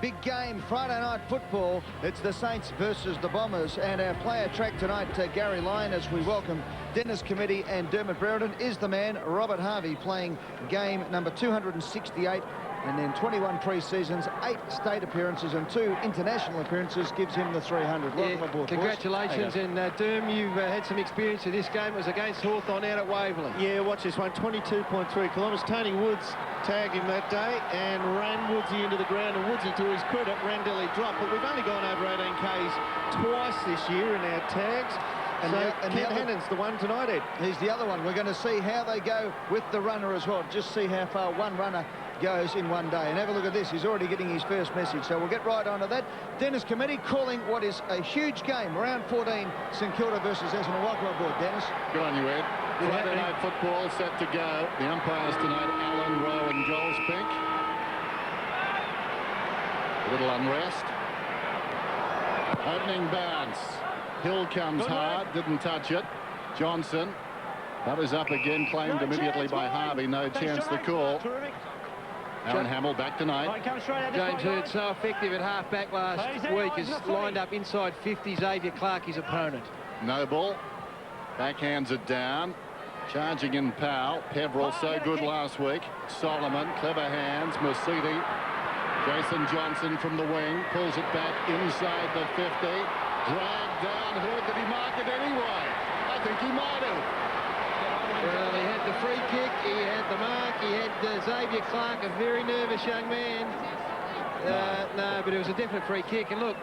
big game, Friday night football. It's the Saints versus the Bombers, and our player track tonight, Gary Lyon, as we welcome Dennis Committee and Dermot Brereton, is the man, Robert Harvey, playing game number 268. And then 21 pre-seasons, 8 state appearances and 2 international appearances gives him the 300. Welcome aboard, congratulations. And Derm, you've had some experience of this game. It was against Hawthorn out at Waverley. Yeah, watch this one, 22.3 kilometres. Tony Woods tagged him that day and ran Woodsy into the ground, and Woodsy, to his credit, ran till he dropped. But we've only gone over 18 Ks twice this year in our tags. And Ken Hannon's the one tonight, Ed. He's the other one. We're going to see how they go with the runner as well. Just see how far one runner goes in one day. And have a look at this. He's already getting his first message. So we'll get right on to that. Dennis Committee calling what is a huge game. Round 14, St Kilda versus Essendon. Welcome aboard, Dennis. Good on you, Ed. Friday night football set to go. The umpires tonight, Alan Rowe and Joel Spink. A little unrest. Opening bounce. Hill comes hard, didn't touch it. Johnson, that was up again, claimed immediately by Harvey. No chance to call. Aaron Hamill back tonight. James Hurd, so effective at half-back last week, has lined up inside 50. Xavier Clark, his opponent. Noble backhands it down. Charging in Powell. Peverill, so good last week. Solomon, clever hands. Mercedes. Jason Johnson from the wing, pulls it back inside the 50. Dragged down. Hurd, did he mark it anyway? I think he might have. Well, he had the free kick, he had the mark, he had Xavier Clark, a very nervous young man. No, but it was a definite free kick. And look,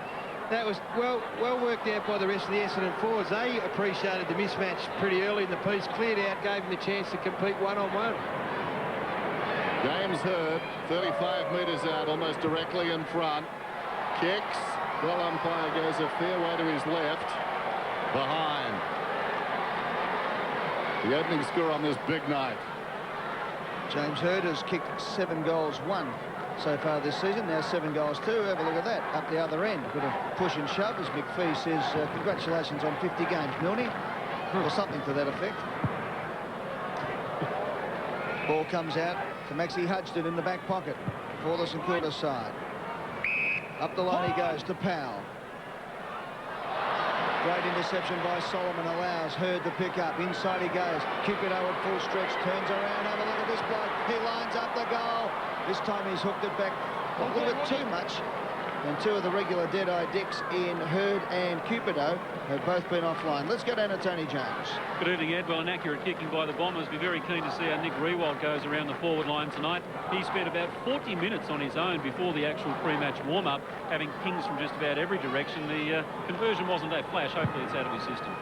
that was well worked out by the rest of the Essendon forwards. They appreciated the mismatch pretty early in the piece, cleared out, gave him the chance to compete one-on-one. James Hurd, 35 metres out, almost directly in front. Kicks. Well, umpire goes a fair way to his left. Behind. The opening score on this big night. James Hurd has kicked 7 goals, 1 so far this season. Now 7 goals, 2. Have a look at that. Up the other end. Bit of push and shove, as McPhee says, congratulations on 50 games, Milne. Or something to that effect. Ball comes out to Maxie Hudson in the back pocket for the St Kilda side. Up the line he goes to Powell. Great interception by Solomon, allows Hurd to pick up. Inside he goes. Cupido at full stretch, turns around. Have a look at this bloke. He lines up the goal. This time he's hooked it back a little bit too much. And 2 of the regular dead-eye dicks in Hurd and Cupido have both been offline. Let's go down to Tony Jones. Good evening, Ed. Well, an accurate kicking by the Bombers. Be very keen to see how Nick Riewoldt goes around the forward line tonight. He spent about 40 minutes on his own before the actual pre-match warm-up, having pings from just about every direction. The conversion wasn't that flash. Hopefully it's out of his system.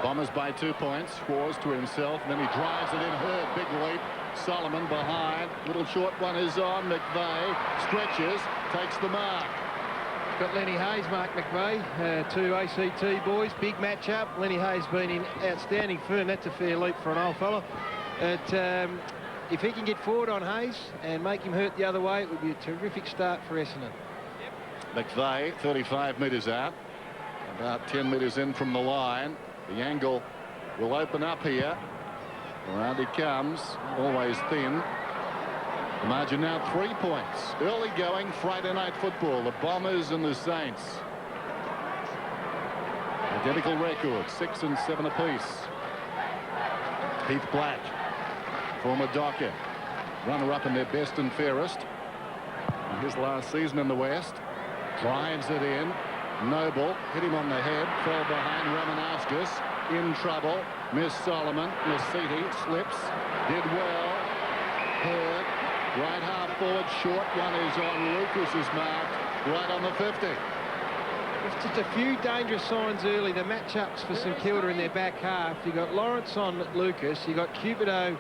Bombers by 2 points. Scores to himself. And then he drives it in. Hurd, big leap. Solomon behind. Little short one is on. McVeigh stretches, takes the mark. Got Lenny Hayes, Mark McVeigh, 2 ACT boys, big matchup. Lenny Hayes been in outstanding form. That's a fair leap for an old fella. If he can get forward on Hayes and make him hurt the other way, it would be a terrific start for Essendon. McVeigh, 35 metres out, about 10 metres in from the line. The angle will open up here. Around he comes, always thin. The margin now 3 points. Early going Friday night football. The Bombers and the Saints. Identical records, 6 and 7 apiece. Heath Black, former Docker, runner-up in their best and fairest. In his last season in the West. Drives it in. Noble hit him on the head. Fell behind Romanowskis. In trouble. Miss Solomon. Mercedes slips. Did well. Hurd. Right half forward, short one is on. Lucas is marked right on the 50. It's just a few dangerous signs early. The matchups for St Kilda in their back half. You got Lawrence on Lucas. You got Cupido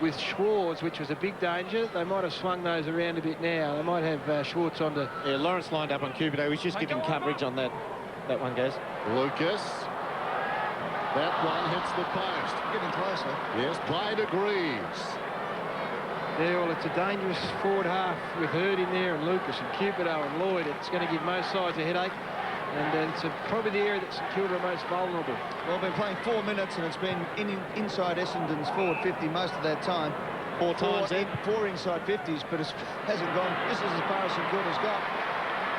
with Schwartz, which was a big danger. They might have swung those around a bit now. They might have Schwartz on to... Yeah, Lawrence lined up on Cupido. He's just giving coverage on that one, guys. Lucas. That one hits the post. Getting closer. Yes, by degrees. Yeah, well, it's a dangerous forward half with Hurd in there and Lucas and Cupido and Lloyd. It's going to give most sides a headache. And it's probably the area that St Kilda are most vulnerable. Well, been playing 4 minutes and it's been inside Essendon's forward 50 most of that time. 4 times in. 4 inside 50s, but it hasn't gone. This is as far as St Kilda's got.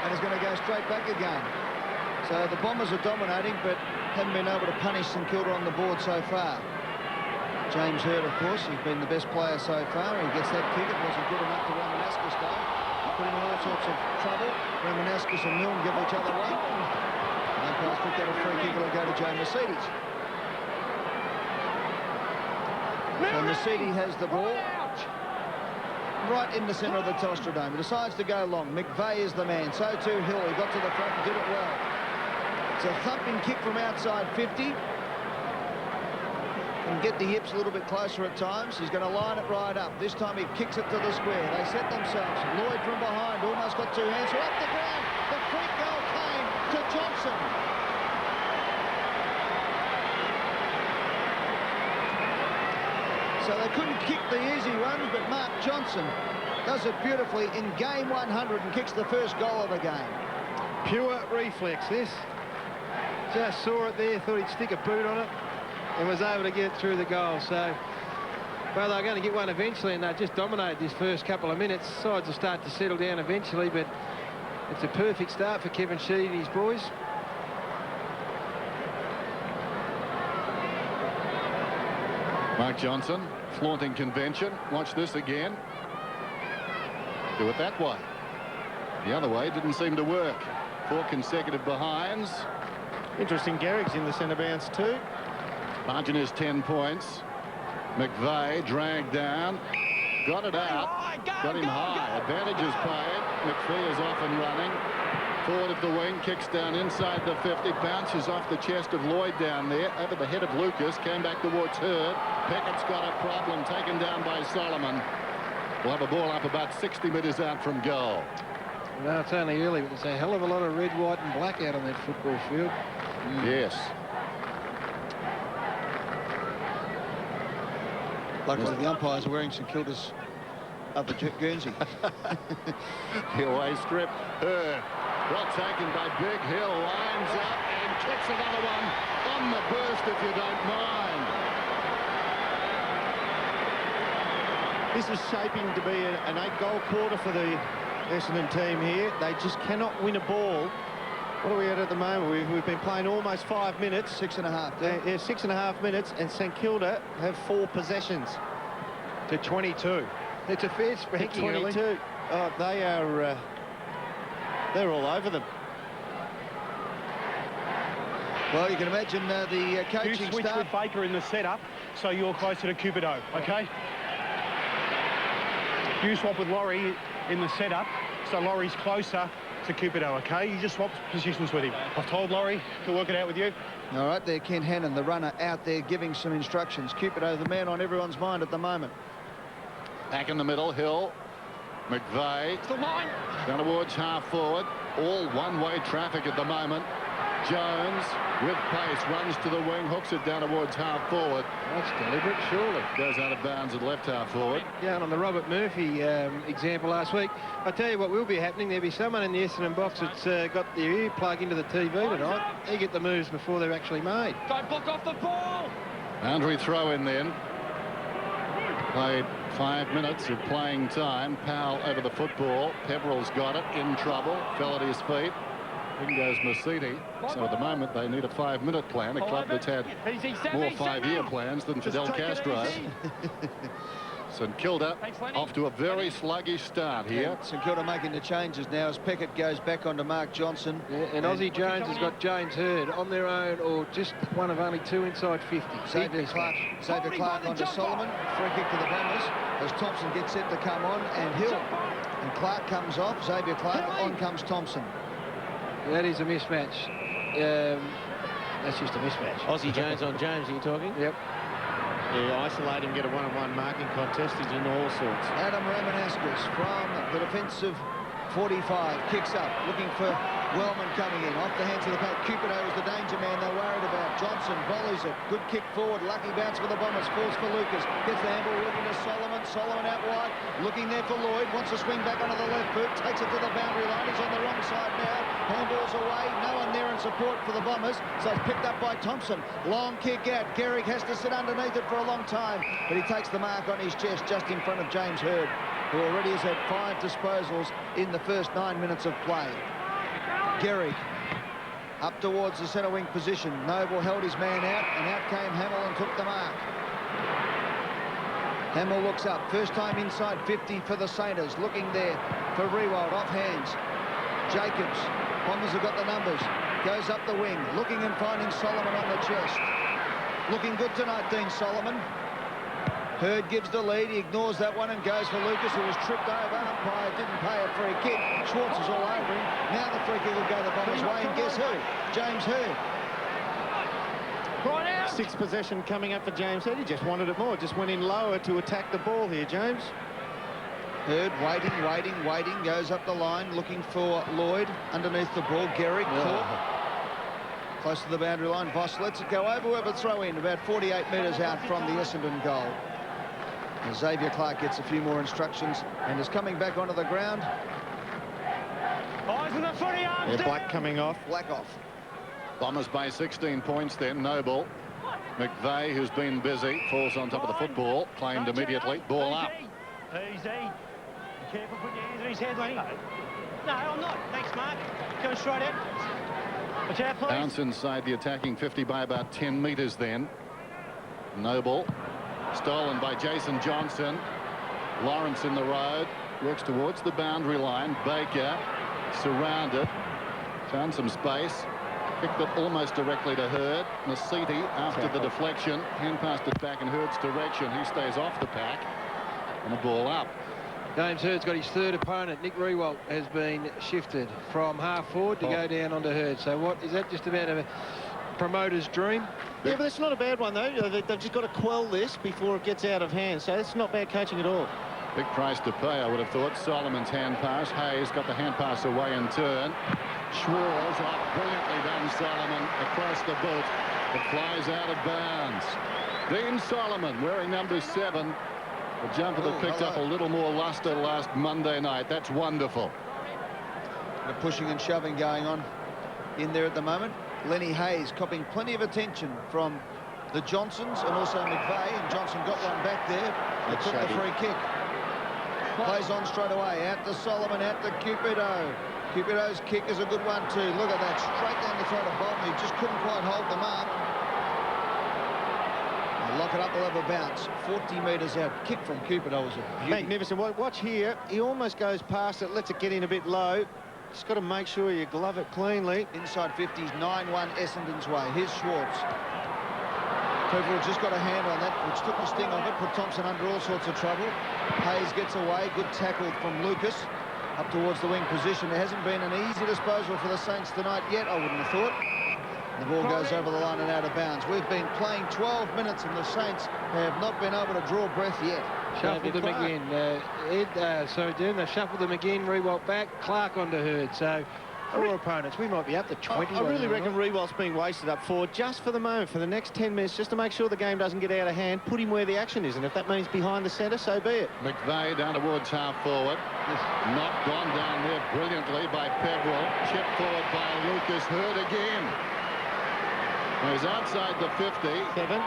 and is going to go straight back again. So the Bombers are dominating, but haven't been able to punish St Kilda on the board so far. James Hird, of course, he's been the best player so far. He gets that kick. It wasn't good enough to Romanescus, though. Put him in all sorts of trouble. Romanescus and Milne give each other one. Umpires picked out a free kick. It'll go to Joe Mercedes. So Mercedes has the ball right in the centre of the Telstra Dome. He decides to go long. McVeigh is the man. So too Hill. He got to the front and did it well. It's a thumping kick from outside 50. Can get the hips a little bit closer at times. He's going to line it right up. This time he kicks it to the square. They set themselves. Lloyd from behind almost got two hands. Up the ground. The free goal came to Johnson. So they couldn't kick the easy ones, but Mark Johnson does it beautifully in game 100 and kicks the first goal of the game. Pure reflex, this. Just saw it there, thought he'd stick a boot on it, and was able to get through the goal. So, well, they're going to get one eventually, and they just dominated this first couple of minutes. Sides will start to settle down eventually, but it's a perfect start for Kevin Sheedy and his boys. Mark Johnson flaunting convention. Watch this again. Do it that way. The other way didn't seem to work. 4 consecutive behinds. Interesting, Garrick's in the centre bounce too. Margin is 10 points. McVeigh dragged down. Got it out. Got him high. Advantage is played. McPhee is off and running. Forward of the wing, kicks down inside the 50, bounces off the chest of Lloyd down there, over the head of Lucas, came back towards Hird. Pickett's got a problem, taken down by Solomon. We'll have a ball up about 60 metres out from goal. No, it's only early, but there's a hell of a lot of red, white and black out on that football field. Yes. Luckily the umpires are wearing St Kilda's other Guernsey. The away strip. Well taken by Big Hill, lines up and kicks another one on the burst, if you don't mind. This is shaping to be an 8-goal quarter for the Essendon team here. They just cannot win a ball. What are we at the moment? We've been playing almost 5 minutes. 6.5. Yeah, 6.5 minutes, and St Kilda have 4 possessions. To 22. It's a fair spanking. 22. Early. Oh, they are... they're all over them. Well, you can imagine the coaching you switch staff. with Baker in the setup, so you're closer to Cupido, okay? You swap with Laurie in the setup, so Laurie's closer to Cupido, okay? You just swap positions with him. I've told Laurie to work it out with you. All right, there, Ken Hannon, the runner, out there giving some instructions. Cupido, the man on everyone's mind at the moment. Back in the middle, Hill. McVeigh. Down towards half forward. All one-way traffic at the moment. Jones, with pace, runs to the wing, hooks it down towards half forward. That's deliberate, surely. Goes out of bounds at left half forward. Down on the Robert Murphy example last week. I tell you what will be happening. There'll be someone in the Essendon box that's got the earplug into the TV tonight. They get the moves before they're actually made. Don't block off the ball! Boundary throw in then. Played 5 minutes of playing time. Powell over the football. Peverill's got it, in trouble, fell at his feet. In goes Mercedes. So at the moment they need a 5-minute plan, a club that's had more 5-year plans than Fidel Castro. St Kilda off to a very sluggish start here. St Kilda making the changes now as Peckett goes back onto Mark Johnson. Yeah, and Aussie Jones has got James Hird on their own, or just one of only 2 inside 50. Xavier Clark onto Solomon. Free kick to the Bombers as Thompson gets set to come on, and Hill. And Clark comes off. Xavier Clark, on comes Thompson. That is a mismatch. That's just a mismatch. Aussie Jones on James, are you talking? Yep. Yeah, isolate him, get a one-on-one marking contest. He's in all sorts. Adam Romanescus from the defensive 45 kicks up, looking for Wellman coming in. Off the hands of the back. Cupido is the danger man they're worried about. Johnson volleys it. Good kick forward. Lucky bounce for the Bombers. Falls for Lucas. Gets the handball looking to Solomon. Solomon out wide. Looking there for Lloyd. Wants to swing back onto the left foot. Takes it to the boundary line. He's on the wrong side now. Handball's away. No one there in support for the Bombers. So it's picked up by Thompson. Long kick out. Gehrig has to sit underneath it for a long time. But he takes the mark on his chest just in front of James Hird, who already has had 5 disposals in the first 9 minutes of play. Gehrig up towards the centre wing position. Noble held his man out, and out came Hamill and took the mark. Hamill looks up. First time inside 50 for the Saints. Looking there for Riewoldt. Off hands. Jacobs. Bombers have got the numbers. Goes up the wing. Looking and finding Solomon on the chest. Looking good tonight, Dean Solomon. Hurd gives the lead. He ignores that one and goes for Lucas, who was tripped over. Umpire didn't pay a free kick. Schwartz is all over him. Now the free kick will go the Bombers' way, and guess who? James Hurd. Sixth possession coming up for James Hurd. He just wanted it more. Just went in lower to attack the ball here, James. Hurd waiting. Goes up the line, looking for Lloyd. Underneath the ball, Gehrig caught. Close to the boundary line. Voss lets it go over with a throw in, about 48 metres out from the Essendon goal. And Xavier Clark gets a few more instructions and is coming back onto the ground. Eyes on the footy, arms Yeah, Black coming off. Black off. Bombers by 16 points then. Noble. McVeigh, who's been busy, falls on top of the football. Claimed immediately. Ball up. Easy. Careful putting your hands on his head, Lenny. No, I'm not. Thanks, Mark. Going straight in. Watch out, please. Bounce inside the attacking 50 by about 10 metres then. Noble. Stolen by Jason Johnson. Lawrence in the road. Works towards the boundary line. Baker surrounded. Found some space. Kicked it almost directly to Hurd. Nasiti, after the deflection, hand passed it back in Hurd's direction. He stays off the pack. And a ball up. James Hurd's got his third opponent. Nick Riewoldt has been shifted from half forward to go down onto Hurd. So what is that, just about a promoter's dream? Yeah, but it's not a bad one, though. They've just got to quell this before it gets out of hand. So it's not bad coaching at all. Big price to pay, I would have thought. Solomon's hand pass. Hayes got the hand pass away in turn. Schwartz off brilliantly done, Solomon, across the boot. It flies out of bounds. Dean Solomon wearing number 7. A jumper that picked up a little more luster last Monday night. That's wonderful. The pushing and shoving going on in there at the moment. Lenny Hayes copping plenty of attention from the Johnsons and also McVeigh, and Johnson got one back there. They took the free kick. Plays on straight away. Out to Solomon, out to Cupido. Cupido's kick is a good one too. Look at that, straight down the throat of Bolton. He just couldn't quite hold them up. Lock it up, we'll have a bounce. 40 metres out. Kick from Cupido was a beauty. Magnificent. Watch here. He almost goes past it, lets it get in a bit low. Just got to make sure you glove it cleanly. Inside 50s, 9-1 Essendon's way. Here's Schwartz. Peverill just got a hand on that, which took the sting off it, put Thompson under all sorts of trouble. Hayes gets away. Good tackle from Lucas. Up towards the wing position. There hasn't been an easy disposal for the Saints tonight yet, I wouldn't have thought. The ball goes over the line and out of bounds. We've been playing 12 minutes and the Saints have not been able to draw breath yet. Shuffled them again. They shuffled them again. Riewoldt back. Clark onto Hurd. So 4 opponents. We might be up to 20. I really reckon Riewoldt's being wasted up forward just for the moment, for the next 10 minutes, just to make sure the game doesn't get out of hand. Put him where the action is, and if that means behind the centre, so be it. McVeigh down towards half forward. Not gone down there brilliantly by Peverill. Chipped forward by Lucas. Hurd again. He's outside the 50. 7.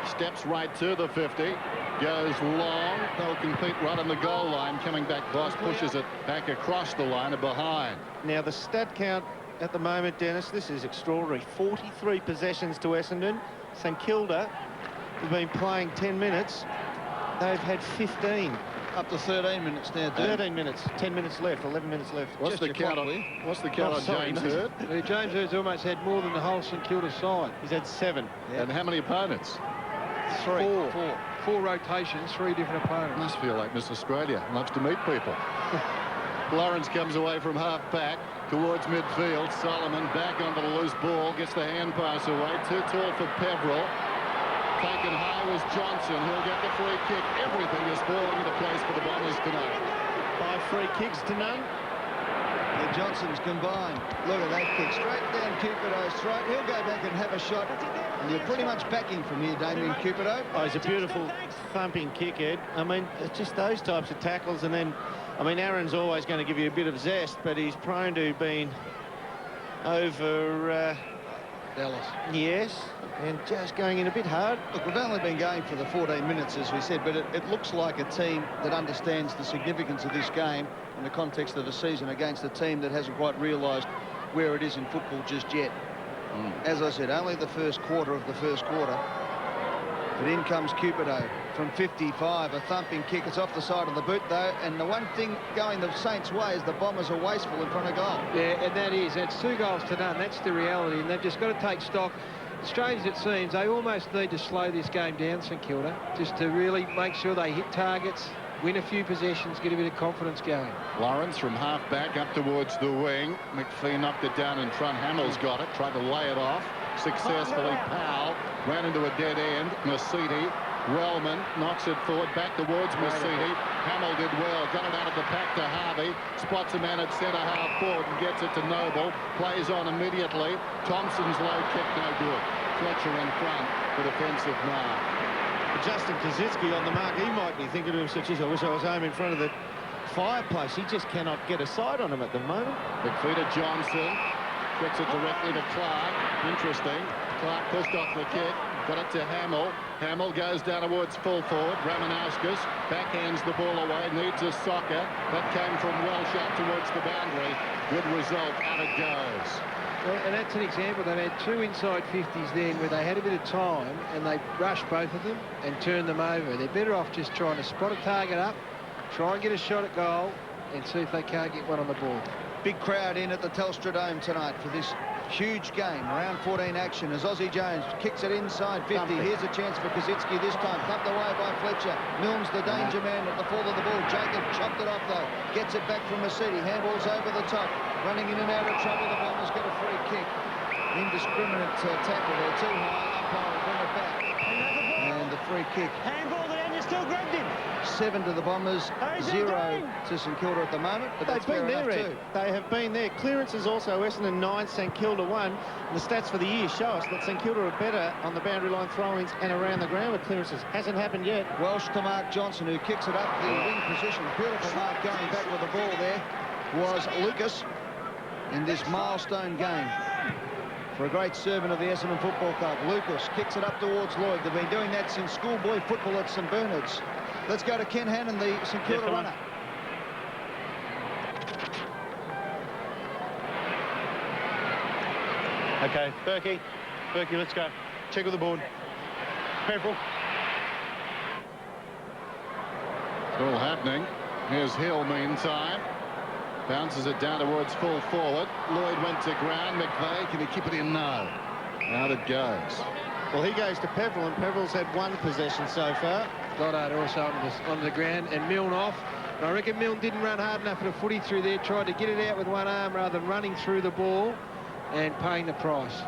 Steps right to the 50. Goes long. They'll compete right on the goal line. Coming back, Voss pushes it back across the line and behind. Now, the stat count at the moment, Dennis, this is extraordinary. 43 possessions to Essendon. St Kilda have been playing 10 minutes. They've had 15. Up to 13 minutes now, dude. 13 minutes. 10 minutes left. 11 minutes left. What's the count on James Hurd? James Hurd's almost had more than the whole St Kilda side. He's had 7. Yeah. And how many opponents? 3. 4 rotations, 3 different opponents. Must feel like Miss Australia. Loves to meet people. Lawrence comes away from half back towards midfield. Solomon back onto the loose ball. Gets the hand pass away. Too tall for Peverill. Taken high was Johnson. He'll get the free kick. Everything is falling into place for the Bombers tonight. 5 free kicks to none. The Johnsons combined. Look at that kick. Straight down Cupido's throat. He'll go back and have a shot. And you're pretty much backing from here, Damien Cupido. Oh, it's a beautiful thumping kick, Ed. I mean, it's just those types of tackles. And then, I mean, Aaron's always going to give you a bit of zest, but he's prone to being over... Dallas. Yes, and just going in a bit hard. Look, we've only been going for the 14 minutes, as we said, but it looks like a team that understands the significance of this game in the context of the season against a team that hasn't quite realised where it is in football just yet. As I said, only the first quarter of the first quarter. But in comes Cupido from 55, a thumping kick. It's off the side of the boot, though. And the one thing going the Saints' way is the Bombers are wasteful in front of goal. Yeah, and that's 2 goals to none. That's the reality, and they've just got to take stock. Strange as it seems, they almost need to slow this game down, St Kilda, just to really make sure they hit targets, win a few possessions, get a bit of confidence going. Lawrence from half-back up towards the wing. McPhee knocked it down in front. Hamill's got it, tried to lay it off. Successfully, Powell ran into a dead end. Mercedes, Wellman knocks it forward, back towards Mercedes. Hamill did well, got it out of the pack to Harvey. Spots a man at centre-half forward and gets it to Noble. Plays on immediately. Thompson's low kick, no good. Fletcher in front for defensive mark. Justin Kazitsky on the mark. He might be thinking to himself, geez, I wish I was home in front of the fireplace. He just cannot get a sight on him at the moment. McPhee to Johnson. Kicks it directly to Clark. Interesting. Clark pushed off the kick. Got it to Hamill. Hamill goes down towards full forward. Ramanauskas backhands the ball away. Needs a soccer. That came from Welsh out towards the boundary. Good result. Out it goes. Well, and that's an example. They had 2 inside 50s then where they had a bit of time and they rushed both of them and turned them over. They're better off just trying to spot a target up, try and get a shot at goal and see if they can't get one on the ball. Big crowd in at the Telstra Dome tonight for this huge game. Round 14 action as Aussie Jones kicks it inside 50. Here's a chance for Kazitsky this time. Thumped away by Fletcher. Milnes the danger man at the fall of the ball. Jacob chopped it off though. Gets it back from Mercedes. Handballs over the top. Running in and out of trouble. The Bombers get a free kick. Indiscriminate tackle there. Too high. Umpire will bring it back. And the free kick. Handball there, and you still grabbed him. 7 to the Bombers, 0 to St Kilda at the moment, but that's fair enough too. They have been there. Clearances also, Essendon 9, St Kilda 1. The stats for the year show us that St Kilda are better on the boundary line throw-ins and around the ground with clearances. Hasn't happened yet. Welsh to Mark Johnson, who kicks it up the wing position. Beautiful mark going back with the ball there was Lucas in this milestone game. For a great servant of the Essendon Football Club, Lucas kicks it up towards Lloyd. They've been doing that since schoolboy football at St Bernard's. Let's go to Ken Hannon, the St Kilda runner. Okay, Berkey, let's go. Check with the board. Pepperell. It's all happening. Here's Hill meantime. Bounces it down towards full forward. Lloyd went to ground. McVeigh, can he keep it in? No. Out it goes. Well, he goes to Pepperell, and Pepperell's had 1 possession so far. Goddard also on the ground and Milne off. And I reckon Milne didn't run hard enough for the footy through there. Tried to get it out with one arm rather than running through the ball and paying the price.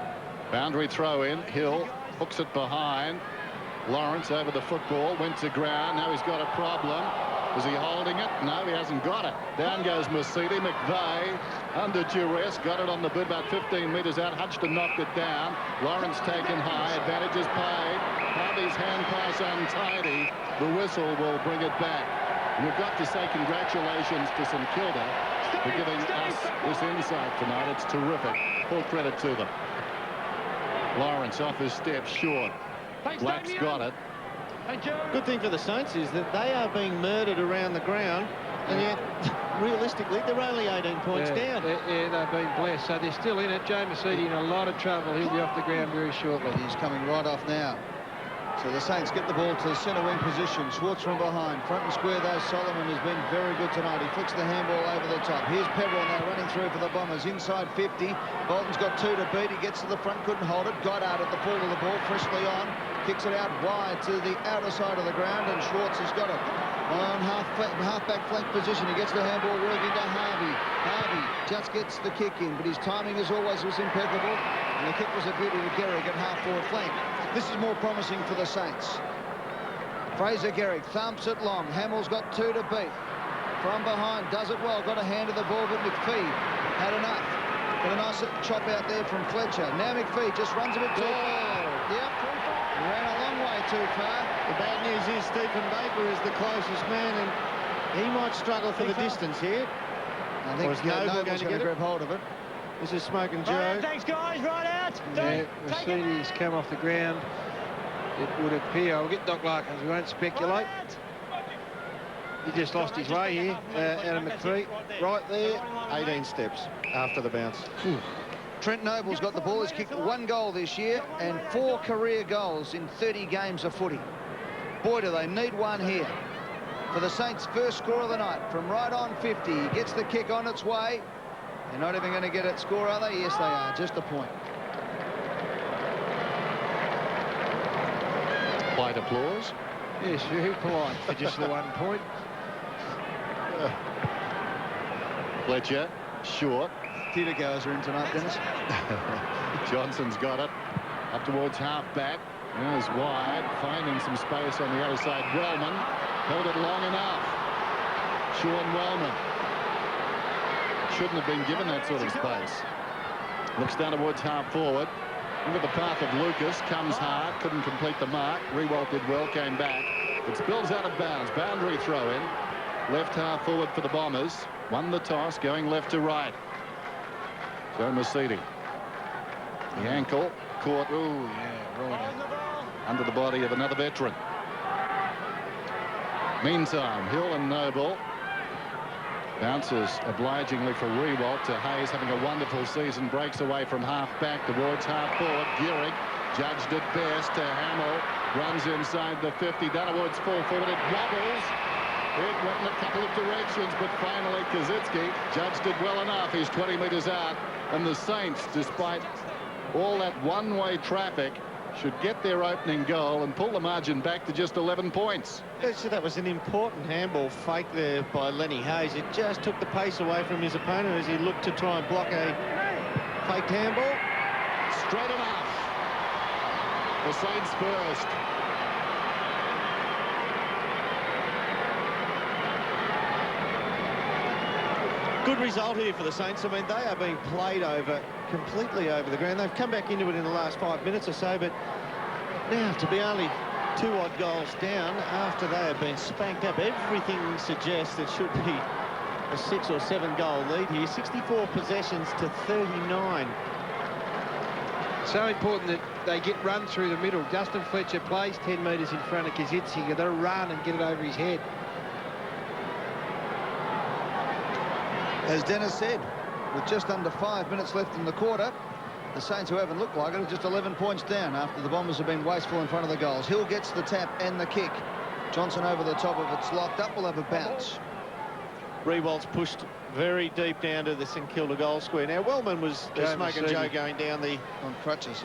Boundary throw in. Hill hooks it behind. Lawrence over the football. Went to ground. Now he's got a problem. Is he holding it? No, he hasn't got it. Down goes Mercedes. McVeigh under duress. Got it on the boot about 15 metres out. Hutchton knocked it down. Lawrence taken high. Advantage is paid. Harvey's hand pass untidy. The whistle will bring it back. And we've got to say congratulations to St Kilda for giving us this insight tonight. It's terrific. Full credit to them. Lawrence off his step short. Black's got it. Good thing for the Saints is that they are being murdered around the ground, and yet, realistically, they're only 18 points down. Yeah, they've been blessed, so they're still in it. Joe Mercedes in a lot of trouble. He'll be off the ground very shortly. He's coming right off now. So the Saints get the ball to the centre wing position. Schwartz from behind. Front and square, though, Solomon has been very good tonight. He flicks the handball over the top. Here's Pepperell now running through for the Bombers. Inside 50. Bolton's got 2 to beat. He gets to the front, couldn't hold it. Goddard at the fall of the ball, freshly on. Kicks it out wide to the outer side of the ground, and Schwartz has got it. On half-back flank position, he gets the handball working to Harvey. Harvey just gets the kick in, but his timing, as always, was impeccable. And the kick was a beauty to Gehrig at half-forward flank. This is more promising for the Saints. Fraser Gehrig thumps it long. Hamill's got 2 to beat. From behind, does it well. Got a hand of the ball, but McPhee had enough. Got a nice chop out there from Fletcher. Now McPhee just runs a bit too far. Yep. Ran a long way too far. The bad news is Stephen Baker is the closest man, and he might struggle for the distance here. I think Noble's going to grab hold of it. This is Smoking Joe. Right, thanks, guys. Right out. Yeah, Mercedes come off the ground. It would appear. I'll get Doc Larkins. We won't speculate. He just lost his way here out of McPhee. Right there. 18 steps. after the bounce. Trent Noble's got the ball. He's kicked 1 goal this year and 4 career goals in 30 games of footy. Boy, do they need one here. For the Saints' first score of the night from right on 50. He gets the kick on its way. They're not even going to get it score, are they? Yes, they are. Just a point. Polite applause. Yes, very polite for just the 1 point. Fletcher, short. Theatre goers are in tonight, Dennis. Johnson's got it. Up towards half-back. There's wide. Finding some space on the other side. Wellman held it long enough. Sean Wellman. Shouldn't have been given that sort of space. Looks down towards half-forward. Look at the path of Lucas. Comes hard. Couldn't complete the mark. Rewalt did well. Came back. It spills out of bounds. Boundary throw-in. Left half-forward for the Bombers. Won the toss. Going left to right. Joe Mercedes. The ankle caught. Oh, yeah, right under the body of another veteran. Meantime, Hill and Noble. Bounces obligingly for Rewalt to Hayes, having a wonderful season. Breaks away from half-back towards half-forward. Gehrig judged it best to Hamill. Runs inside the 50. Down towards full forward. It wobbles. It went in a couple of directions, but finally Kaczynski judged it well enough. He's 20 metres out. And the Saints, despite all that one-way traffic, should get their opening goal and pull the margin back to just 11 points. So that was an important handball fake there by Lenny Hayes. It just took the pace away from his opponent as he looked to try and block a faked handball. Straight enough. The Saints first. Good result here for the Saints. I mean, they are being played over, completely over the ground. They've come back into it in the last 5 minutes or so, but now to be only 2 odd goals down after they have been spanked up, everything suggests it should be a 6 or 7 goal lead here. 64 possessions to 39. So important that they get run through the middle. Justin Fletcher plays 10 metres in front of Kaczynski. You've got to run and get it over his head. As Dennis said, with just under 5 minutes left in the quarter, the Saints, who haven't looked like it, are just 11 points down after the Bombers have been wasteful in front of the goals. Hill gets the tap and the kick. Johnson over the top of it's locked up. Will have a bounce. Rewalt's pushed very deep down to the St Kilda goal square. Now, Wellman was smoking Joe going down the... On crutches,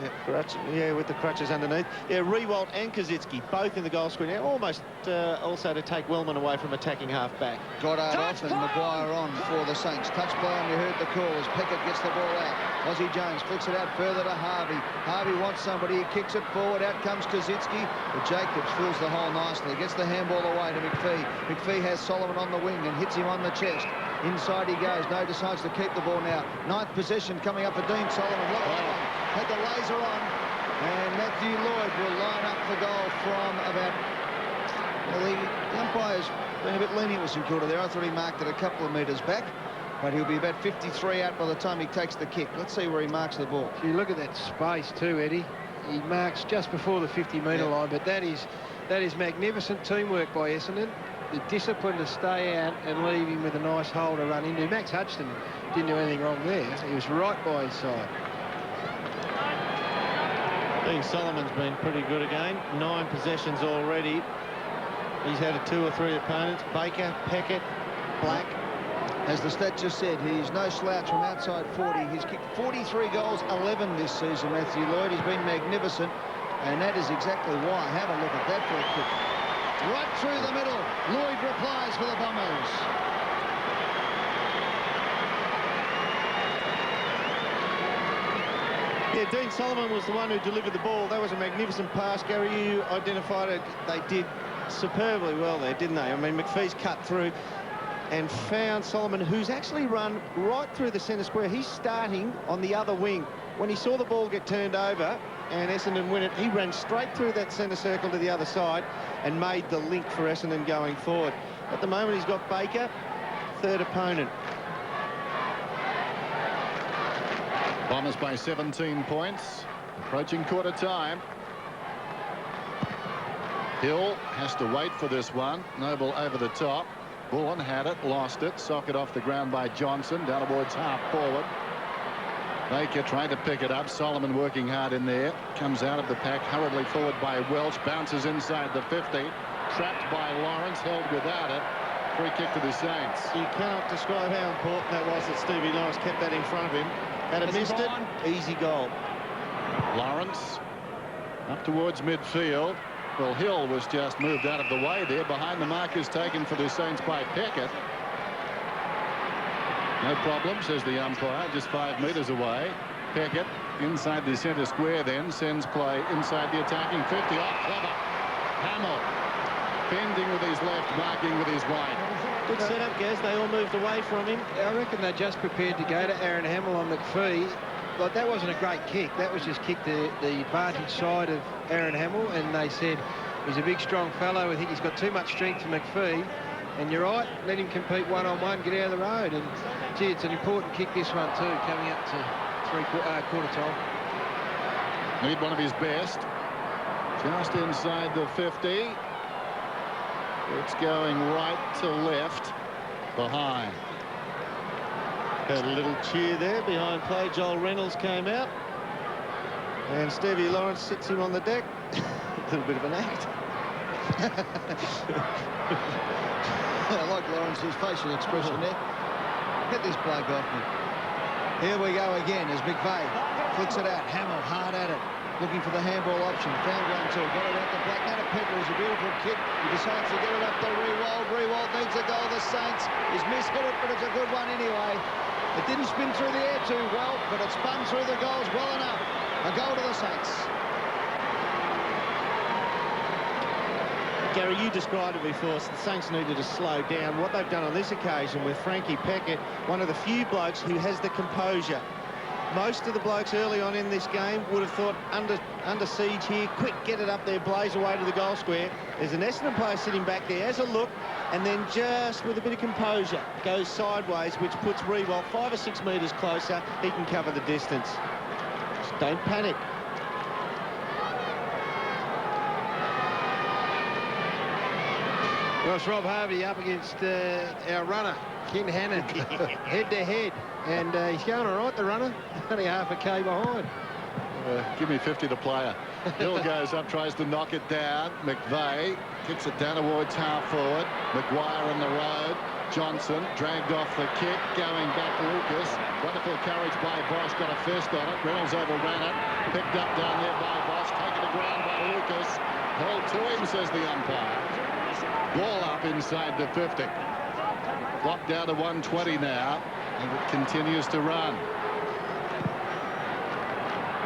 yeah, with the crutches underneath. Yeah, Rewalt and Kaczynski both in the goal square now, almost also to take Wellman away from attacking half-back. Goddard off and Maguire on for the Saints. Touch play, and you heard the call as Pickett gets the ball out. Ozzie Jones flicks it out further to Harvey. Harvey wants somebody. He kicks it forward. Out comes Kaczynski. But Jacobs fills the hole nicely. Gets the handball away to McPhee. McPhee has Solomon on the wing and hits him on the chest. Inside he goes. No, decides to keep the ball now. 9th possession coming up for Dean Solomon. Look at that. Had the laser on. And Matthew Lloyd will line up the goal from about... Well, the umpire's been a bit lenient with St Kilda there. I thought he marked it a couple of metres back. But he'll be about 53 out by the time he takes the kick. Let's see where he marks the ball. If you look at that space too, Eddie, he marks just before the 50-metre line, but that is magnificent teamwork by Essendon. The discipline to stay out and leave him with a nice hole to run into. Max Hutchison didn't do anything wrong there. He was right by his side. Dean Solomon's been pretty good again. 9 possessions already. He's had 2 or 3 opponents. Baker, Peckett, Black. As the stat just said, he's no slouch from outside 40. He's kicked 43 goals, 11 this season, Matthew Lloyd. He's been magnificent, and that is exactly why. Have a look at that for a kick. Right through the middle. Lloyd replies for the Bombers. Yeah, Dean Solomon was the one who delivered the ball. That was a magnificent pass. Gary, you identified it. They did superbly well there, didn't they? I mean, McPhee's cut through and found Solomon, who's actually run right through the centre square. He's starting on the other wing. When he saw the ball get turned over and Essendon win it, he ran straight through that centre circle to the other side and made the link for Essendon going forward. At the moment, he's got Baker, 3rd opponent. Bombers by 17 points. Approaching quarter time. Hill has to wait for this one. Noble over the top. Bullen had it, lost it, socket off the ground by Johnson, down towards half forward. Baker trying to pick it up. Solomon working hard in there. Comes out of the pack hurriedly forward by Welch. Bounces inside the 50. Trapped by Lawrence. Held without it. Free kick to the Saints. You cannot describe how important that was that Stevie Lawrence kept that in front of him. Had he missed it, easy goal. Lawrence up towards midfield. Well, Hill was just moved out of the way there. Behind the mark is taken for the Saints by Peckett. No problem, says the umpire, just 5 metres away. Peckett inside the centre square then sends play inside the attacking 50. Oh, clever. Hamill bending with his left, marking with his right. Good setup, Gaz. They all moved away from him. I reckon they're just prepared to go to Aaron Hamill on McPhee. Like, that wasn't a great kick. That was just kicked the advantage side of Aaron Hamill, and they said he's a big, strong fellow. I think he's got too much strength for McPhee. And you're right, let him compete one-on-one, get out of the road. And, gee, it's an important kick, this one, too, coming up to quarter time. Need one of his best. Just inside the 50. It's going right to left behind. Had a little cheer there behind play. Joel Reynolds came out. And Stevie Lawrence sits him on the deck. A little bit of an act. I like Lawrence's facial expression there. Get this bloke off me. Here we go again as McVeigh flicks it out. Hamill hard at it. Looking for the handball option. Found one too. Got it out the black. Now to Pepper is a beautiful kick. He decides to get it up to Rewald. Rewald needs a goal. The Saints. He's mishit it, but it's a good one anyway. It didn't spin through the air too well, but it spun through the goals well enough. A goal to the Saints. Gary, you described it before. So the Saints needed to slow down. What they've done on this occasion with Frankie Peckett, one of the few blokes who has the composure. Most of the blokes early on in this game would have thought under siege here, quick, get it up there, blaze away to the goal square. There's an Essendon player sitting back there, has a look, and then just with a bit of composure goes sideways, which puts Rewalt 5 or 6 metres closer. He can cover the distance. Just don't panic. Well, it's Rob Harvey up against our runner, Ken Hannon, head-to-head. And he's going all right, the runner. Only half a K behind. Give me 50 to player. Hill goes up, tries to knock it down. McVeigh kicks it down towards half forward. Maguire on the road. Johnson dragged off the kick, going back to Lucas. Wonderful courage by Bosch, got a first on it. Reynolds overran it. Picked up down there by Bosch, taken to ground by Lucas. Held to him, says the umpire. Ball up inside the 50. Clock down to 1:20 now. And it continues to run.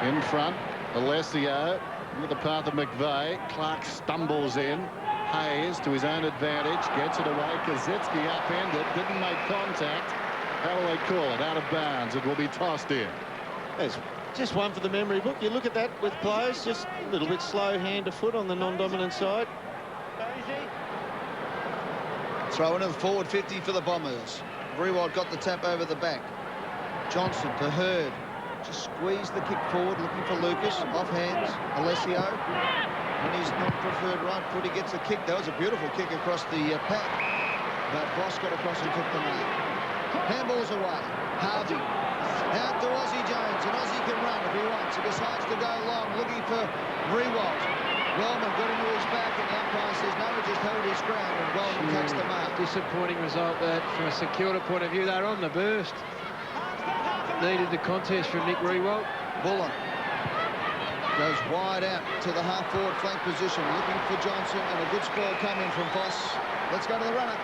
In front, Alessio into the path of McVeigh. Clark stumbles in. Hayes to his own advantage. Gets it away. Kaczynski upended. Didn't make contact. How will they call it? Out of bounds. It will be tossed in. There's just one for the memory book. You look at that with players, just a little bit slow hand to foot on the non-dominant side. Throw into the forward 50 for the Bombers. Rewald got the tap over the back. Johnson to Hurd. Just squeezed the kick forward, looking for Lucas. Off hands, Alessio. And his non-preferred right foot, he gets a kick. That was a beautiful kick across the pack. But Voss got across and took the mark. Handballs away. Harvey. Out to Aussie Jones. And Aussie can run if he wants. He decides to go long, looking for Rewald. Wellman got into his back, and the umpire says no, he just held his ground, and Wellman takes the mark. Disappointing result that from a St.Kilda point of view. They're on the burst. Needed the contest from Nick Rewalt. Bullen goes wide out to the half-forward flank position, looking for Johnson, and a good score coming from Voss. Let's go to the runner.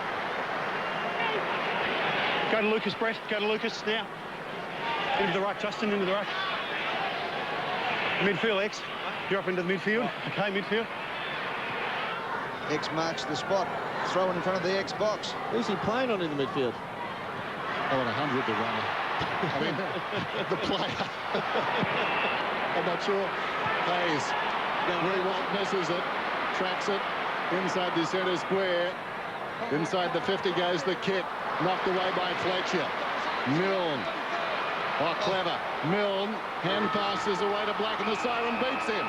Go to Lucas, Brett. Go to Lucas now. Into the ruck, Justin, into the ruck. Midfield, X. You're up into the midfield. Okay, midfield. X marks the spot. Throw in front of the X box. Who's he playing on in the midfield? Oh, and 100 the runner. I mean, the player. I'm not sure. Hayes. Rewalt misses it. Tracks it. Inside the centre square. Inside the 50 goes the kick. Knocked away by Fletcher. Milne. Oh, clever. Milne. Hand passes away to Black, and the siren beats him.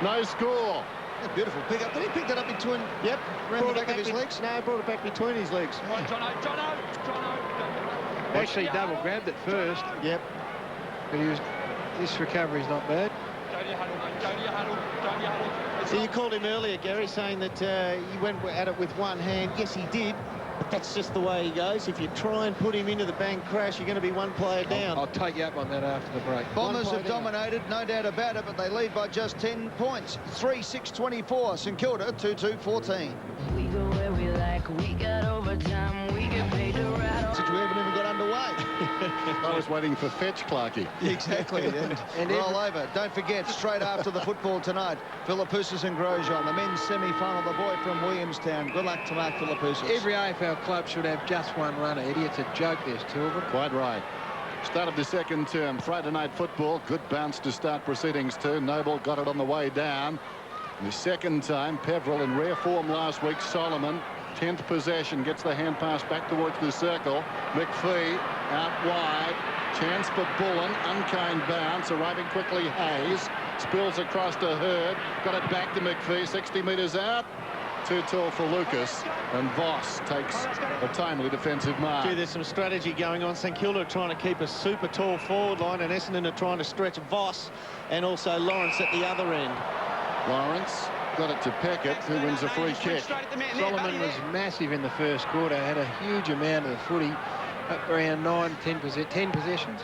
No score. Beautiful pick up. Did he pick that up between? Yep. Around the back of his legs? No, brought it back between his legs. Jono. Actually double grabbed it first. Yep. But this recovery's not bad. So you called him earlier, Gary, saying that he went at it with one hand. Yes, he did. But that's just the way he goes. If you try and put him into the bank crash, you're going to be one player down. I'll take you up on that after the break. Bombers have dominated, no doubt about it, but they lead by just 10 points. 3-6-24. St Kilda 2-2-14. We go where we like, we got overtime, we get paid to ride on. Since we haven't even got underway. I was waiting for fetch, Clarkie. Exactly, and roll over. Don't forget, straight after the football tonight, Philippoussis and Grosjean, the men's semi-final, the boy from Williamstown. Good luck to Mark Philippoussis. Every AFL club should have just one runner, Eddie. It's a joke there's two of them. Quite right. Start of the second term. Friday night football. Good bounce to start proceedings too. Noble got it on the way down. The second time, Peveril in rare form last week. Solomon, 10th possession, gets the hand pass back towards the circle. McPhee out wide. Chance for Bullen. Unkind bounce. Arriving quickly, Hayes. Spills across to Hurd. Got it back to McPhee. 60 metres out. Too tall for Lucas. And Voss takes a timely defensive mark. Gee, there's some strategy going on. St Kilda are trying to keep a super tall forward line, and Essendon are trying to stretch Voss and also Lawrence at the other end. Lawrence got it to Peckett, who wins a free kick. Solomon was massive in the first quarter, had a huge amount of the footy, up around 10 possessions.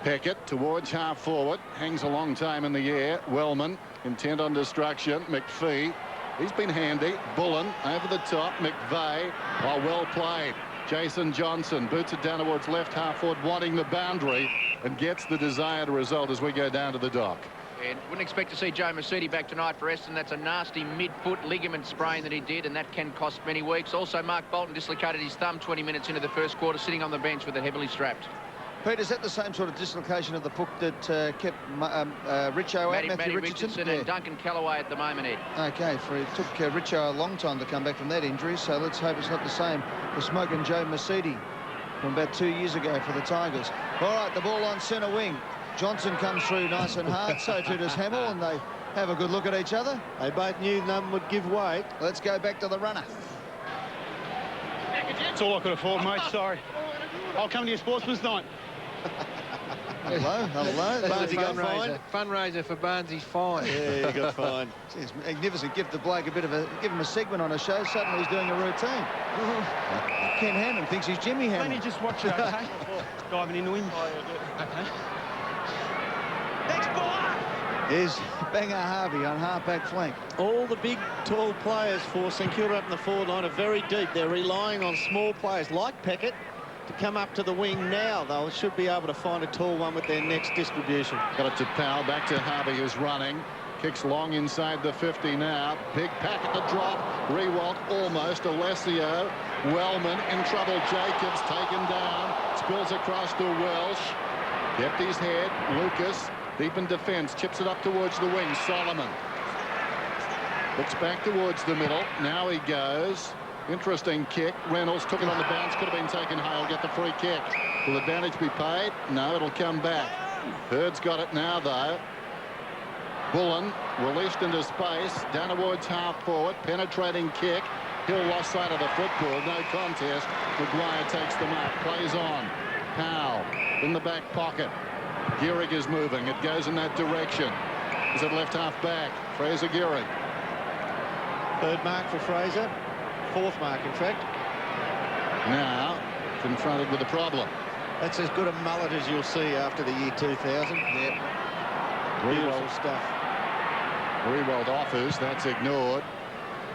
Peckett towards half forward, hangs a long time in the air. Wellman intent on destruction. McPhee, he's been handy. Bullen over the top. McVeigh, oh, well played. Jason Johnson boots it down towards left half forward, wanting the boundary, and gets the desired result as we go down to the dock. And wouldn't expect to see Joe Mercedes back tonight for Essendon. That's a nasty mid-foot ligament sprain that he did, and that can cost many weeks. Also, Mark Bolton dislocated his thumb 20 minutes into the first quarter, sitting on the bench with it heavily strapped. Pete, is that the same sort of dislocation of the foot that kept Richo out, Matthew Richardson? And Duncan Callaway at the moment, Ed. OK, it took Richo a long time to come back from that injury, so let's hope it's not the same for Smoking Joe Mercedes from about 2 years ago for the Tigers. All right, the ball on centre wing. Johnson comes through nice and hard, so too does Hamill, and they have a good look at each other. They both knew none would give way. Let's go back to the runner. That's all I could afford, mate. Sorry. I'll come to your sportsman's night. Hello. Barnesy got fined. Fundraiser for Barnesy's fine. Yeah, he got fined. It's magnificent. Give the bloke give him a segment on a show. Suddenly he's doing a routine. Ken Hannon thinks he's Jimmy Hannon. Let me just watch it, okay? Diving into him. Okay. Here's Banger Harvey on half-back flank. All the big, tall players for St Kilda up in the forward line are very deep. They're relying on small players like Peckett to come up to the wing now. They should be able to find a tall one with their next distribution. Got it to Powell, back to Harvey, who's running. Kicks long inside the 50 now. Big pack at the drop. Rewalt almost. Alessio. Wellman in trouble. Jacobs taken down. Spills across to Welsh. Kept his head. Lucas. Deep in defence, chips it up towards the wing. Solomon looks back towards the middle. Now he goes. Interesting kick. Reynolds took it on the bounce. Could have been taken high. He'll get the free kick. Will advantage be paid? No, it'll come back. Hurd's got it now, though. Bullen released into space. Down towards half forward. Penetrating kick. Hill lost sight of the football. No contest. Maguire takes the mark. Plays on. Powell in the back pocket. Gehrig is moving. It goes in that direction. Is it left half back? Fraser Gehrig. Third mark for Fraser. Fourth mark, in fact. Now confronted with a problem. That's as good a mullet as you'll see after the year 2000. Yep. Beautiful stuff. Rewald offers. That's ignored.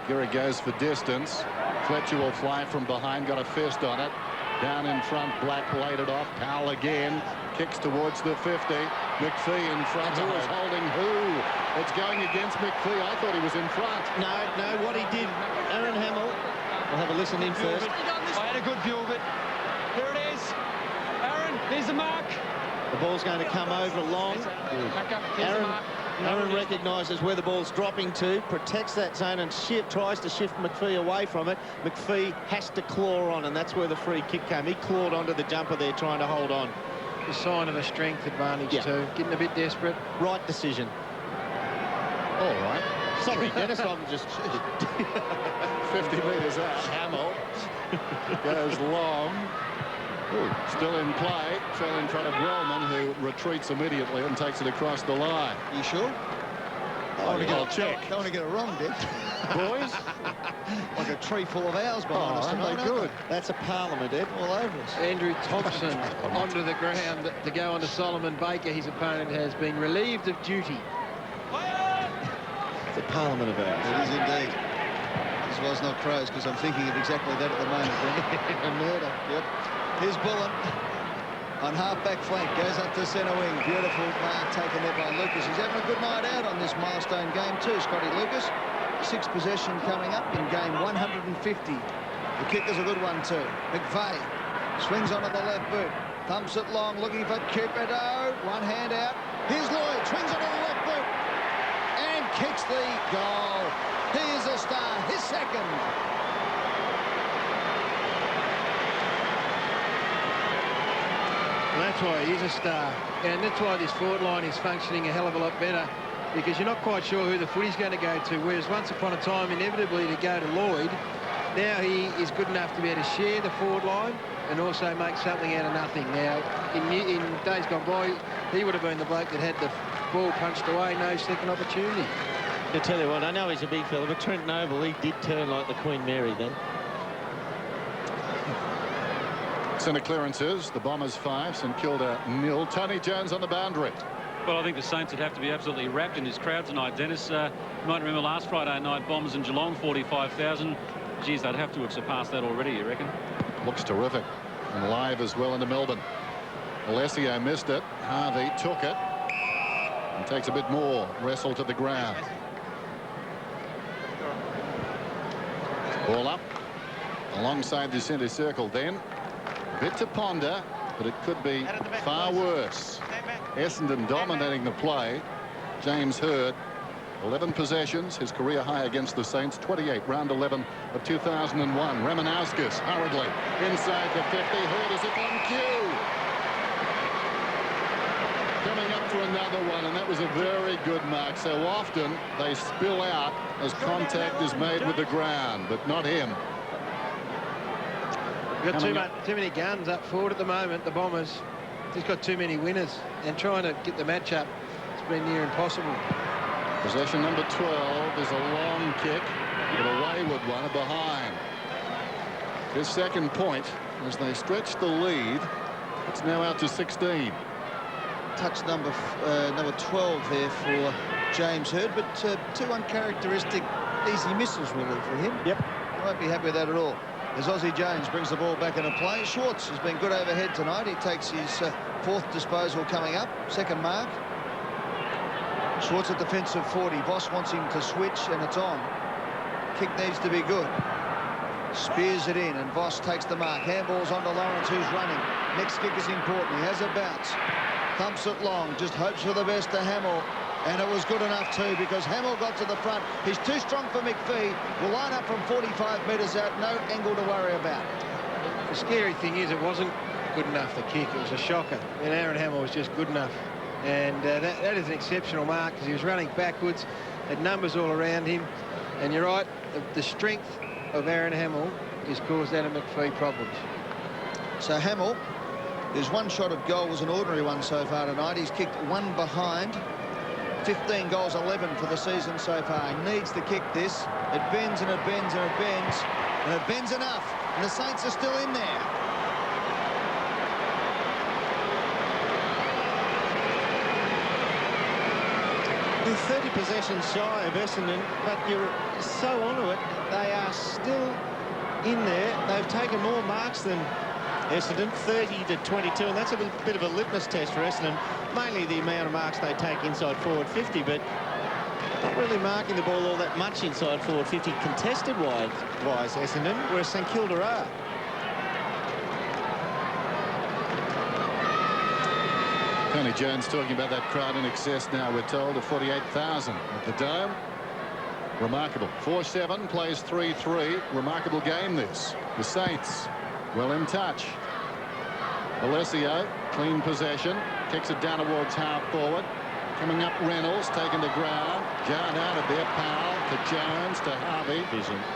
Gehrig goes for distance. Fletcher will fly from behind. Got a fist on it. Down in front. Black laid it off. Powell again. Kicks towards the 50. McPhee in front. Who is holding who? It's going against McPhee. I thought he was in front. No, what he did, Aaron Hamill. We'll have a listen in first. I had a good view of it. Here it is. Aaron, there's the mark. The ball's going to come over long. Aaron recognises where the ball's dropping to, protects that zone and tries to shift McPhee away from it. McPhee has to claw on, and that's where the free kick came. He clawed onto the jumper there, trying to hold on. A sign of a strength advantage too. Getting a bit desperate. Right decision. All right. Sorry, Dennis, I'm just... 50 metres out. Hamill. Goes long. Ooh, still in play. Fell in front of Wellman, who retreats immediately and takes it across the line. You sure? I'll check. Don't want to get it wrong, Dick. Boys? Like a tree full of owls behind us tonight, aren't they good? That's a parliament, Ed. All over us. Andrew Thompson onto the ground to go on to Solomon Baker. His opponent has been relieved of duty. It's a parliament of ours. It is indeed. As well as not crows, because I'm thinking of exactly that at the moment. A murder. Yep. Here's Bullen on half-back flank. Goes up to centre wing. Beautiful mark taken there by Lucas. He's having a good night out on this milestone game too, Scotty Lucas. 6th possession coming up in game 150. The kick is a good one too. McVeigh swings onto the left boot. Thumps it long, looking for Cupido. One hand out. Here's Lloyd. Swings onto the left boot. And kicks the goal. He is a star. His second. That's why he's a star, and that's why this forward line is functioning a hell of a lot better, because you're not quite sure who the footy's going to go to, whereas once upon a time inevitably to go to Lloyd. Now he is good enough to be able to share the forward line and also make something out of nothing. Now in days gone by he would have been the bloke that had the ball punched away, no second opportunity. I tell you what, I know he's a big fella, but Trent Noble, he did turn like the Queen Mary then. Centre clearances. The Bombers 5, St Kilda 0. Tony Jones on the boundary. Well, I think the Saints would have to be absolutely wrapped in this crowd tonight, Dennis. You might remember last Friday night, Bombers in Geelong, 45,000. Geez, they'd have to have surpassed that already, you reckon? Looks terrific. And live as well into Melbourne. Alessio missed it. Harvey took it. And takes a bit more. Wrestle to the ground. Ball up. Alongside the centre circle then. Bit to ponder, but it could be far worse. Essendon dominating the play. James Hird, 11 possessions, his career high against the Saints, 28, round 11 of 2001. Ramanauskas hurriedly inside the 50. Hird is up on cue. Coming up for another one, and that was a very good mark. So often they spill out as contact is made with the ground, but not him. We've got too many guns up forward at the moment, the Bombers. Just got too many winners, and trying to get the match up, it's been near impossible. Possession number 12 is a long kick, but a wayward one behind. His second point, as they stretch the lead, it's now out to 16. Touch number 12 there for James Hird, but two uncharacteristic easy misses really for him. Yep. I won't be happy with that at all. As Aussie Jones brings the ball back into play. Schwartz has been good overhead tonight. He takes his 4th disposal coming up. Second mark. Schwartz at defensive 40. Voss wants him to switch, and it's on. Kick needs to be good. Spears it in, and Voss takes the mark. Handballs onto Lawrence, who's running. Next kick is important. He has a bounce. Thumps it long. Just hopes for the best to Hamill. And it was good enough too, because Hamill got to the front. He's too strong for McPhee. Will line up from 45 metres out. No angle to worry about. The scary thing is it wasn't good enough to kick. It was a shocker. And Aaron Hamill was just good enough. And that is an exceptional mark, because he was running backwards, had numbers all around him. And you're right, the strength of Aaron Hamill has caused Adam McPhee problems. So Hamill, his one shot at goal was an ordinary one so far tonight. He's kicked one behind. 15 goals, 11 for the season so far. He needs to kick this. It bends and it bends and it bends. And it bends enough. And the Saints are still in there. They're 30 possessions shy of Essendon, but you're so onto it. They are still in there. They've taken more marks than Essendon, 30 to 22, and that's a bit of a litmus test for Essendon. Mainly the amount of marks they take inside forward 50, but not really marking the ball all that much inside forward 50 contested wise Essendon, whereas St Kilda are. Tony Jones talking about that crowd in excess now, we're told, of 48,000 at the Dome. Remarkable. 4-7, plays 3-3. Remarkable game this. The Saints well in touch. Alessio, clean possession, kicks it down towards half forward. Coming up, Reynolds taken to ground. Jarred out of there. Powell to Jones to Harvey.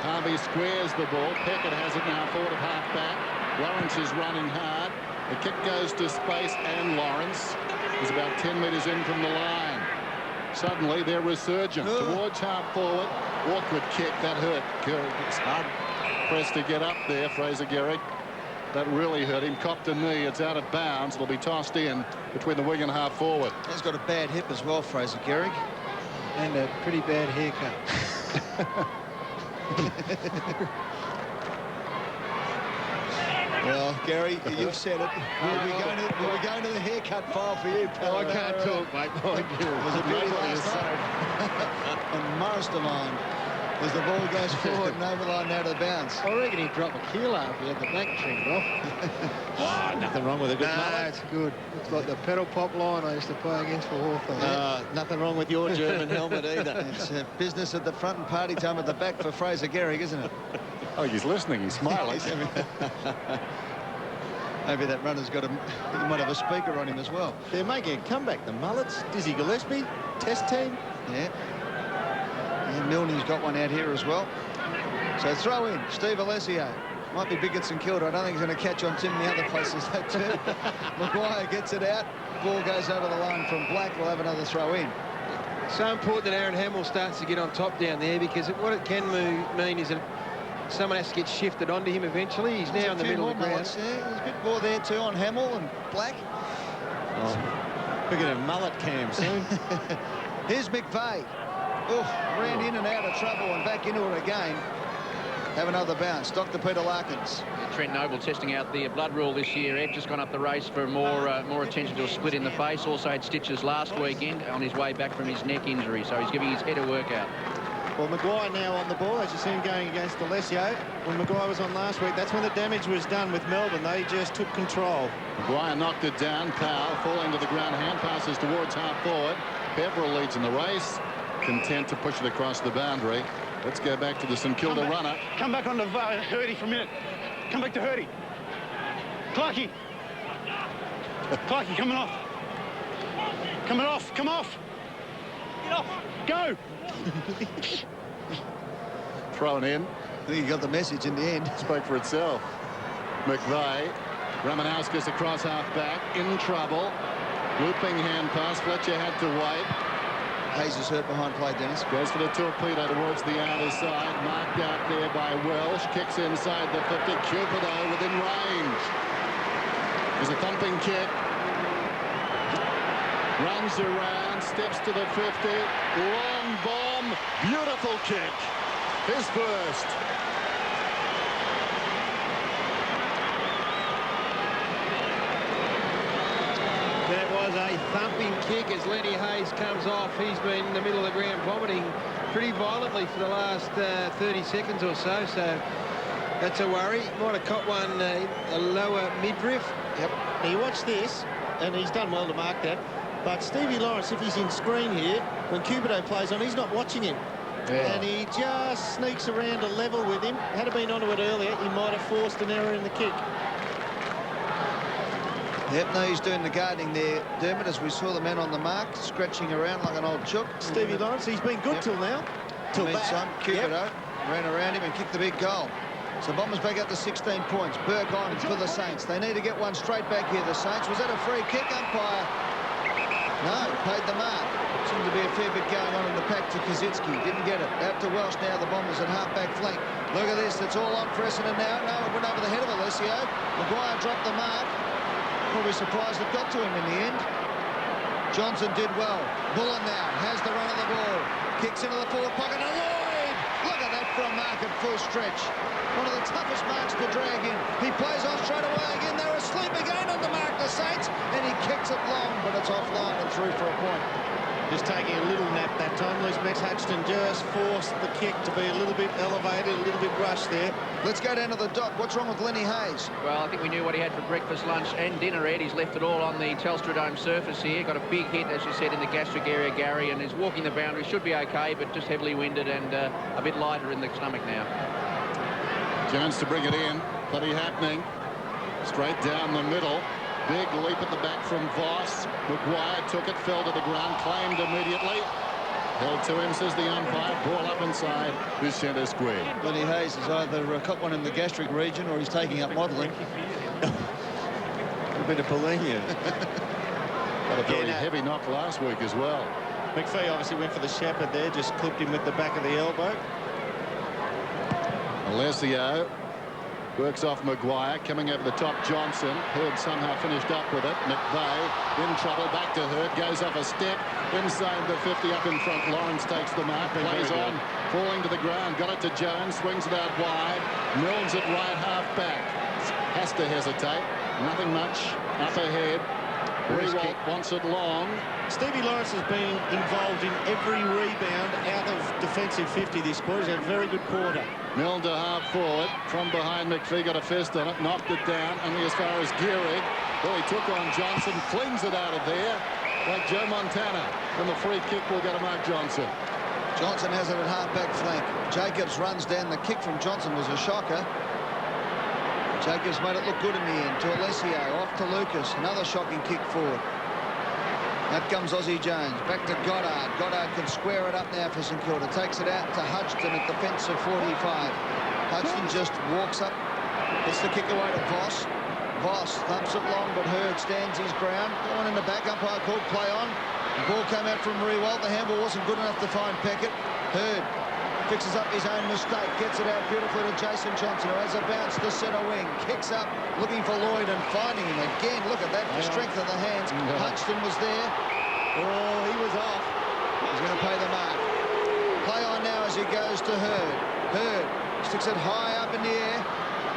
Harvey squares the ball. Peckett has it now forward of half-back. Lawrence is running hard. The kick goes to space, and Lawrence is about 10 metres in from the line. Suddenly, they're resurgent towards half-forward. Awkward kick. That hurt. It's hard pressed to get up there, Fraser Gehrig. That really hurt him. Copped a knee. It's out of bounds. It'll be tossed in between the wing and half forward. He's got a bad hip as well, Fraser Gehrig. And a pretty bad haircut. Well, Gary, you've said it. We're going to the haircut file for you, pal. I can't talk, mate. It was a beauty last night. And Morris Devine, as the ball goes forward and over the line now to the bounce. I reckon he'd drop a kilo if he had the back trimmed off. Nothing wrong with a good mullet. It's good. It's like the pedal pop line I used to play against for Hawthorn. Nothing wrong with your German helmet either. It's business at the front and party time at the back for Fraser Gehrig, isn't it? Oh, he's listening. He's smiling. Maybe that runner's got he might have a speaker on him as well. They're making a comeback, the Mullets. Dizzy Gillespie, test team. Yeah. And Milne's got one out here as well. So throw in Steve Alessio. Might be big at St Kilda. I don't think he's going to catch on too many other places though too. Maguire gets it out. Ball goes over the line from Black. We'll have another throw in. So important that Aaron Hamill starts to get on top down there, because what it can mean is that someone has to get shifted onto him eventually. He's now in the middle of the ground. Yeah, there's a bit more there too on Hamill and Black. We're going to mullet cam soon. Here's McVeigh. Ran in and out of trouble and back into it again. Have another bounce. Dr. Peter Larkins. Trent Noble testing out the blood rule this year. Ed just gone up the race for more attention to a split in the face. Also had stitches last weekend on his way back from his neck injury, so he's giving his head a workout. Well, Maguire now on the ball, as you see him going against Alessio. When Maguire was on last week, that's when the damage was done with Melbourne. They just took control. Maguire knocked it down. Powell falling to the ground. Hand passes towards half forward. Beverell leads in the race. Content to push it across the boundary. Let's go back to the St Kilda runner. Come back on to Hurdy for a minute. Come back to Hurdy. Clarkey. Clarkey, coming off. Coming off. Come off. Get off. Go. Thrown in. I think you got the message in the end. Spoke for itself. McVeigh. Ramanauskas across half-back. In trouble. Looping hand pass. Fletcher had to wait. Hayes is hurt behind play, Dennis. Goes for the torpedo towards the outer side. Marked out there by Welsh. Kicks inside the 50. Cupido within range. There's a thumping kick. Runs around. Steps to the 50. Long bomb. Beautiful kick. His first. That was a thumping kick as Lenny Hayes comes off. He's been in the middle of the ground vomiting pretty violently for the last 30 seconds or so. So that's a worry. Might have caught one a lower midriff. Yep. Now you watch this, and he's done well to mark that. But Stevie Lawrence, if he's in screen here, when Cupido plays on, he's not watching him. Yeah. And he just sneaks around a level with him. Had he been onto it earlier, he might have forced an error in the kick. Yep, no, he's doing the guarding there, Dermot, as we saw the man on the mark, scratching around like an old chook. Stevie Lawrence, he's been good till now. Till that. Cupido ran around him and kicked the big goal. So Bombers back up to 16 points. Burke on for the Saints. They need to get one straight back here, the Saints. Was that a free kick? Umpire? No, paid the mark. Seemed to be a fair bit going on in the pack to Kaczynski. Didn't get it. Out to Welsh now, the Bombers at half-back flank. Look at this, it's all on for Essendon now. No, it went over the head of Alessio. Maguire dropped the mark. Probably surprised it got to him in the end. Johnson did well. Bullen now has the run of the ball. Kicks into the forward pocket. And Lloyd! Look at that for a mark at full stretch. One of the toughest marks to drag in. He plays off straight away again. They're asleep again on the mark, the Saints. And he kicks it long, but it's offline and through for a point. Just taking a little nap that time. Luce Max Hatchton just forced the kick to be a little bit elevated, a little bit rushed there. Let's go down to the dock. What's wrong with Lenny Hayes? Well, I think we knew what he had for breakfast, lunch and dinner, Ed. He's left it all on the Telstra Dome surface here. Got a big hit, as you said, in the gastric area, Gary, and is walking the boundary. Should be okay, but just heavily winded and a bit lighter in the stomach now. Jones to bring it in. Plenty happening. Straight down the middle. Big leap at the back from Voss. Maguire took it, fell to the ground, claimed immediately. Held to him, says the umpire. Ball up inside his centre square. Lenny Hayes has either caught one in the gastric region or he's taking up modelling. A bit of bulimia. Got a very heavy knock last week as well. McPhee obviously went for the shepherd there, just clipped him with the back of the elbow. Alessio works off Maguire, coming over the top. Johnson. Hurd somehow finished up with it. McVeigh in trouble, back to Hurd, goes off a step inside the 50, up in front. Lawrence takes the mark, plays on, falling to the ground, got it to Jones, swings it out wide, Milnes at right half back, has to hesitate, nothing much up ahead. Rewalt wants it long. Stevie Lawrence has been involved in every rebound out of defensive 50 this quarter. He's had a very good quarter. Milne to half forward. From behind, McPhee got a fist on it, knocked it down, only as far as Gehrig. Well, he took on Johnson, flings it out of there like Joe Montana. And the free kick will go to Mark Johnson. Johnson has it at half-back flank. Jacobs runs down. The kick from Johnson was a shocker. Jacobs made it look good in the end to Alessio, off to Lucas, another shocking kick forward. Out comes Aussie Jones, back to Goddard. Goddard can square it up now for St Kilda. Takes it out to Hudson at defensive 45. Hudson just walks up, gets the kick away to Voss. Voss thumps it long, but Hurd stands his ground. Going in the back, umpire called play on. The ball came out from Rewalt. The handball wasn't good enough to find Peckett. Hurd fixes up his own mistake, gets it out beautifully to Jason Johnson, who has a bounce to centre wing, kicks up, looking for Lloyd and finding him again. Look at that, the strength of the hands. Hudson was there. Oh, he was off. He's going to pay the mark. Play on now as he goes to Hurd. Hurd sticks it high up in the air.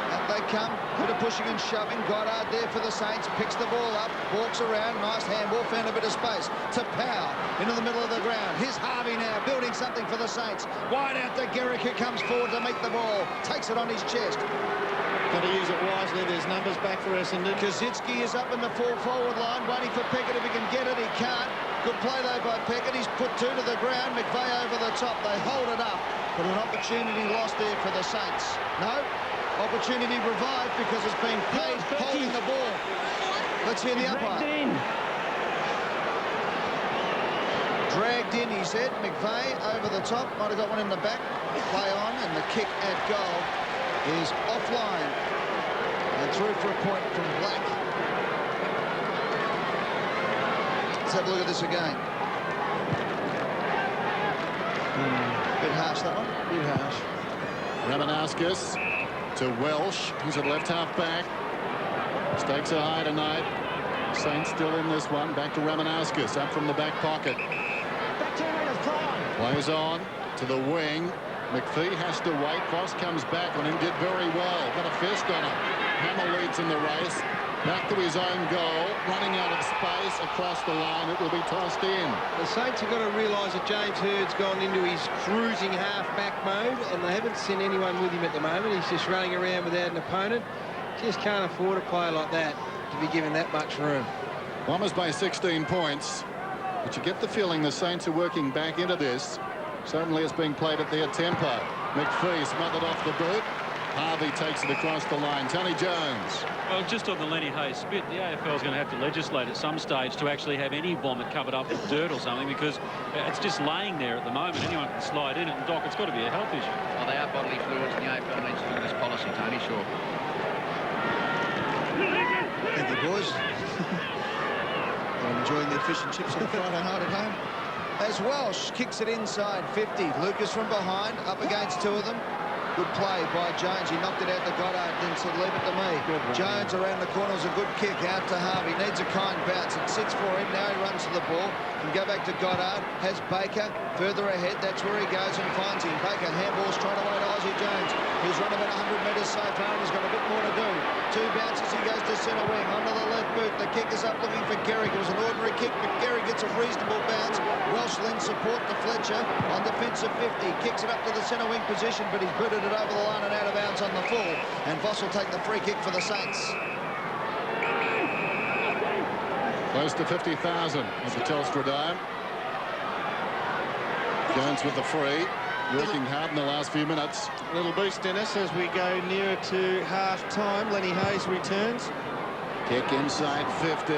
Up they come, bit of pushing and shoving. Goddard there for the Saints, picks the ball up, walks around, nice handball, found a bit of space to Powell into the middle of the ground. Here's Harvey now, building something for the Saints. Wide out to Gehrig, who comes forward to meet the ball, takes it on his chest. Got to use it wisely. There's numbers back for Essendon. Kaczynski is up in the forward line, waiting for Peckett if he can get it. He can't. Good play though by Peckett. He's put two to the ground. McVeigh over the top. They hold it up, but an opportunity lost there for the Saints. No. Opportunity revived because it's been paid holding the ball. Let's hear the umpire. Dragged in, he said. McVeigh over the top. Might have got one in the back. Play on, and the kick at goal is offline. And through for a point from Black. Let's have a look at this again. Bit harsh, that one. Bit harsh. Ramanauskas to Welsh, who's at left half back. Stakes are high tonight. Saints still in this one. Back to Ramanauskas, up from the back pocket. Plays on to the wing. McPhee has to wait. Voss comes back on him, did very well. Got a fist on him. Hammer leads in the race. Back to his own goal, running out of space across the line. It will be tossed in. The Saints have got to realise that James Hurd's gone into his cruising half-back mode, and they haven't seen anyone with him at the moment. He's just running around without an opponent. Just can't afford a player like that to be given that much room. Bombers by 16 points, but you get the feeling the Saints are working back into this. Certainly it's being played at their tempo. McPhee smothered off the boot. Harvey takes it across the line. Tony Jones. Well, just on the Lenny Hayes spit, the AFL is going to have to legislate at some stage to actually have any vomit covered up with dirt or something, because it's just laying there at the moment. Anyone can slide in it, and Doc, it's got to be a health issue. Well, they are bodily fluids, and the AFL needs to look at this policy, Tony, sure. Thank you, boys. I'm enjoying the fish and chips on a Friday night at home. As Welsh kicks it inside 50. Lucas from behind, up against two of them. Good play by Jones. He knocked it out to Goddard, then said, leave it to me. Jones around the corner was a good kick out to Harvey. Needs a kind bounce. It sits for him. Now he runs to the ball. Can go back to Goddard. Has Baker further ahead. That's where he goes and finds him. Baker handball straight away to Aussie Jones. He's run about 100 metres so far and he's got a bit more to do. Two bounces. He goes to centre wing. Onto the left boot. The kick is up looking for Gehrig. It was an ordinary kick, but Gehrig gets a reasonable bounce. Welsh lends support to Fletcher on defensive 50. Kicks it up to the centre wing position, but he's booted it over the line and out of bounds on the full. And Voss will take the free kick for the Saints. Close to 50,000 at the Telstra Dome. Jones with the free. Working hard in the last few minutes. A little boost, Dennis, as we go nearer to half-time. Lenny Hayes returns. Kick inside 50.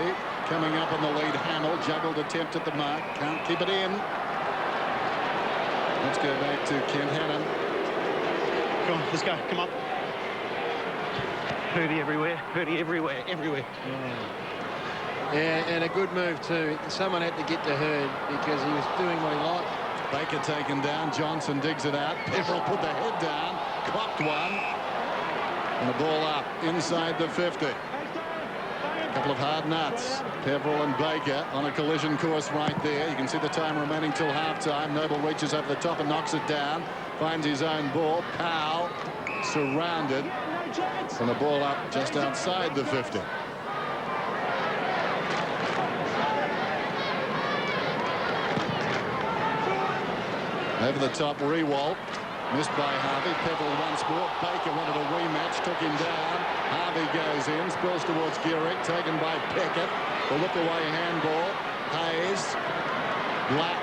Coming up on the lead, Hamill. Juggled attempt at the mark. Can't keep it in. Let's go back to Kent Hannon. Come on, let's go. Come on. Purdy everywhere. Purdy everywhere. Everywhere. Yeah, and a good move too. Someone had to get to Hurd because he was doing what he liked. Baker taken down. Johnson digs it out. Pepperell put the head down. Clocked one. And the ball up inside the 50. A couple of hard nuts. Pepperell and Baker on a collision course right there. You can see the time remaining till half-time. Noble reaches over the top and knocks it down. Finds his own ball. Powell surrounded. And the ball up just outside the 50. Over the top, Rewalt. Missed by Harvey. Pepperell once more. Baker wanted a rematch. Took him down. Harvey goes in. Spills towards Gearick. Taken by Pickett. The look-away handball. Hayes. Black.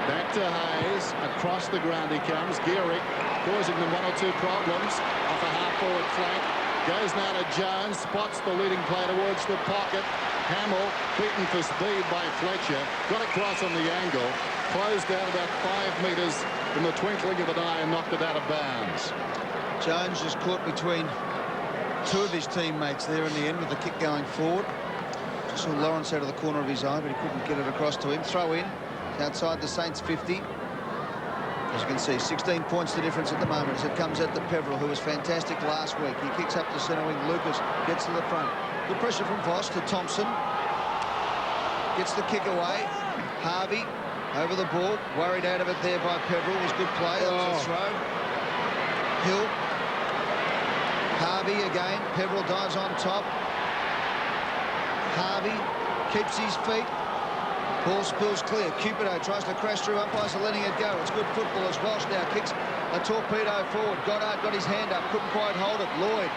Back to Hayes. Across the ground he comes. Gearick causing them one or two problems. Off a half-forward flank. Goes now to Jones. Spots the leading player towards the pocket. Hamill beaten for speed by Fletcher. Got across on the angle. Closed down about 5 metres in the twinkling of an eye and knocked it out of bounds. Jones just caught between two of his teammates there in the end with the kick going forward. Just saw Lawrence out of the corner of his eye, but he couldn't get it across to him. Throw in outside the Saints 50. As you can see, 16 points the difference at the moment as it comes out to Pepperell, who was fantastic last week. He kicks up to centre wing. Lucas gets to the front. Good pressure from Voss to Thompson. Gets the kick away. Harvey over the ball. Worried out of it there by Pepperell. Was good play. That was a throw. Hill. Harvey again. Pepperell dives on top. Harvey keeps his feet. Ball spills clear. Cupido tries to crash through. Umpires are letting it go. It's good football as Welsh now kicks a torpedo forward. Goddard got his hand up. Couldn't quite hold it. Lloyd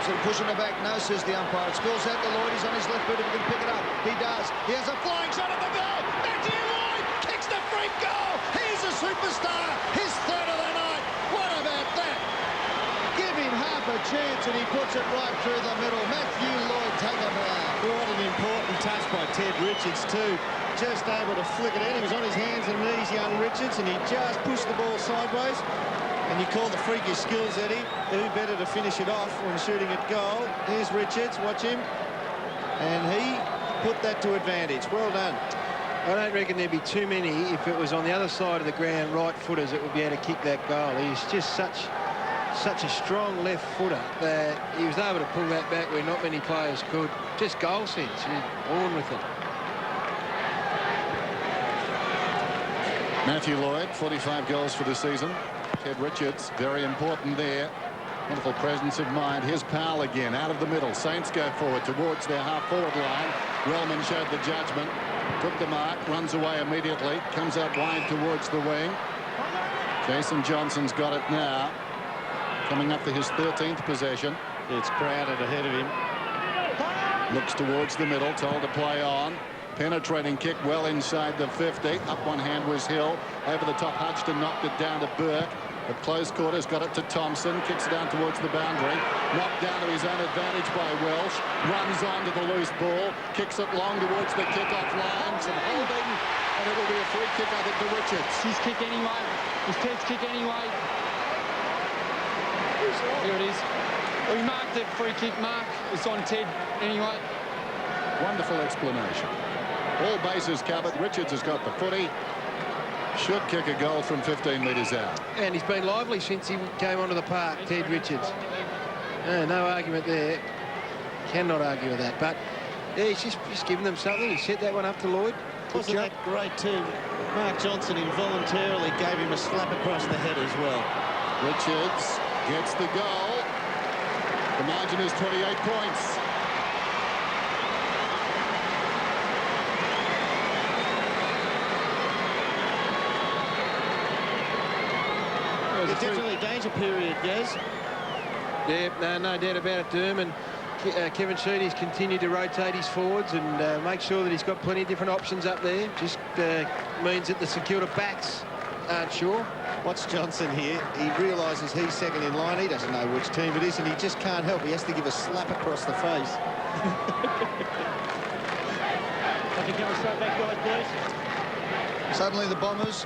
sort of pushing it back. No, says the umpire. It spills out to Lloyd. He's on his left foot if he can pick it up. He does. He has a flying shot at the goal. Matthew Lloyd kicks the free goal. He's a superstar. His third of the night. What about that? Give him half a chance and he puts it right through the middle. Matthew Lloyd, take a bow. What an important touch by Ted Richards too. Just able to flick it in. He was on his hands and knees, young Richards, and he just pushed the ball sideways. And you call the freakish skills, Eddie. Who better to finish it off when shooting at goal? Here's Richards, watch him. And he put that to advantage. Well done. I don't reckon there'd be too many if it was on the other side of the ground, right footers that would be able to kick that goal. He's just such a strong left footer that he was able to pull that back where not many players could. Just goal sense. He's born with it. Matthew Lloyd, 45 goals for the season. Ted Richards, very important there. Wonderful presence of mind. Here's Powell again, out of the middle. Saints go forward towards their half-forward line. Relman showed the judgment. Took the mark, runs away immediately. Comes out wide towards the wing. Jason Johnson's got it now. Coming up for his 13th possession. It's crowded ahead of him. Looks towards the middle, told to play on. Penetrating kick well inside the 50. Up one hand was Hill. Over the top, Hudson knocked it down to Burke. At close quarters, got it to Thompson. Kicks down towards the boundary. Knocked down to his own advantage by Welsh. Runs on to the loose ball. Kicks it long towards the kick-off line. Some holding. And it'll be a free kick, I think, to Richards. His kick anyway. His Ted's kick anyway. Here it is. We marked the free kick mark. It's on Ted anyway. Wonderful explanation. All bases covered. Richards has got the footy. Should kick a goal from 15 metres out. And he's been lively since he came onto the park, Ted Richards. No argument there. Cannot argue with that. But yeah, he's just giving them something. He set that one up to Lloyd. Wasn't that great too? Mark Johnson involuntarily gave him a slap across the head as well. Richards gets the goal. The margin is 28 points. It's definitely a danger period, Gaz. Yeah, no doubt about it, Derm. And Kevin Sheedy's continued to rotate his forwards and make sure that he's got plenty of different options up there. Just means that the St.Kilda backs aren't sure. Watch Johnson here. He realises he's second in line. He doesn't know which team it is, and he just can't help. He has to give a slap across the face. If you come straight back, guys, please. Suddenly the Bombers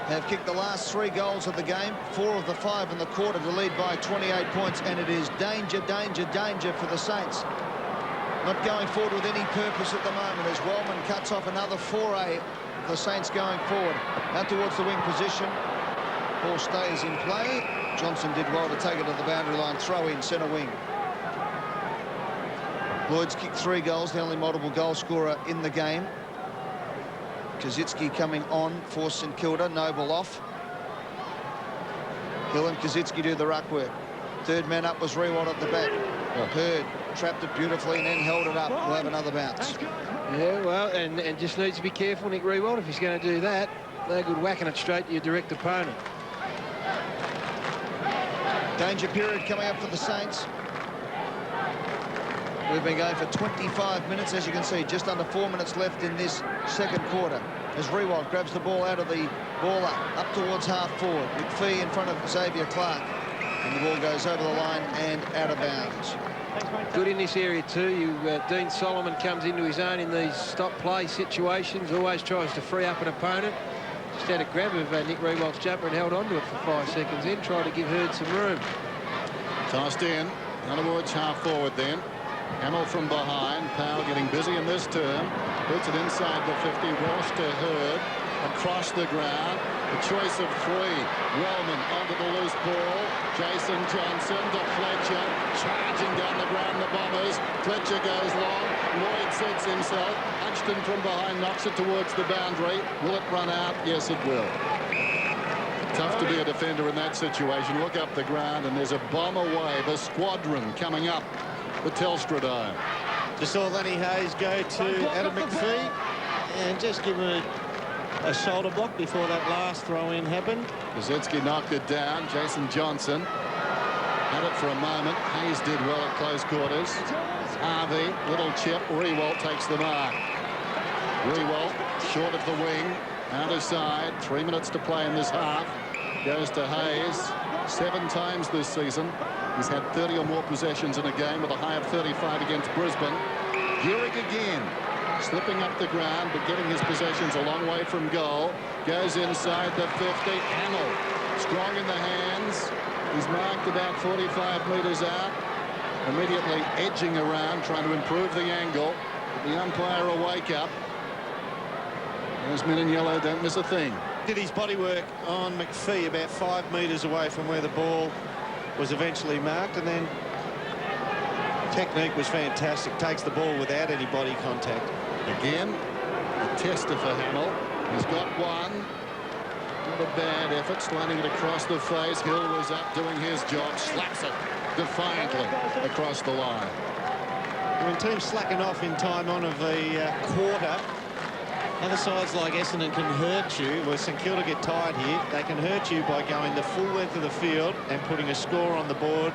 have kicked the last 3 goals of the game, 4 of the 5 in the quarter to lead by 28 points, and it is danger, danger, danger for the Saints. Not going forward with any purpose at the moment as Wellman cuts off another foray of the Saints going forward. Out towards the wing position. Ball stays in play. Johnson did well to take it to the boundary line, throw in centre wing. Lloyd's kicked 3 goals, the only multiple goal scorer in the game. Kazitsky coming on for St Kilda, Noble off. Hill and Kazitsky do the ruck work. Third man up was Rewalt at the back. Hurd trapped it beautifully and then held it up. We'll have another bounce. Yeah, well, and just needs to be careful, Nick Rewalt, if he's going to do that. No good whacking it straight to your direct opponent. Danger period coming up for the Saints. We've been going for 25 minutes, as you can see, just under 4 minutes left in this second quarter. As Rewalt grabs the ball out of the baller, up towards half forward. McPhee in front of Xavier Clark. And the ball goes over the line and out of bounds. Good in this area too. Dean Solomon comes into his own in these stop play situations, always tries to free up an opponent. Just had a grab of Nick Rewalt's jumper and held on to it for 5 seconds in, tried to give Hurd some room. Tossed in, out towards half forward then. Hamill from behind. Powell getting busy in this term. Puts it inside the 50. Walsh to Hurd. Across the ground. A choice of 3. Wellman onto the loose ball. Jason Johnson to Fletcher. Charging down the ground, the Bombers. Fletcher goes long. Lloyd sets himself. Hunched from behind, knocks it towards the boundary. Will it run out? Yes, it will. Tough to be a defender in that situation. Look up the ground, and there's a Bomber wave, a squadron coming up the Telstra Dome. Just saw Lenny Hayes go to Adam McPhee and just give him a shoulder block before that last throw-in happened. Kazitsky knocked it down. Jason Johnson had it for a moment. Hayes did well at close quarters. Harvey, little chip. Rewalt takes the mark. Rewalt, short of the wing, out of side. 3 minutes to play in this half. Goes to Hayes. 7 times this season. He's had 30 or more possessions in a game with a high of 35 against Brisbane. Gehrig again, slipping up the ground, but getting his possessions a long way from goal. Goes inside the 50. Hamill, strong in the hands. He's marked about 45 metres out. Immediately edging around, trying to improve the angle. The umpire a wake-up. Those men in yellow don't miss a thing. Did his body work on McPhee about 5 metres away from where the ball was eventually marked, and then technique was fantastic. Takes the ball without any body contact. Again, a tester for Hamill. He's got one. Not a bad effort, sliding it across the face. Hill was up doing his job, slaps it defiantly across the line. When teams slacken off in time on of the quarter, other sides like Essendon can hurt you. Where St Kilda get tired here, they can hurt you by going the full length of the field and putting a score on the board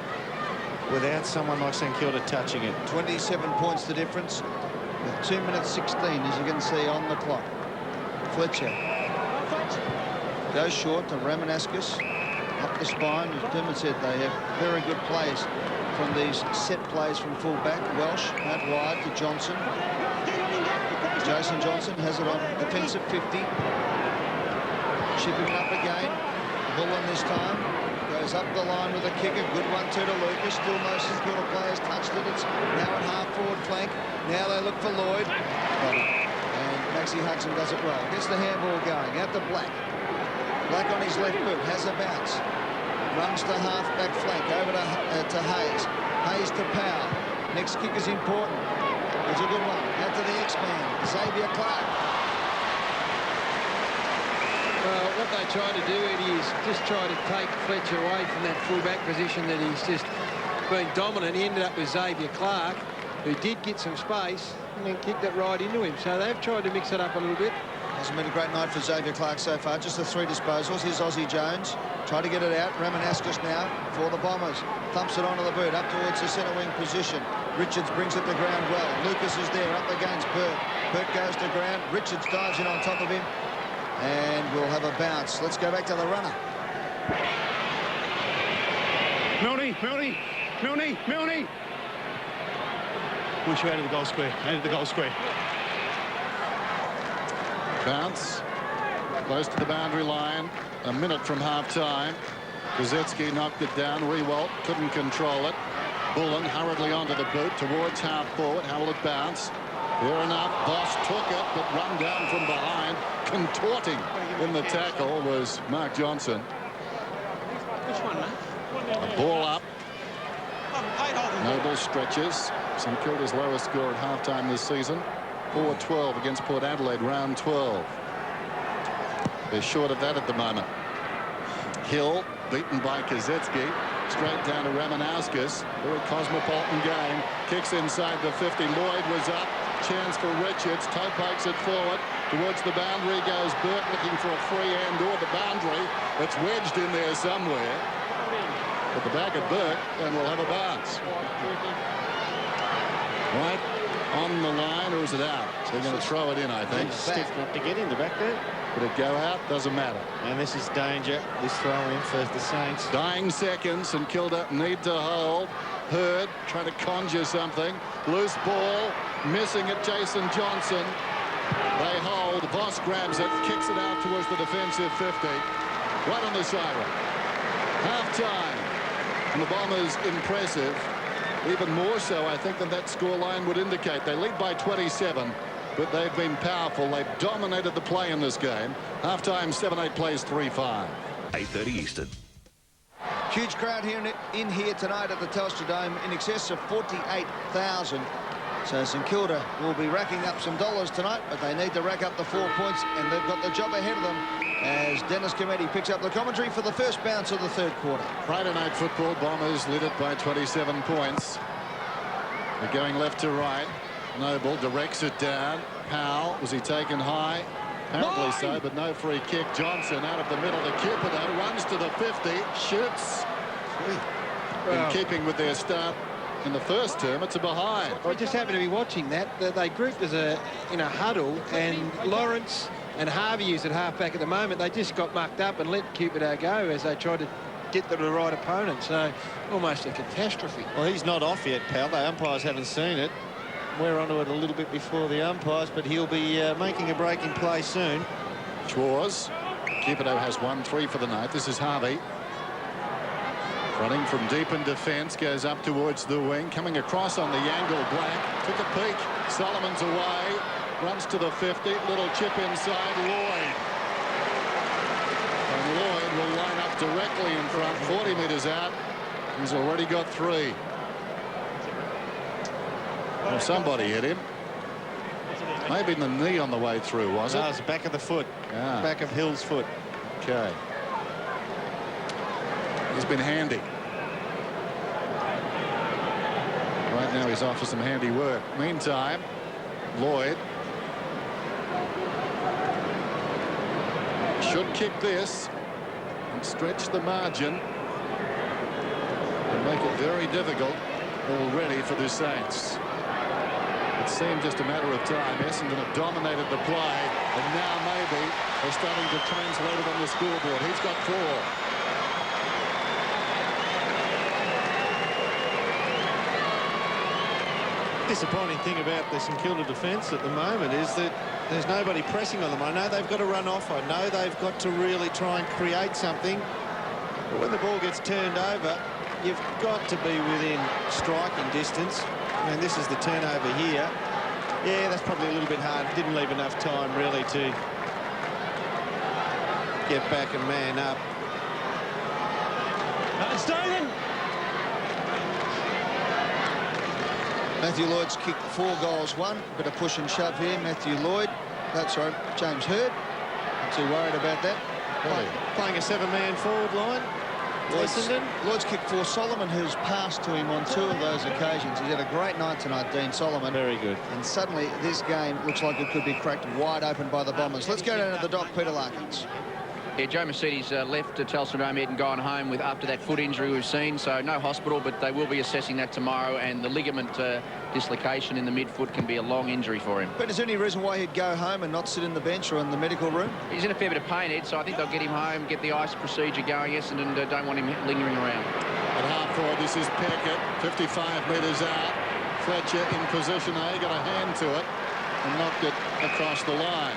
without someone like St Kilda touching it. 27 points the difference with 2 minutes 16, as you can see on the clock. Fletcher goes short to Ramanaskus, up the spine. As Dermot said, they have very good plays from these set plays from full back. Welsh out wide to Johnson. Jason Johnson has it on defensive 50. Chipping up again. Bullen this time. Goes up the line with a kick. A good 1-2 to Lucas. Still no St Kilda players touched it. It's now at half forward flank. Now they look for Lloyd. And Maxie Hudson does it well. Gets the handball going. Out to Black. Black on his left boot. Has a bounce. Runs to half back flank. Over to Hayes. Hayes to Powell. Next kick is important. It's a good one. Out to the X-Man, Xavier Clark. Well, what they try to do, Eddie, is just try to take Fletcher away from that full-back position that he's just been dominant. He ended up with Xavier Clark, who did get some space and then kicked it right into him. So they've tried to mix it up a little bit. Hasn't been a great night for Xavier Clark so far. Just the 3 disposals. Here's Aussie Jones. Try to get it out. Ramanaskus now for the Bombers. Thumps it onto the boot, up towards the centre wing position. Richards brings it to ground well. Lucas is there, up against Burt. Burt goes to ground. Richards dives in on top of him. And we'll have a bounce. Let's go back to the runner. Milne. push you out of the goal square. Out of the goal square. Bounce. Close to the boundary line. A minute from half-time. Kozetski knocked it down. Rewalt couldn't control it. Bullen hurriedly onto the boot towards half-forward. How will it bounce? Fair enough. Boss took it, but run down from behind. Contorting in the tackle was Mark Johnson. Which one, mate? A ball up. Noble stretches. St Kilda's lowest score at half-time this season. 4-12 against Port Adelaide, round 12. They're short of that at the moment. Hill beaten by Kozetski. Straight down to Ramanauskas. Very cosmopolitan game. Kicks inside the 50. Lloyd was up. Chance for Richards. Toe pokes it forward. Towards the boundary goes Burke, looking for a free hand or the boundary. It's wedged in there somewhere. At the back of Burke, and we'll have a bounce. Right on the line, or is it out? So they're going to throw it in, I think. Stiff enough to get in the back there. Would it go out? Doesn't matter. And this is danger. This throw in for the Saints. Dying seconds, and Kilda need to hold. Hurd trying to conjure something. Loose ball, missing it. Jason Johnson. They hold. Voss grabs it, kicks it out towards the defensive 50. Right on the siren. Half-time. And the Bombers impressive. Even more so, I think, than that scoreline would indicate. They lead by 27, but they've been powerful. They've dominated the play in this game. Half-time, 7-8 plays 3-5. 8:30 Eastern. Huge crowd here in here tonight at the Telstra Dome, in excess of 48,000. So St Kilda will be racking up some dollars tonight, but they need to rack up the 4 points, and they've got the job ahead of them as Dennis Cometti picks up the commentary for the first bounce of the third quarter. Friday night football, Bombers lead it by 27 points. They're going left to right. Noble directs it down. Powell, was he taken high? Apparently so, but no free kick. Johnson out of the middle to Cupido, runs to the 50, shoots. In keeping with their start in the first term, it's a behind. I just happened to be watching that. They grouped as in a huddle, and Lawrence and Harvey is at half-back at the moment. They just got mucked up and let Cupido go as they tried to get the right opponent. So almost a catastrophe. Well, he's not off yet, pal. The umpires haven't seen it. We're onto it a little bit before the umpires, but he'll be making a breaking play soon. Schwarz. Cupido has 1-3 for the night. This is Harvey. Running from deep in defence, goes up towards the wing, coming across on the angle. Black took a peek. Solomon's away, runs to the 50. Little chip inside. Lloyd. And Lloyd will line up directly in front, 40 metres out. He's already got 3. Well, somebody hit him. Maybe in the knee on the way through, was it? No, it's the back of the foot. Yeah. Back of Hill's foot. Okay. He's been handy. Right now he's off for some handy work. Meantime, Lloyd should kick this and stretch the margin and make it very difficult already for the Saints. It seemed just a matter of time. Essendon have dominated the play, and now maybe they're starting to translate it on the scoreboard. He's got 4. Disappointing thing about the St Kilda defence at the moment is that there's nobody pressing on them. I know they've got to run off. I know they've got to really try and create something. But when the ball gets turned over, you've got to be within striking distance. I mean, this is the turnover here. Yeah, that's probably a little bit hard. Didn't leave enough time, really, to get back and man up. Stolen! Matthew Lloyd's kicked 4 goals, 1. Bit of push and shove here. Matthew Lloyd. That's right, James Hurd. Not too worried about that. Playing a 7-man forward line. Lloyd's kicked 4. Solomon, who's passed to him on 2 of those occasions. He's had a great night tonight, Dean Solomon. Very good. And suddenly this game looks like it could be cracked wide open by the Bombers. Let's go down to the dock, Peter Larkins. Yeah, Joe Mercedes left Telstra Dome and gone home with after that foot injury we've seen, so no hospital, but they will be assessing that tomorrow, and the ligament dislocation in the midfoot can be a long injury for him. But is there any reason why he'd go home and not sit in the bench or in the medical room? He's in a fair bit of pain, Ed, so I think they'll get him home, get the ice procedure going, Essendon don't want him lingering around. At half-forward, this is Peckett, 55 metres out. Fletcher in position A, got a hand to it and knocked it across the line.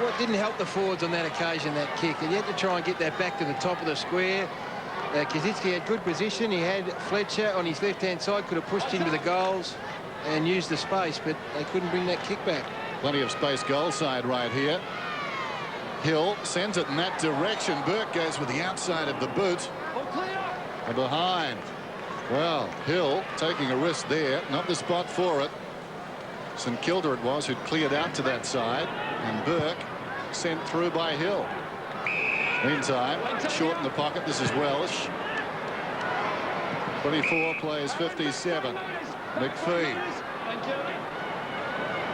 What didn't help the forwards on that occasion, that kick. And you had to try and get that back to the top of the square. Kazitsky had good position. He had Fletcher on his left-hand side, could have pushed into the goals and used the space, but they couldn't bring that kick back. Plenty of space goal side right here. Hill sends it in that direction. Burke goes with the outside of the boot. And behind. Well, Hill taking a risk there. Not the spot for it. St Kilda it was who'd cleared out to that side. And Burke sent through by Hill. Meantime, short in the pocket. This is Welsh. 24 plays 57. McPhee.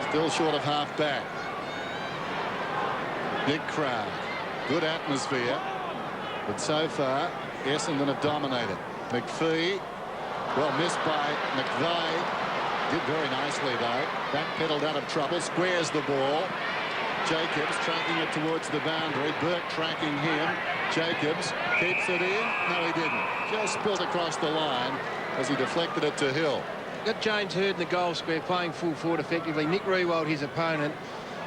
Still short of half back. Big crowd. Good atmosphere. But so far, Essendon have dominated. McPhee. Well missed by McVeigh. Did very nicely, though. Backpedaled out of trouble. Squares the ball. Jacobs tracking it towards the boundary. Burke tracking him. Jacobs keeps it in. No, he didn't. Just spilled across the line as he deflected it to Hill. Got James Hird in the goal square playing full forward effectively. Nick Riewoldt, his opponent.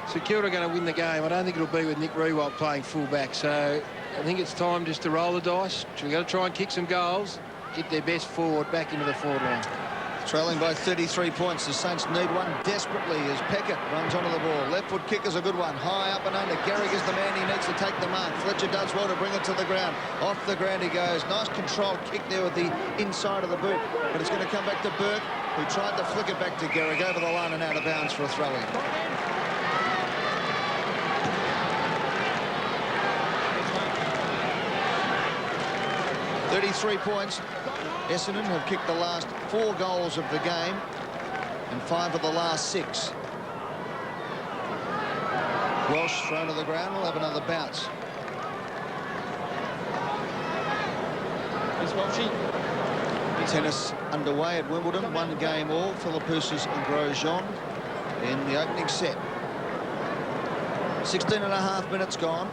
St Kilda are going to win the game. I don't think it'll be with Nick Riewoldt playing full back. So I think it's time just to roll the dice. We've got to try and kick some goals. Get their best forward back into the forward line. Trailing by 33 points. The Saints need one desperately as Peckett runs onto the ball. Left foot kick is a good one. High up and under. Garrick is the man. He needs to take the mark. Fletcher does well to bring it to the ground. Off the ground he goes. Nice controlled kick there with the inside of the boot. But it's going to come back to Burke, who tried to flick it back to Garrick over the line and out of bounds for a throw-in. .33 points. Essendon have kicked the last 4 goals of the game and 5 of the last 6. Welsh thrown to the ground. We'll have another bounce. Tennis underway at Wimbledon. 1 game all. Philippoussis and Grosjean in the opening set. 16.5 minutes gone.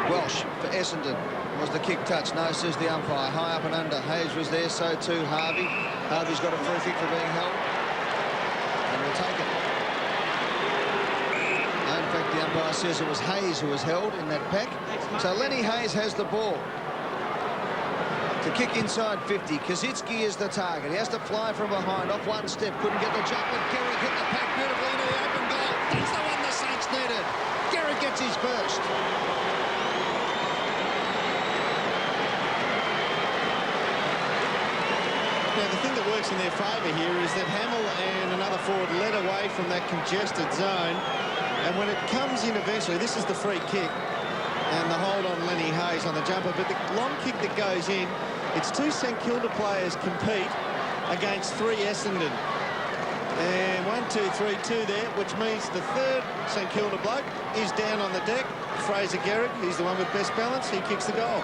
Welsh for Essendon. Was the kick touch? No, says the umpire. High up and under. Hayes was there, so too Harvey. Harvey's got a free kick for being held. And we'll take it. No, in fact, the umpire says it was Hayes who was held in that pack. So Lenny Hayes has the ball. To kick inside 50. Kazitsky is the target. He has to fly from behind. Off one step. Couldn't get the jump. But Garrick hit the pack beautifully into the open goal. That's the one the Saints needed. Garrick gets his first. Now, the thing that works in their favour here is that Hamill and another forward led away from that congested zone. And when it comes in eventually, this is the free kick. And the hold on Lenny Hayes on the jumper. But the long kick that goes in, it's 2 St Kilda players compete against 3 Essendon. And 1, 2, 3, 2 there, which means the third St Kilda bloke is down on the deck. Fraser Garrick, he's the one with best balance. He kicks the goal.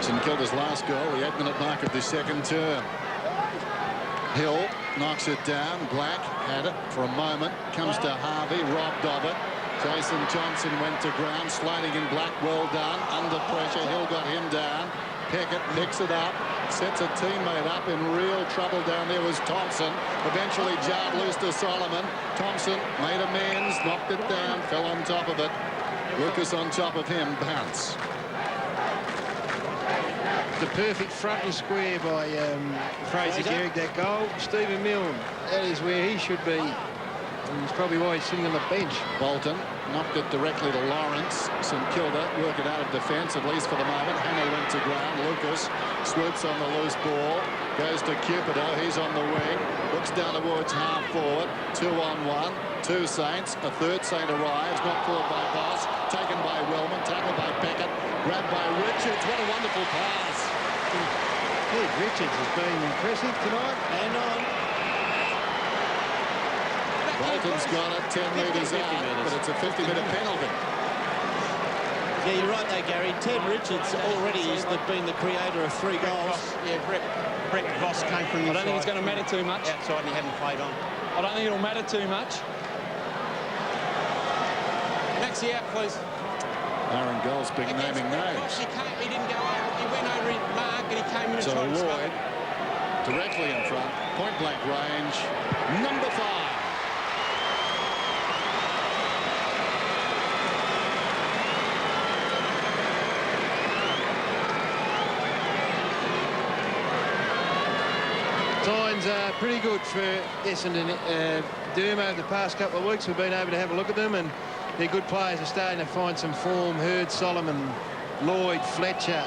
St Kilda's last goal, the 8-minute mark of the second term. Hill knocks it down. Black had it for a moment. Comes to Harvey, robbed of it. Jason Johnson went to ground, sliding in Black. Well done. Under pressure, Hill got him down. Peckett picks it up, sets a teammate up. In real trouble down there was Thompson. Eventually jarred loose to Solomon. Thompson made amends, knocked it down, fell on top of it. Lucas on top of him, bounce. The perfect front and square by Fraser Garrick, that goal. Stephen Milne, that is where he should be. And it's probably why he's sitting on the bench. Bolton knocked it directly to Lawrence. St Kilda work it out of defence, at least for the moment. Hamill went to ground. Lucas swoops on the loose ball. Goes to Cupido. He's on the wing. Looks down towards half forward. 2-on-1. 2 Saints. A third Saint arrives. Not caught by Boss. Taken by Wellman. Tackled by Peckett. Grabbed by Richards. What a wonderful pass. Ed Richards has been impressive tonight. And on. Bolton's got it 10 metres out, but it's a 50-minute penalty. Yeah, you're right there, Gary. Ted Richards already has been the creator of 3 goals. Yeah, Brett Voss came from the I don't think it's going to matter too much. outside and he hadn't played on. I don't think it'll matter too much. Maxie out, please. Aaron Goldsbig naming names. He didn't go over. he went over his mark and he came in and So tried to smoke Lloyd it. directly in front, point-blank range, number 5. Signs are pretty good for Essendon. Doom over the past couple of weeks, we've been able to have a look at them, and they're good players are starting to find some form. Hurd, Solomon, Lloyd, Fletcher.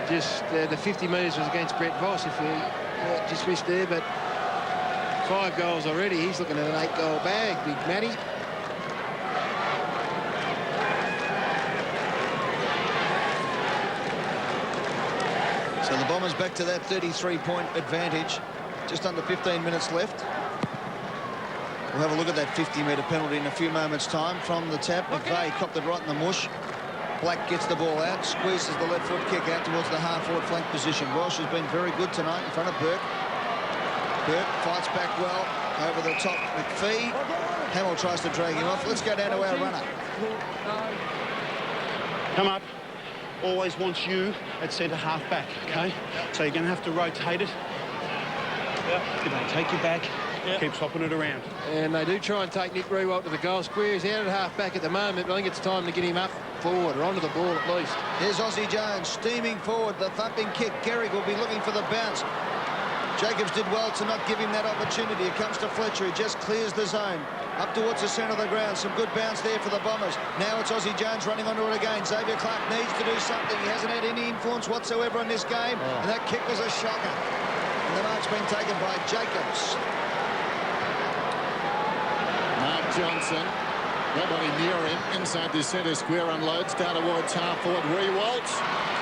Just the 50 metres was against Brett Voss, if you just missed there, but 5 goals already. He's looking at an 8-goal bag, Big Matty. So the Bombers back to that 33-point advantage. Just under 15 minutes left. We'll have a look at that 50-metre penalty in a few moments' time from the tap. McVeigh copped it right in the mush. Black gets the ball out, squeezes the left foot kick out towards the half-forward flank position. Welsh has been very good tonight in front of Burke. Burke fights back well over the top. McPhee. Hamill tries to drag him off. Let's go down to our runner. Come up. Always wants you at centre half back, okay? So you're going to have to rotate it. Good mate, take your back. Keep swapping it around. And they do try and take Nick Riewoldt to the goal square. He's out at half back at the moment, but I think it's time to get him up forward or onto the ball at least. Here's Aussie Jones steaming forward. The thumping kick. Gehrig will be looking for the bounce. Jacobs did well to not give him that opportunity. It comes to Fletcher. He just clears the zone. Up towards the centre of the ground. Some good bounce there for the Bombers. Now it's Aussie Jones running onto it again. Xavier Clark needs to do something. He hasn't had any influence whatsoever on this game. And that kick was a shocker. And the mark's been taken by Jacobs. Mark Johnson, nobody near him, inside the centre square, unloads down towards half-forward. Riewoldt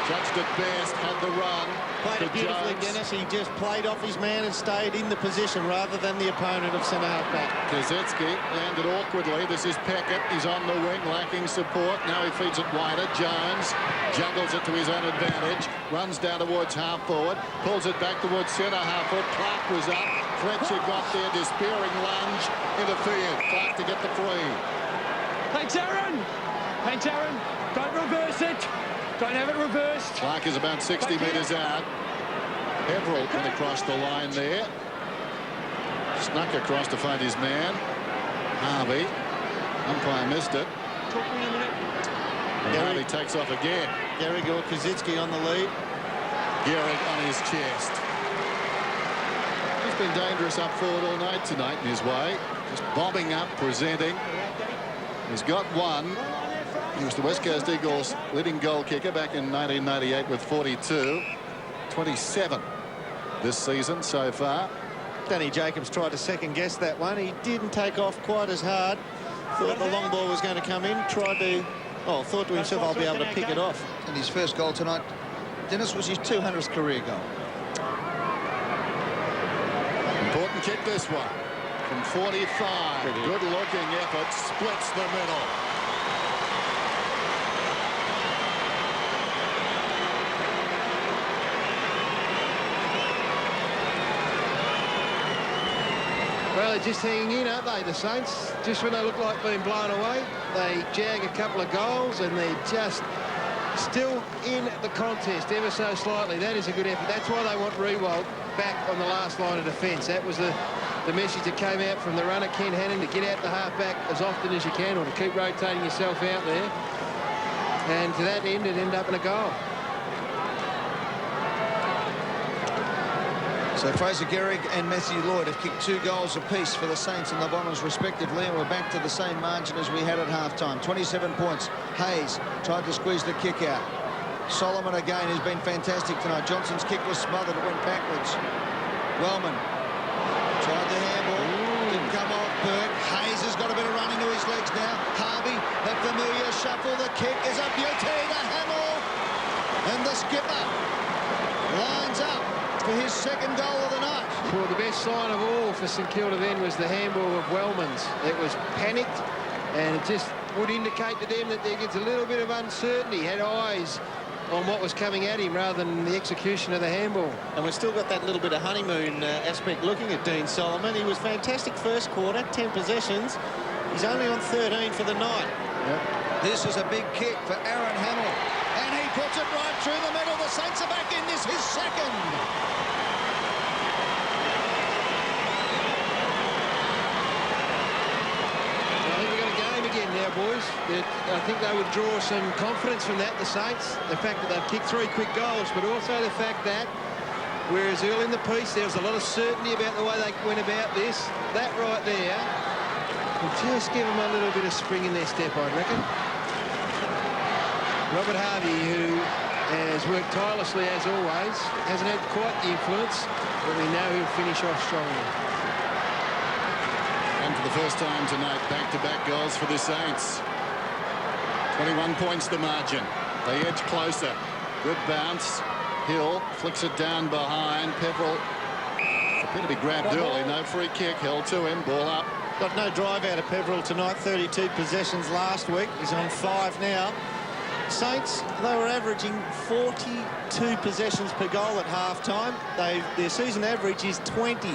judged it best, had the run. Played it beautifully, Dennis. He just played off his man and stayed in the position rather than the opponent of centre half back. Kazetsky landed awkwardly. This is Peckett. He's on the wing, lacking support. Now he feeds it wider. Jones juggles it to his own advantage. Runs down towards half-forward. Pulls it back towards centre half-forward. Clark was up. Fletcher got there. Despairing lunge. Interfered. Clark to get the free. Thanks, Aaron. Thanks, Aaron. Don't reverse it. Don't have it reversed. Clark is about 60 metres out. Everett went across the line there. Snuck across to find his man. Harvey. Umpire missed it. Talk to me in a minute. And Harvey takes off again. Gehrig or Kazitsky on the lead. Gehrig on his chest. He's been dangerous up forward all night tonight in his way. Just bombing up, presenting. He's got one. He was the West Coast Eagles' leading goal kicker back in 1998 with 42. 27 this season so far. Danny Jacobs tried to second-guess that one. He didn't take off quite as hard. Thought the long ball was going to come in. Tried to... Oh, thought to himself, I'll be able to pick it off. And his first goal tonight, Dennis, was his 200th career goal. Important kick this one. From 45. Good-looking effort. Splits the middle. Well, they're just hanging in, aren't they, the Saints? Just when they look like being blown away, they jag a couple of goals and they're just still in the contest ever so slightly. That is a good effort. That's why they want Riewoldt back on the last line of defence. That was the message that came out from the runner, Ken Hannon, to get out the half-back as often as you can or to keep rotating yourself out there. And to that end, it ended up in a goal. So Fraser Gehrig and Matthew Lloyd have kicked 2 goals apiece for the Saints and the Bombers respectively, and we're back to the same margin as we had at half-time. 27 points. Hayes tried to squeeze the kick out. Solomon again has been fantastic tonight. Johnson's kick was smothered. It went backwards. Wellman tried the handball. Didn't come off. Burke. Hayes has got a bit of run into his legs now. Harvey, that familiar shuffle. The kick is a beauty to Hamill. And the skipper lines up for his second goal of the night. Well, the best sign of all for St Kilda then was the handball of Wellman's. It was panicked, and it just would indicate to them that there gets a little bit of uncertainty. Had eyes on what was coming at him rather than the execution of the handball. And we've still got that little bit of honeymoon aspect looking at Dean Solomon. He was fantastic first quarter, 10 possessions. He's only on 13 for the night. Yep. This is a big kick for Aaron Hamill. And he puts it right through the middle. The Saints are back in. This is second. I think we've got a game again now, boys. I think they would draw some confidence from that, the Saints. The fact that they've kicked 3 quick goals, but also the fact that, whereas early in the piece there was a lot of certainty about the way they went about this, that right there will just give them a little bit of spring in their step, I reckon. Robert Harvey, who has worked tirelessly as always, hasn't had quite the influence, but we know he'll finish off strongly. And for the first time tonight, back-to-back goals for the Saints. 21 points the margin. They edge closer. Good bounce. Hill flicks it down behind. Peverill appeared to be grabbed early. No free kick. Hill to him. Ball up. Got no drive out of Peverill tonight. 32 possessions last week. He's on 5 now. Saints, they were averaging 42 possessions per goal at half-time. Their season average is 20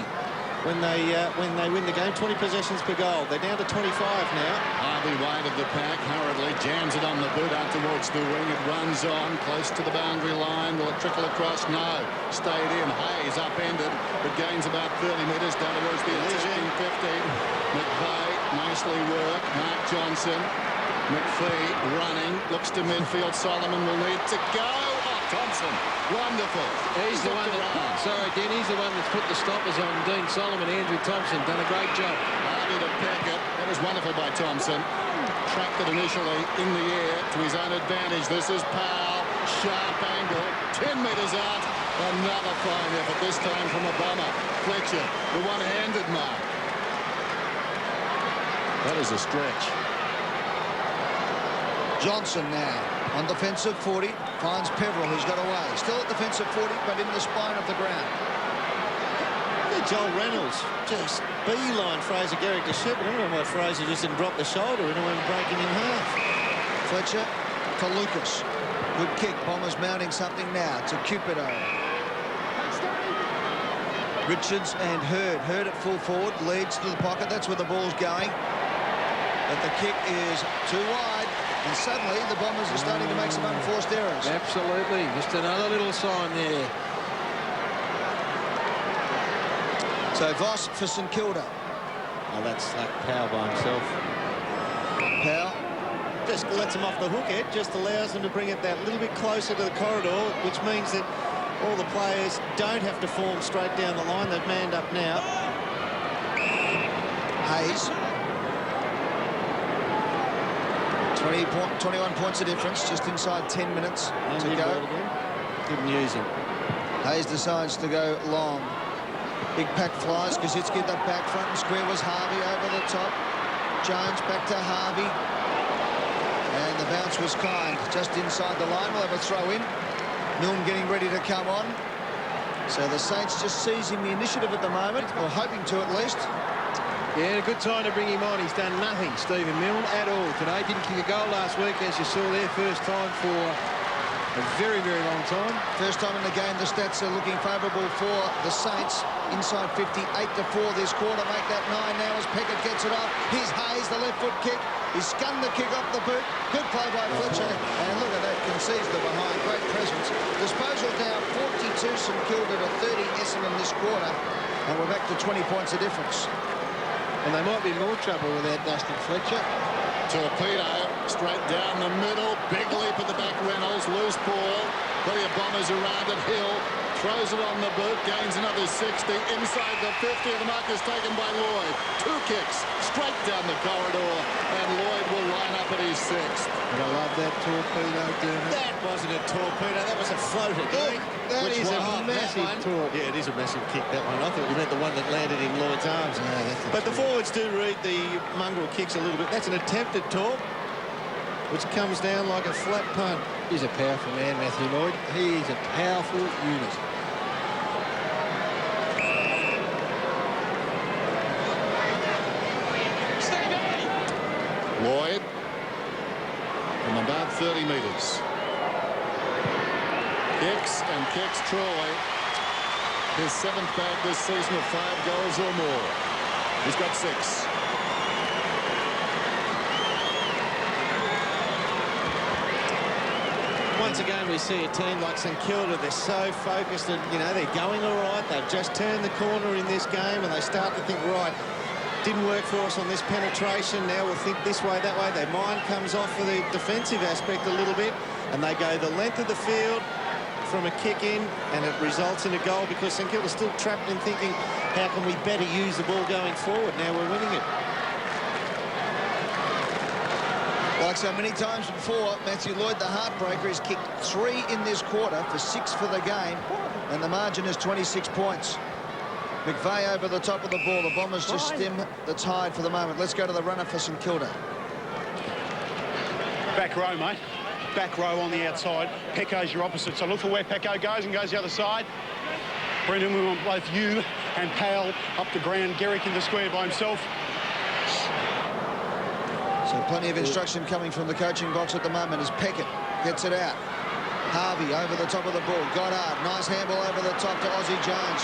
when they win the game. 20 possessions per goal. They're down to 25 now. Harvey wide of the pack, hurriedly jams it on the boot out towards the wing. It runs on, close to the boundary line. Will it trickle across? No. Stayed in. Hayes upended, but gains about 30 metres down towards the attacking 50. McVeigh, nicely worked. Mark Johnson. McPhee running, looks to midfield. Solomon will need to go. Oh, Thompson, wonderful. He's the one that, sorry, Den, he's the one that's put the stoppers on Dean Solomon. Andrew Thompson done a great job. Harvey to Peckett. That was wonderful by Thompson. Tracked it initially in the air to his own advantage. This is Powell. Sharp angle. 10 metres out. Another fine effort, this time from a bomber. Fletcher, the one-handed mark. That is a stretch. Johnson now on defensive 40, finds Peverill, who's got away. Still at defensive 40, but in the spine of the ground. Yeah, Joel Reynolds just beeline Fraser Garrick to Shepherd. I don't know why Fraser just didn't drop the shoulder and went breaking in half. Fletcher to Lucas. Good kick. Bombers mounting something now to Cupido. Richards and Hurd. Hurd at full forward, leads to the pocket. That's where the ball's going. But the kick is too wide. And suddenly the Bombers are starting to make some unforced errors. Absolutely. Just another little sign there. So Voss for St Kilda. Oh, that's like Powell by himself. Powell. Just lets him off the hook edge, just allows them to bring it that little bit closer to the corridor, which means that all the players don't have to form straight down the line. They've manned up now. Hayes. 21 points of difference, just inside 10 minutes to go. Didn't use him. Hayes decides to go long. Big pack flies. Kosicki at the back front and square was Harvey over the top. Jones back to Harvey. And the bounce was kind. Just inside the line. We'll have a throw in. Milne getting ready to come on. So the Saints just seizing the initiative at the moment, or hoping to at least. Yeah, a good time to bring him on. He's done nothing, Stephen Milne, at all today. Didn't kick a goal last week, as you saw there. First time for a very, very long time. First time in the game, the stats are looking favourable for the Saints. Inside 50, 8-4 this quarter. Make that 9 now as Peckett gets it off. Here's Hayes, the left foot kick. He's skunned the kick off the boot. Good play by Fletcher. And look at that, concedes the behind. Great presence. Disposal now 42 St Kilda to 30 Essendon this quarter. And we're back to 20 points of difference. And they might be in more trouble without Dustin Fletcher. Torpedo straight down the middle. Big leap at the back, Reynolds. Loose ball. Plenty of Bombers around it. Hill throws it on the boot. Gains another 60. Inside the 50. The mark is taken by Lloyd. 2 kicks straight down the corridor. And Lloyd will line up at his 6th. And I love that torpedo, Dermot. That wasn't a torpedo. That was a floater. That is a massive torque. Yeah, it is a massive kick, that one. I thought you meant the one that landed in Lloyd's arms. But the forwards do read the mongrel kicks a little bit. That's an attempted torque, which comes down like a flat punt. He's a powerful man, Matthew Lloyd. He is a powerful unit. Lloyd from about 30 metres. Kicks and kicks Troy. His 7th bag this season of 5 goals or more. He's got 6. Once again, we see a team like St Kilda, they're so focused and, you know, they're going all right. They've just turned the corner in this game and they start to think, right, didn't work for us on this penetration. Now we'll think this way, that way. Their mind comes off for the defensive aspect a little bit and they go the length of the field from a kick in and it results in a goal because St Kilda's still trapped in thinking, how can we better use the ball going forward? Now we're winning it. Like so many times before, Matthew Lloyd, the heartbreaker, has kicked 3 in this quarter for 6 for the game, and the margin is 26 points. McVeigh over the top of the ball. The Bombers just stem the tide for the moment. Let's go to the runner for St Kilda. Back row, mate. Back row on the outside. Pecco's your opposite, so look for where Pecco goes and goes the other side. Brendan, we want both you and Powell up the ground. Garrick in the square by himself. So plenty of instruction coming from the coaching box at the moment as Peckett gets it out. Harvey over the top of the ball. Goddard, nice handball over the top to Aussie Jones.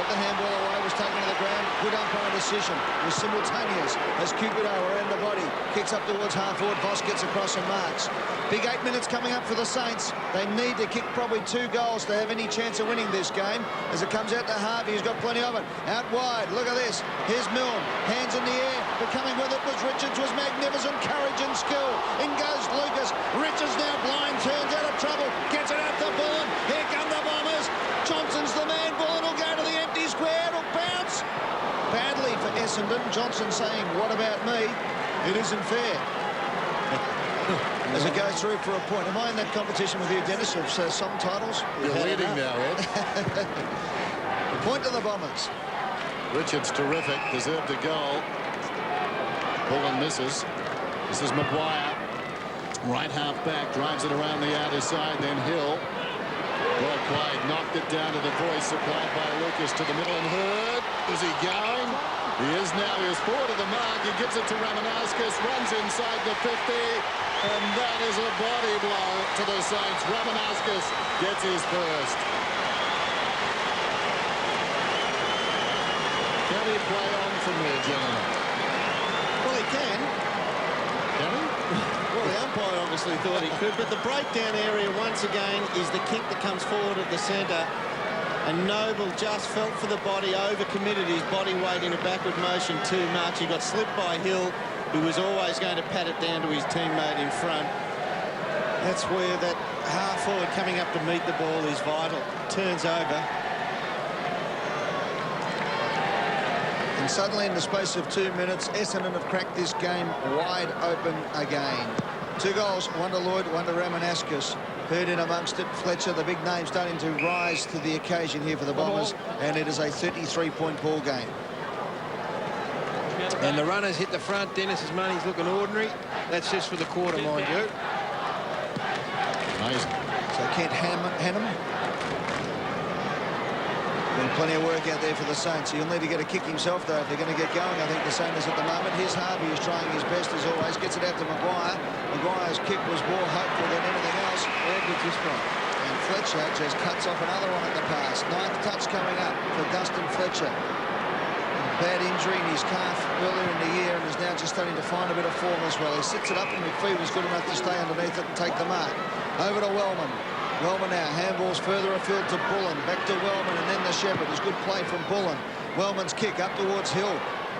Put the handball away, was taken to the ground. Good umpire decision. Was simultaneous as Cupido around the body. Kicks up towards half-forward. Voss gets across and marks. Big 8 minutes coming up for the Saints. They need to kick probably 2 goals to have any chance of winning this game. As it comes out to Harvey, who's got plenty of it. Out wide, look at this. Here's Milne, hands in the air. But coming with it was Richards, was magnificent courage and skill. In goes Lucas. Richards now blind, turns out of trouble. Gets it out to Bullen. Here come the Bombers. Johnson's the man. Bullen will go to the empty square. It'll bounce. Badly for Essendon. Johnson saying, what about me? It isn't fair. As it goes through for a point. Am I in that competition with you, Dennis, of some titles? You're leading now, Ed. The point to the Bombers. Richards terrific, deserved a goal. Bullen misses. This is Maguire. Right half back, drives it around the outer side, then Hill. Well played, knocked it down to the voice, supplied by Lucas to the middle and Hurd. Is he going? He is now. He is forward of the mark. He gives it to Ramanauskas, runs inside the 50, and that is a body blow to the Saints. Ramanauskas gets his first. Can he play on from there, gentlemen? Well, he can. Can he? Well, the umpire obviously thought he could, but the breakdown area once again is the kick that comes forward at the centre. And Noble just felt for the body, overcommitted his body weight in a backward motion too much. He got slipped by Hill, who was always going to pat it down to his teammate in front. That's where that half forward coming up to meet the ball is vital. Turns over. And suddenly, in the space of 2 minutes, Essendon have cracked this game wide open again. 2 goals, one to Lloyd, one to Ramanauskas. Hurd in amongst it. Fletcher, the big name, starting to rise to the occasion here for the Bombers. And it is a 33-point ball game. And the runners hit the front. Dennis's money's looking ordinary. That's just for the quarter, mind you. Amazing. So Kent Hannum. Been plenty of work out there for the Saints. He'll need to get a kick himself, though, if they're going to get going. I think the same as at the moment. Here's Harvey, who's trying his best, as always. Gets it out to Maguire. Maguire's kick was more hopeful than anything else. And Fletcher just cuts off another one at the pass. 9th touch coming up for Dustin Fletcher. Bad injury in his calf earlier in the year and is now just starting to find a bit of form as well. He sits it up and McPhee was good enough to stay underneath it and take the mark. Over to Wellman. Wellman now, handballs further afield to Bullen. Back to Wellman and then the Shepherd. It's good play from Bullen. Wellman's kick up towards Hill.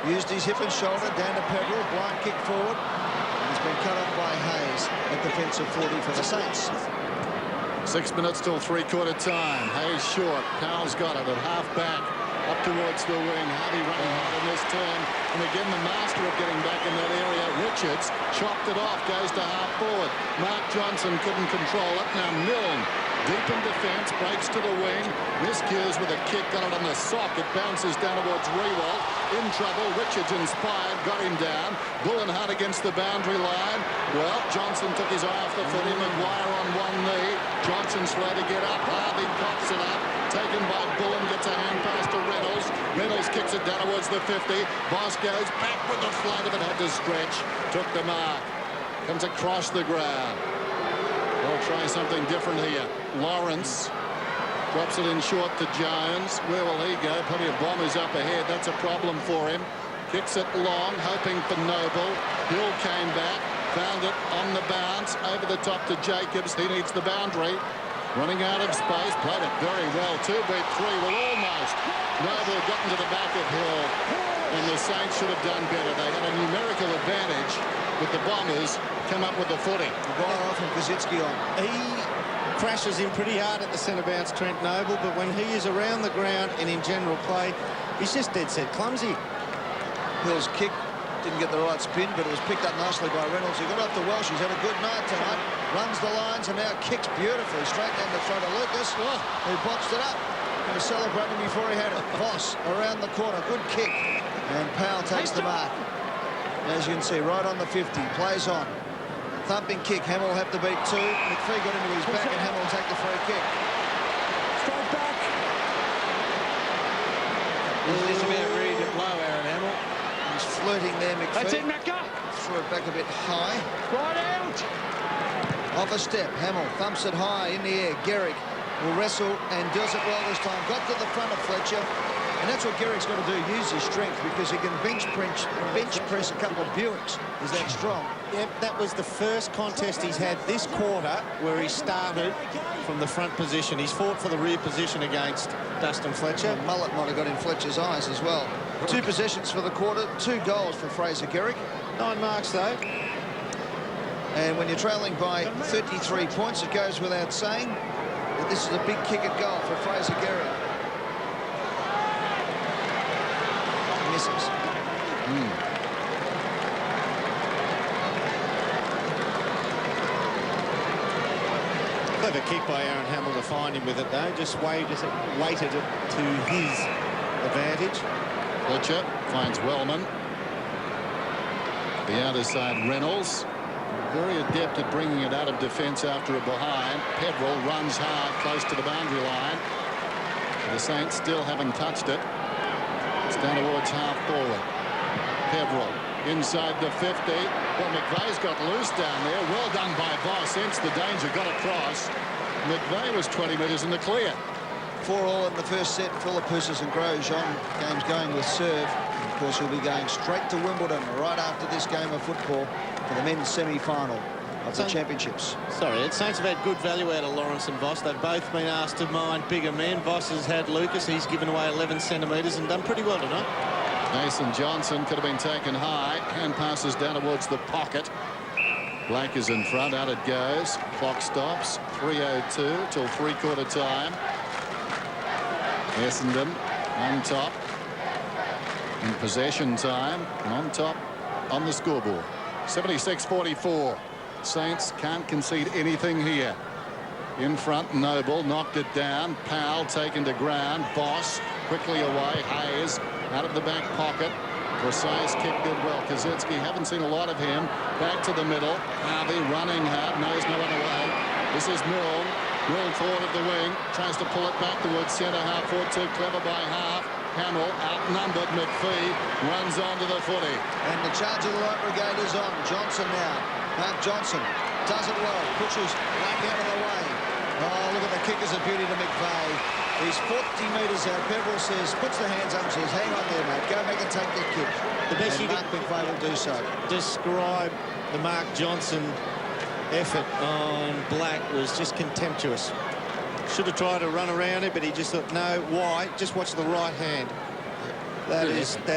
Used his hip and shoulder down to Pepperell. Blind kick forward. And it's been cut off by Hayes at defensive 40 for the Saints. 6 minutes till three-quarter time. Hayes short. Powell's got it at half back. Up towards the wing. Harvey running hard in this turn. And again, the master of getting back in that area. Richards chopped it off. Goes to half forward. Mark Johnson couldn't control it. Now Milne. Deep in defence. Breaks to the wing. Miscues with a kick. Got it on the sock. It bounces down towards Rewalt. In trouble. Richards inspired. Got him down. Bullen hard against the boundary line. Well, Johnson took his eye off the footy. Maguire on one knee. Johnson slow to get up. Harvey pops it up. Taken by Bullen. Gets a hand pass to Reynolds. Reynolds kicks it down towards the 50. Voss goes back with the flight of it. Had to stretch. Took the mark. Comes across the ground. They'll try something different here. Lawrence drops it in short to Jones. Where will he go? Plenty of Bombers up ahead. That's a problem for him. Kicks it long, hoping for Noble. Hill came back. found it on the bounce, over the top to Jacobs. He needs the boundary. Running out of space, played it very well. 2 beat 3, well, almost. Noble got into the back of Hill, and the Saints should have done better. They had a numerical advantage with the Bombers, come up with the footy. Right off and Kazitsky on. He crashes in pretty hard at the centre bounce, Trent Noble, but when he is around the ground and in general play, he's just dead set clumsy. Hill's kick didn't get the right spin, but it was picked up nicely by Reynolds. He got up to Welsh. He's had a good night tonight. Runs the lines and now kicks beautifully straight down the front of Lucas, who boxed it up. He was celebrating before he had it. Voss around the corner. Good kick. And Powell takes the mark. As you can see, right on the 50. Plays on. Thumping kick. Hamill will have to beat 2. McPhee got into his back and Hamill will take the free kick. Straight back. He's just about ready to blow Aaron Hamill. He's flirting there, McPhee. That's it, Macca. Threw it back a bit high. Right out. Off a step. Hamill thumps it high in the air. Garrick will wrestle and does it well this time. Got to the front of Fletcher. And that's what Garrick's got to do, use his strength, because he can bench press a couple of Buicks. He's that strong. Yep, that was the first contest he's had this quarter where he started from the front position. He's fought for the rear position against Dustin Fletcher. And Mullet might have got in Fletcher's eyes as well. 2 possessions for the quarter, 2 goals for Fraser Garrick. 9 marks, though. And when you're trailing by 33 points, it goes without saying that this is a big kick at goal for Fraser Garrick. Misses. Clever kick by Aaron Hamill to find him with it, though. Just weighted it to his advantage. Fletcher finds Wellman. The outer side, Reynolds. Very adept at bringing it out of defence after a behind. Pedrell runs hard, close to the boundary line. The Saints still haven't touched it. It's down towards half forward. Pedrell inside the 50. Well, McVeigh's got loose down there. Well done by Voss. Sensed the danger, got across. McVeigh was 20 metres in the clear. 4-all in the first set. Philippoussis and Grosjean. Game's going with serve. Of course, he'll be going straight to Wimbledon right after this game of football for the men's semi-final of the championships. Sorry, the Saints have had good value out of Lawrence and Voss. They've both been asked to mind bigger men. Voss has had Lucas. He's given away 11 centimetres and done pretty well tonight. Mason Johnson could have been taken high. Hand passes down towards the pocket. Black is in front. Out it goes. Clock stops. 3:02 till 3/4 time. Essendon on top in possession time and on top on the scoreboard. 76-44. Saints can't concede anything here. In front, Noble knocked it down. Powell taken to ground. Voss quickly away. Hayes out of the back pocket. Precise kick did well. Kazitsky, haven't seen a lot of him. Back to the middle. Harvey running hard. Knows no one away. This is Milne. Milne forward of the wing. Tries to pull it back towards centre half forward. Too clever by half. Hamill outnumbered. McPhee runs onto the footy. And the charge of the Light Brigade is on. Johnson now. Mark Johnson does it well. Pushes Black out of the way. Oh, look at the kick as a beauty to McVeigh. He's 40 metres out. Pedrell says, puts the hands up and says, hang on there, mate. Go back and take that kick. The best and you Mark McVeigh will do so. Describe the Mark Johnson effort on Black was just contemptuous. Should have tried to run around it, but he just thought, no, why? Just watch the right hand. That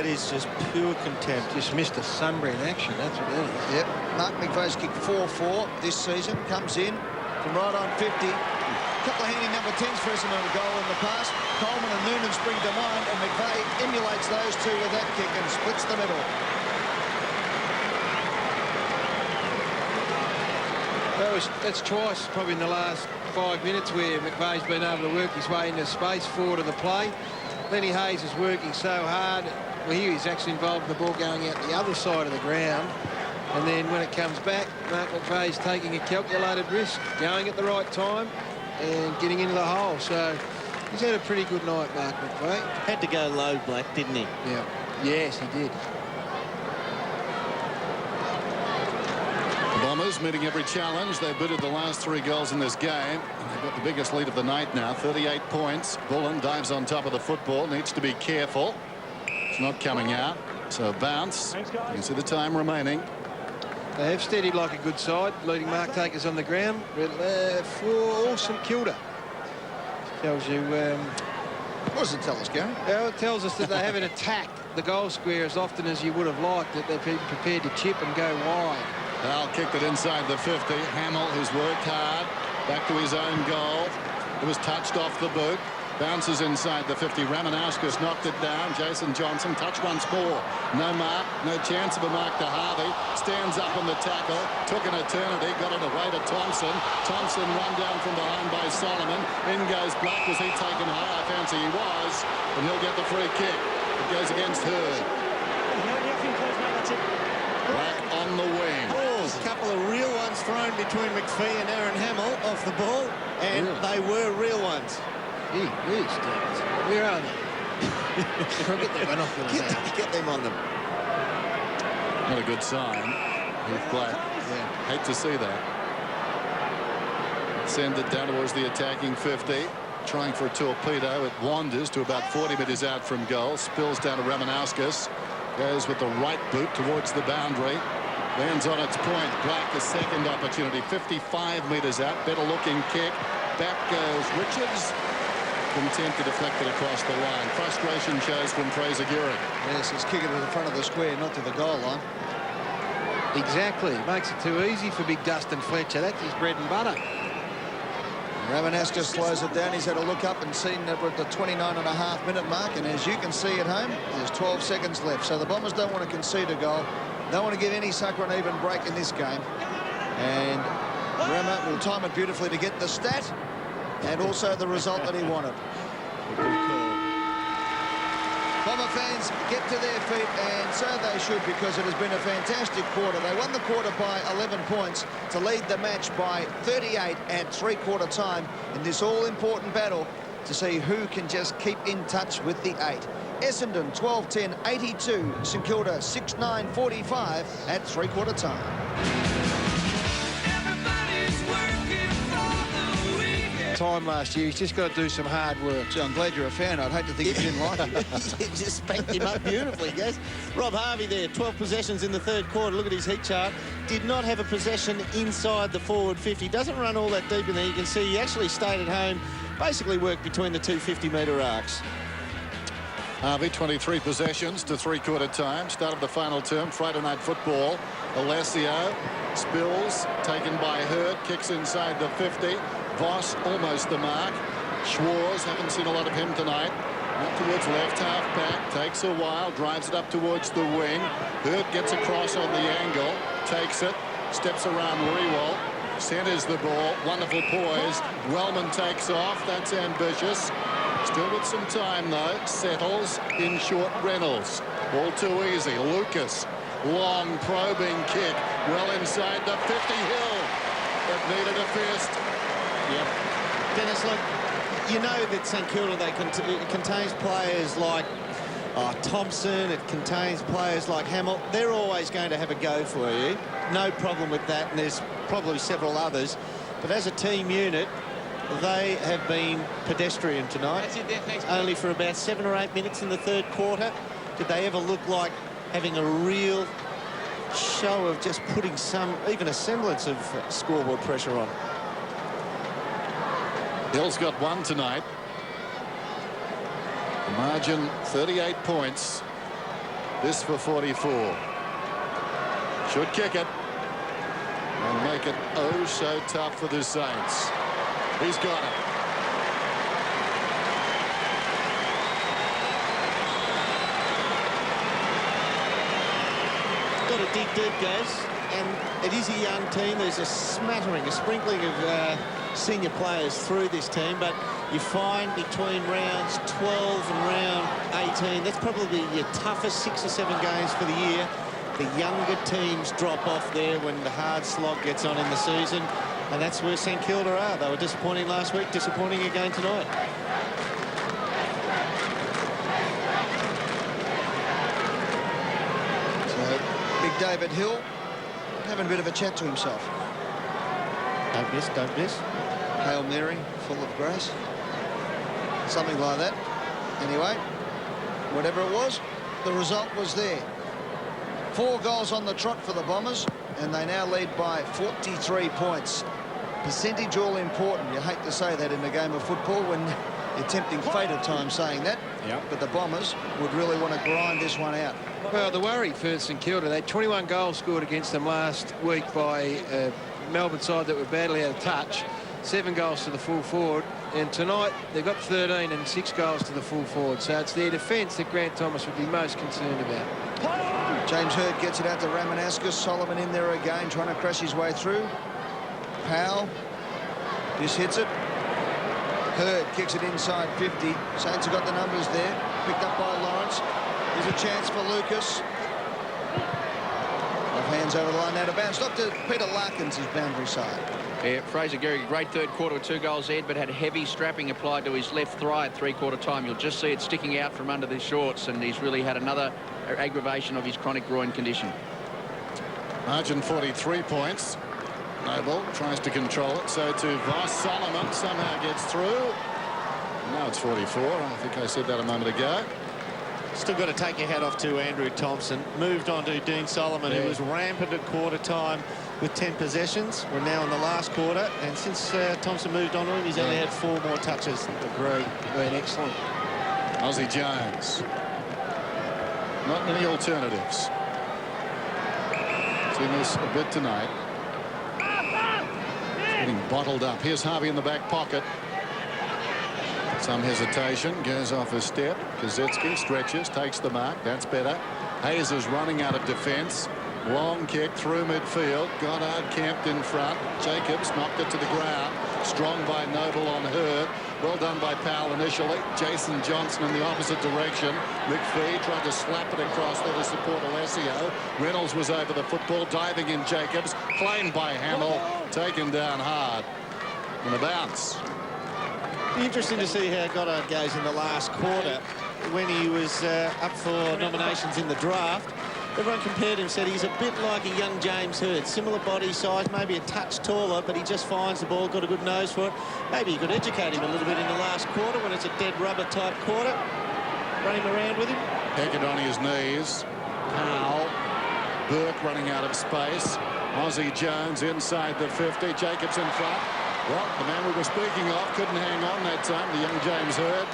is just pure contempt. Just missed a Sunbury in action, that's what it is. Yep, Mark McVeigh's kicked 4-4 this season. Comes in from right on 50. A couple of handy number 10s for Essendon a goal in the past. Coleman and Noonan spring to mind, and McVeigh emulates those two with that kick and splits the middle. That's twice, probably in the last 5 minutes, where McVeigh's been able to work his way into space forward of the play. Lenny Hayes is working so hard. Well, here he's actually involved in the ball going out the other side of the ground. And then when it comes back, Mark McVeigh's taking a calculated risk, going at the right time and getting into the hole. So he's had a pretty good night, Mark McVeigh. Had to go low, Black, didn't he? Yeah. Yes, he did. Bombers meeting every challenge. They've booted the last 3 goals in this game. And they've got the biggest lead of the night now, 38 points. Bullen dives on top of the football, needs to be careful. It's not coming out. So bounce. You can see the time remaining. They have steadied like a good side, leading mark takers on the ground for St Kilda. Tells you... what does it tell us, Gary? Well, it tells us that they haven't attacked the goal square as often as you would have liked, that they've been prepared to chip and go wide. Powell kicked it inside the 50. Hamill, who's worked hard, back to his own goal. It was touched off the boot. Bounces inside the 50. Ramanauskas knocked it down. Jason Johnson touched once more. No mark, no chance of a mark to Harvey. Stands up in the tackle. Took an eternity. Got it away to Thompson. Thompson run down from behind by Solomon. In goes Black. Was he taken high? I fancy he was. And he'll get the free kick. It goes against Hurd. Black on the wing. A couple of real ones thrown between McPhee and Aaron Hamill off the ball, and they were real ones. Where are they? Get their binoculars out. Get them on them. Not a good sign. Heath Black. Hate to see that. Send it down towards the attacking 50. Trying for a torpedo. It wanders to about 40 metres out from goal. Spills down to Ramanauskas. Goes with the right boot towards the boundary. Lands on its point. Black, a second opportunity. 55 metres out. Better looking kick. Back goes Richards. Content to deflect it across the line. Frustration shows from Fraser Gehrig. Yes, he's kicking it to the front of the square, not to the goal line. Exactly. Makes it too easy for big Dustin Fletcher. That's his bread and butter. Ramanauskas slows it down. He's had a look up and seen that we're at the 29.5-minute mark, and as you can see at home, there's 12 seconds left. So the Bombers don't want to concede a goal. Don't want to give any sucker an even break in this game. And Rama will time it beautifully to get the stat and also the result that he wanted. Bomber fans get to their feet, and so they should, because it has been a fantastic quarter. They won the quarter by 11 points to lead the match by 38 at three-quarter time in this all-important battle to see who can just keep in touch with the 8. Essendon 12-10, 82. St Kilda 6-9, 45 at three-quarter time. Time last year, he's just got to do some hard work. Gee, I'm glad you're a fan. I'd hate to think you didn't like it. You just spanked him up beautifully, guys. Rob Harvey there, 12 possessions in the third quarter. Look at his heat chart. Did not have a possession inside the forward 50. Doesn't run all that deep in there. You can see he actually stayed at home, basically worked between the two 50-metre arcs. Harvey, 23 possessions to three-quarter time. Start of the final term, Friday night football. Alessio spills, taken by Hurd, kicks inside the 50. Voss almost the mark. Schwarz, haven't seen a lot of him tonight. Up towards left half back, takes a while, drives it up towards the wing. Hurd gets across on the angle, takes it, steps around Rewalt, centers the ball, wonderful poise. Wellman takes off, that's ambitious. Still with some time though, settles in short Reynolds. All too easy. Lucas, long probing kick, well inside the 50 Hill. It needed a fist. Yep. Dennis, look, you know that St Kilda, it contains players like Thompson, it contains players like Hamill. They're always going to have a go for you. No problem with that, and there's probably several others. But as a team unit, they have been pedestrian tonight. Only for about 7 or 8 minutes in the third quarter. Did they ever look like having a real show of just putting even a semblance of scoreboard pressure on? Hill's got one tonight. The margin 38 points. This for 44. Should kick it and make it oh so tough for the Saints. He's got it. Got to dig deep, guys, and it is a young team. There's a smattering, a sprinkling of senior players through this team, but you find between rounds 12 and round 18, that's probably your toughest 6 or 7 games for the year. The younger teams drop off there when the hard slog gets on in the season, and that's where St Kilda are. They were disappointing last week, disappointing again tonight. So, Big David Hill having a bit of a chat to himself. Don't miss, don't miss. Hail Mary, full of grace. Something like that. Anyway, whatever it was, the result was there. 4 goals on the trot for the Bombers. and they now lead by 43 points. Percentage all important. You hate to say that in a game of football when you're tempting fate at times saying that. Yep. But the Bombers would really want to grind this one out. Well, the worry for St Kilda, they had 21 goals scored against them last week by a Melbourne side that were badly out of touch. 7 goals to the full forward, and tonight they've got 13 and 6 goals to the full forward. So it's their defence that Grant Thomas would be most concerned about. James Hird gets it out to Ramanauskas. Solomon in there again, trying to crash his way through. Powell just hits it. Hird kicks it inside 50. Saints have got the numbers there. Picked up by Lawrence. There's a chance for Lucas. Off hands over the line, out of bounds. Dr. Peter Larkins, his boundary side. Yeah, Fraser Gehrig, great third quarter with 2 goals ahead, but had heavy strapping applied to his left thigh at three-quarter time. You'll just see it sticking out from under the shorts, and he's really had another aggravation of his chronic groin condition. Margin 43 points. Noble tries to control it, so to Voss. Solomon somehow gets through. Now it's 44. I think I said that a moment ago. Still got to take your hat off to Andrew Thompson. Moved on to Dean Solomon, who was rampant at quarter time with 10 possessions. We're now in the last quarter, and since Thompson moved on to him, he's only had 4 more touches. Agreed. Been excellent. Ozzie Jones. Not many alternatives. Seen this a bit tonight. Getting bottled up. Here's Harvey in the back pocket. Some hesitation, goes off his step. Kazetsky stretches, takes the mark. That's better. Hayes is running out of defence. Long kick through midfield. Goddard camped in front. Jacobs knocked it to the ground. Strong by Noble on Hird. Well done by Powell initially. Jason Johnson in the opposite direction. McPhee tried to slap it across there to support Alessio. Reynolds was over the football, diving in Jacobs. Claimed by Hamill. Taken down hard. And a bounce. Be interesting to see how Goddard goes in the last quarter. When he was up for nominations in the draft, everyone compared him, said he's a bit like a young James Hird. Similar body size, maybe a touch taller, but he just finds the ball, got a good nose for it. Maybe you could educate him a little bit in the last quarter when it's a dead rubber type quarter. Run him around with him. Hackett on his knees. Powell. Burke running out of space. Ozzie Jones inside the 50. Jacobs in front. Well, the man we were speaking of couldn't hang on that time, the young James Hird.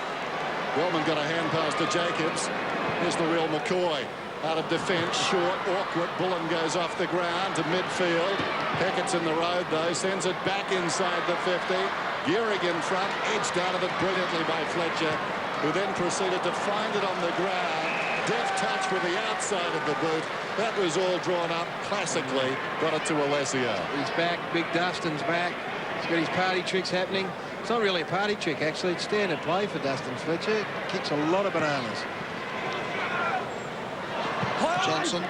Wellman got a hand pass to Jacobs. Here's the real McCoy. Out of defence, short, awkward. Bullen goes off the ground to midfield. Hackett's in the road, though. Sends it back inside the 50. Gehrig in front, edged out of it brilliantly by Fletcher, who then proceeded to find it on the ground. Deft touch with the outside of the boot. That was all drawn up classically. Got it to Alessio. He's back. Big Dustin's back. He's got his party tricks happening. It's not really a party trick, actually. It's standard play for Dustin Fletcher. Kicks a lot of bananas. Johnson.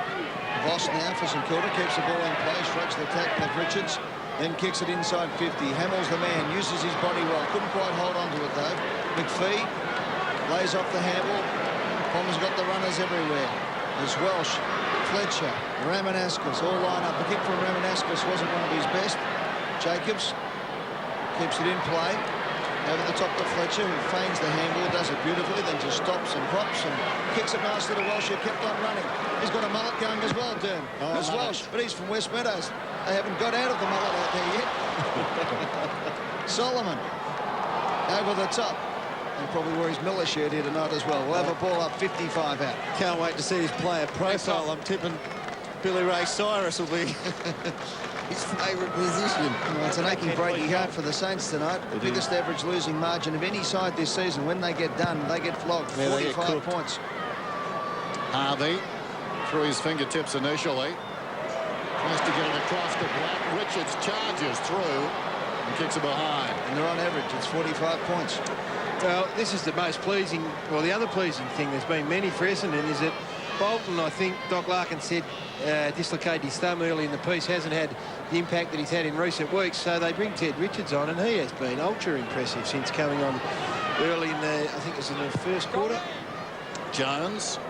Voss now for St Kilda. Keeps the ball in play. Strikes the tackle of Richards. Then kicks it inside 50. Hamill's the man. Uses his body well. Couldn't quite hold on to it, though. McPhee lays off the handle. Bombers got the runners everywhere. There's Welsh, Fletcher, Ramanauskas all line up. The kick from Ramanauskas wasn't one of his best. Jacobs keeps it in play. Over the top to Fletcher, who feigns the handball, does it beautifully, then just stops and props and kicks it nicely to Welsh, who kept on running. He's got a mullet going as well, Dern. There's Welsh, but he's from West Meadows. They haven't got out of the mullet out there yet. Solomon over the top. And probably wore his Miller shirt here tonight as well. We'll have a ball up 55 out. Can't wait to see his player profile. I'm tipping Billy Ray Cyrus will be his favourite musician. Well, it's an aching breaking heart for the Saints tonight. The biggest average losing margin of any side this season. When they get done, they get flogged. 45 points. Harvey through his fingertips initially. Tries to get it across the black. Richards charges through and kicks it behind. And they're on average. It's 45 points. Well, this is the most pleasing, well, the other pleasing thing, there's been many for Essendon, is that Bolton, I think Doc Larkin said, dislocated his thumb early in the piece, hasn't had the impact that he's had in recent weeks, so they bring Ted Richards on, and he has been ultra impressive since coming on early in the, I think it was in the first quarter. Jones,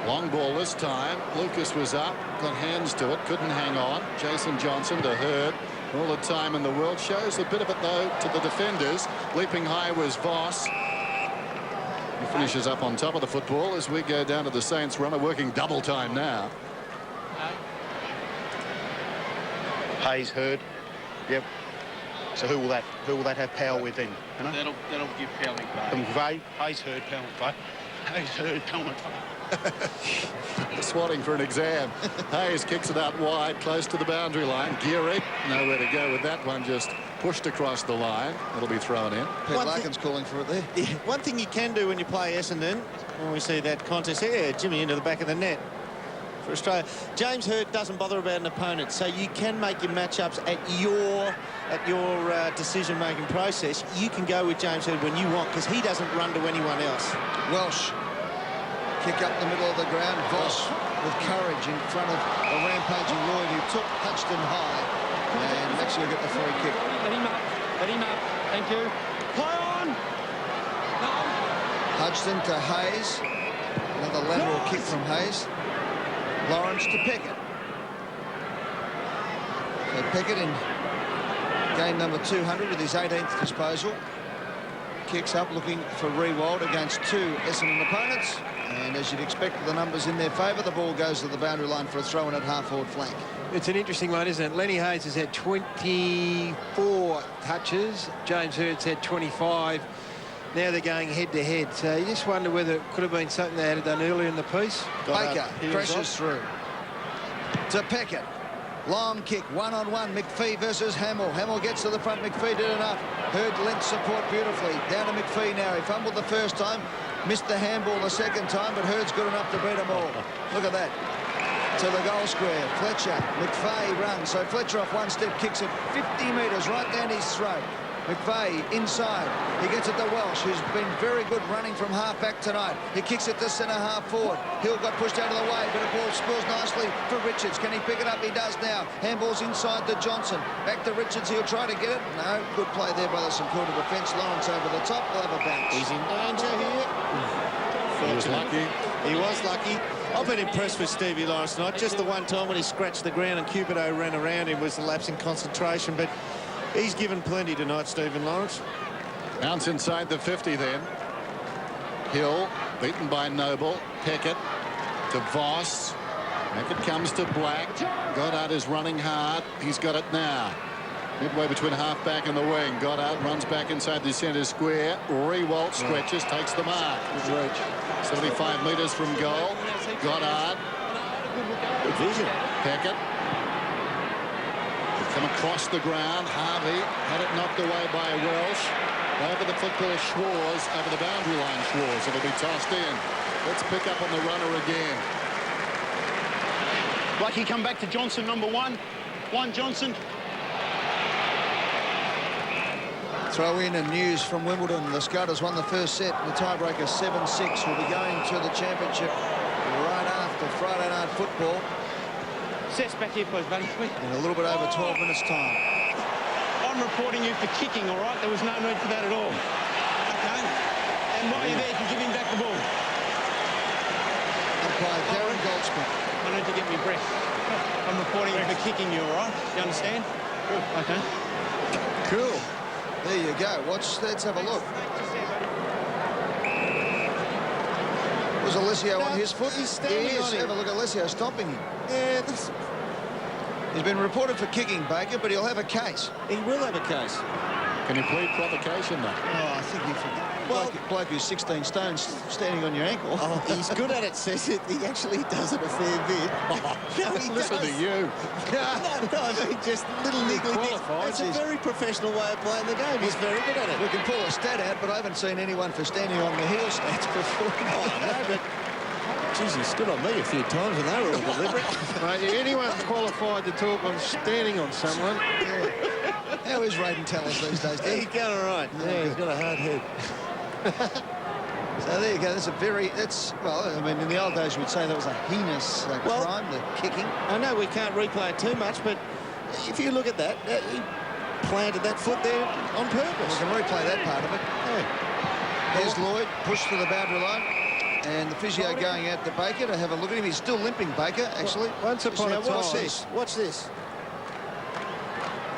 long ball this time. Lucas was up, got hands to it, couldn't hang on. Jason Johnson to Hird. All the time in the world. Shows a bit of it, though, to the defenders. Leaping high was Voss. He finishes up on top of the football as we go down to the Saints runner, working double time now. Hayes, Hurd. Yep. So who will that have power with then? You know? That'll give Powell McVeigh. Hayes, Hurd, Powell McVeigh. Hayes, Hurd, Powell McVeigh. Swatting for an exam. Hayes kicks it out wide, close to the boundary line. Geary, nowhere to go with that one, just pushed across the line. It'll be thrown in. Pete Larkin's calling for it there. Yeah, one thing you can do when you play Essendon, when we see that contest, yeah, Jimmy into the back of the net for Australia. James Hurd doesn't bother about an opponent, so you can make your matchups at your decision-making process. You can go with James Hurd when you want, because he doesn't run to anyone else. Welsh, kick up the middle of the ground. Voss with courage in front of a rampaging Lloyd, who took Hutchton high, and Maxwell get the free kick. Let him up. Let him up. Thank you. Play on. No. Hutchton to Hayes. Another lateral kick from Hayes. Lawrence to Pickett. So Pickett in game number 200 with his 18th disposal. Kicks up looking for Rewald against two Essendon opponents. And as you'd expect, the numbers in their favour, the ball goes to the boundary line for a throw-in at half-forward flank. It's an interesting one, isn't it? Lenny Hayes has had 24 touches. James Hurd's had 25. Now they're going head-to-head. So you just wonder whether it could have been something they had done earlier in the piece. Baker presses through to Pickett. Long kick, one-on-one, McPhee versus Hamill. Hamill gets to the front, McPhee did enough. Hurd lent support beautifully. Down to McPhee now. He fumbled the first time, missed the handball the second time, but Hurd's good enough to beat them all. Look at that. To the goal square. Fletcher, McVeigh runs. So Fletcher off one step, kicks it 50 metres right down his throat. McVeigh inside. He gets it to Welsh, who's been very good running from half-back tonight. He kicks it to centre-half forward. Hill got pushed out of the way, but the ball spills nicely for Richards. Can he pick it up? He does now. Handball's inside to Johnson. Back to Richards. He'll try to get it. No. Good play there by the St Kilda defence. Lawrence over the top. Will have a bounce. He's in danger here. He was lucky. He was lucky. I've been impressed with Stevie Lawrence tonight. Just the one time when he scratched the ground and Cupido ran around him was the lapse in concentration, but he's given plenty tonight, Stephen Lawrence. Bounce inside the 50 then. Hill beaten by Noble. Pickett to Voss. Pickett comes to Black. Goddard is running hard. He's got it now. Midway between half-back and the wing. Goddard runs back inside the centre square. Rewalt stretches, takes the mark. 75 metres from goal. Goddard. Good vision. Pickett. Come across the ground. Harvey had it knocked away by Welsh. Over the football, Schwarz. Over the boundary line, Schwarz. It'll be tossed in. Let's pick up on the runner again. Lucky come back to Johnson, number one. Johnson. Throw in and news from Wimbledon. The Scotters won the first set. The tiebreaker 7-6. Will be going to the championship right after Friday night football. Sets back here, please, buddy. In a little bit over 12 minutes' time. I'm reporting you for kicking, all right? There was no need for that at all. Okay? And while you're there, you can give him back the ball. Umpire Darren Goldsmith. I need to get me breath. I'm reporting you for kicking you, all right? You understand? Okay. Cool. There you go. Let's have a look. Was Alessio on his foot? He's standing on him. Have a look at Alessio stomping him. Yeah, He's been reported for kicking Baker, but he'll have a case. he will have a case. Can you plead provocation though? Oh, I think if Well- bloke who's 16 stones standing on your ankle. Oh, he's good at it, says it. He actually does it a fair bit. No, he Listen does. to you. No, I mean, just little niggly things. qualifies. It's a very professional way of playing the game. He's very good at We it. can pull a stat out, but I haven't seen anyone for standing on the heel stats before. Oh, no, but geez, he stood on me a few times and they were all deliberate. Right, if anyone's qualified to talk on standing on someone. How is Raiden Tellers these days, He's Dave? going all right. Yeah, he's got a hard head. So there you go. Well, I mean, in the old days, we'd say that was a heinous crime, the kicking. I know we can't replay it too much, but if you look at that, he planted that foot there on We purpose. can replay that part of it. Yeah. There's Lloyd, pushed to the boundary line. And the physio going out to Baker to have a look at him. He's still limping, Baker, actually. Once upon a Now, watch time. this. Watch this.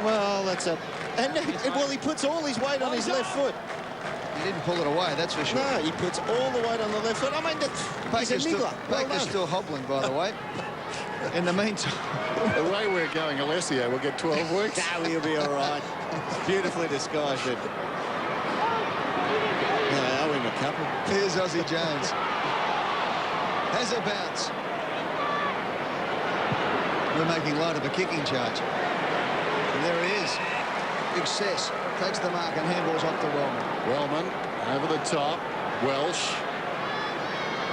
Well, that's a... And well, he puts all his weight on his left foot. He didn't pull it away, that's for sure. No, he puts all the weight on the left foot. I mean, he's a Baker's niggler. Well Baker's done. still hobbling, by the way. In the meantime, the way we're going, Alessio will get 12 weeks. No, he'll be all right. Beautifully disguised. I owe him a couple. here's Ozzie Jones. Has a bounce. We're making light of a kicking charge. And there he is. Success. Takes the mark and handballs off to Wellman. Wellman over the top. Welsh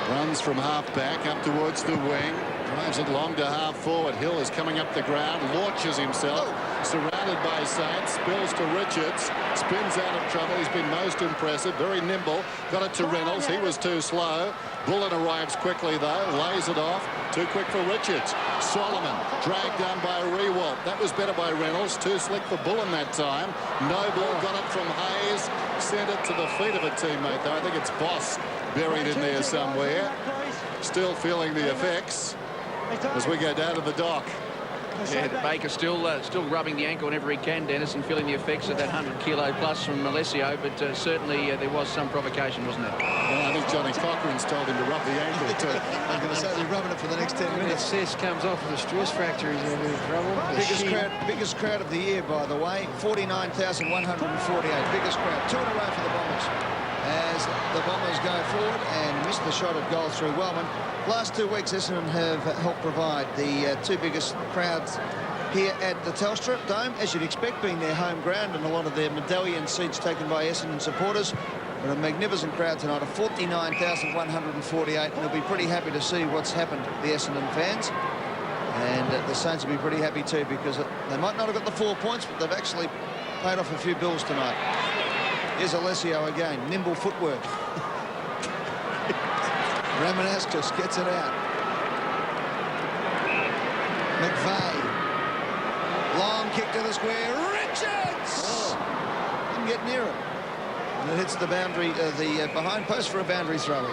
runs from half-back up towards the wing. Drives it long to half-forward. Hill is coming up the ground. Launches himself. Surrounded by Saints. Spills to Richards. Spins out of trouble. He's been most impressive. Very nimble. Got it to Reynolds. He was too slow. Bullen arrives quickly, though. Lays it off. Too quick for Richards. Solomon dragged down by Rewalt. That was better by Reynolds. Too slick for Bullen that time. Noble got it from Hayes. Sent it to the feet of a teammate, though. I think it's Boss buried in there somewhere. Still feeling the effects as we go down to the dock. Yeah, Baker still rubbing the ankle whenever he can, Dennis, and feeling the effects of that 100-kilo plus from Alessio, but certainly there was some provocation, wasn't there? Well, I think Johnny Cochrane's told him to rub the ankle too. I'm going to say they're rubbing it for the next 10 minutes. If Cess comes off with a stress fracture, he's going to be in trouble. Biggest crowd of the year, by the way. 49,148. Biggest crowd. 2 in a row for the Bombers. As the Bombers go forward and miss the shot at goal through Wellman. Last 2 weeks, Essendon have helped provide the 2 biggest crowds here at the Telstra Dome, as you'd expect, being their home ground, and a lot of their medallion seats taken by Essendon supporters. But a magnificent crowd tonight of 49,148, and they'll be pretty happy to see what's happened to the Essendon fans. And the Saints will be pretty happy too, because they might not have got the 4 points, but they've actually paid off a few bills tonight. Here's Alessio again. Nimble footwork. Ramanaskas gets it out. McVeigh. Long kick to the square. Richards! Didn't get near it. And it hits the boundary, the behind post for a boundary throw.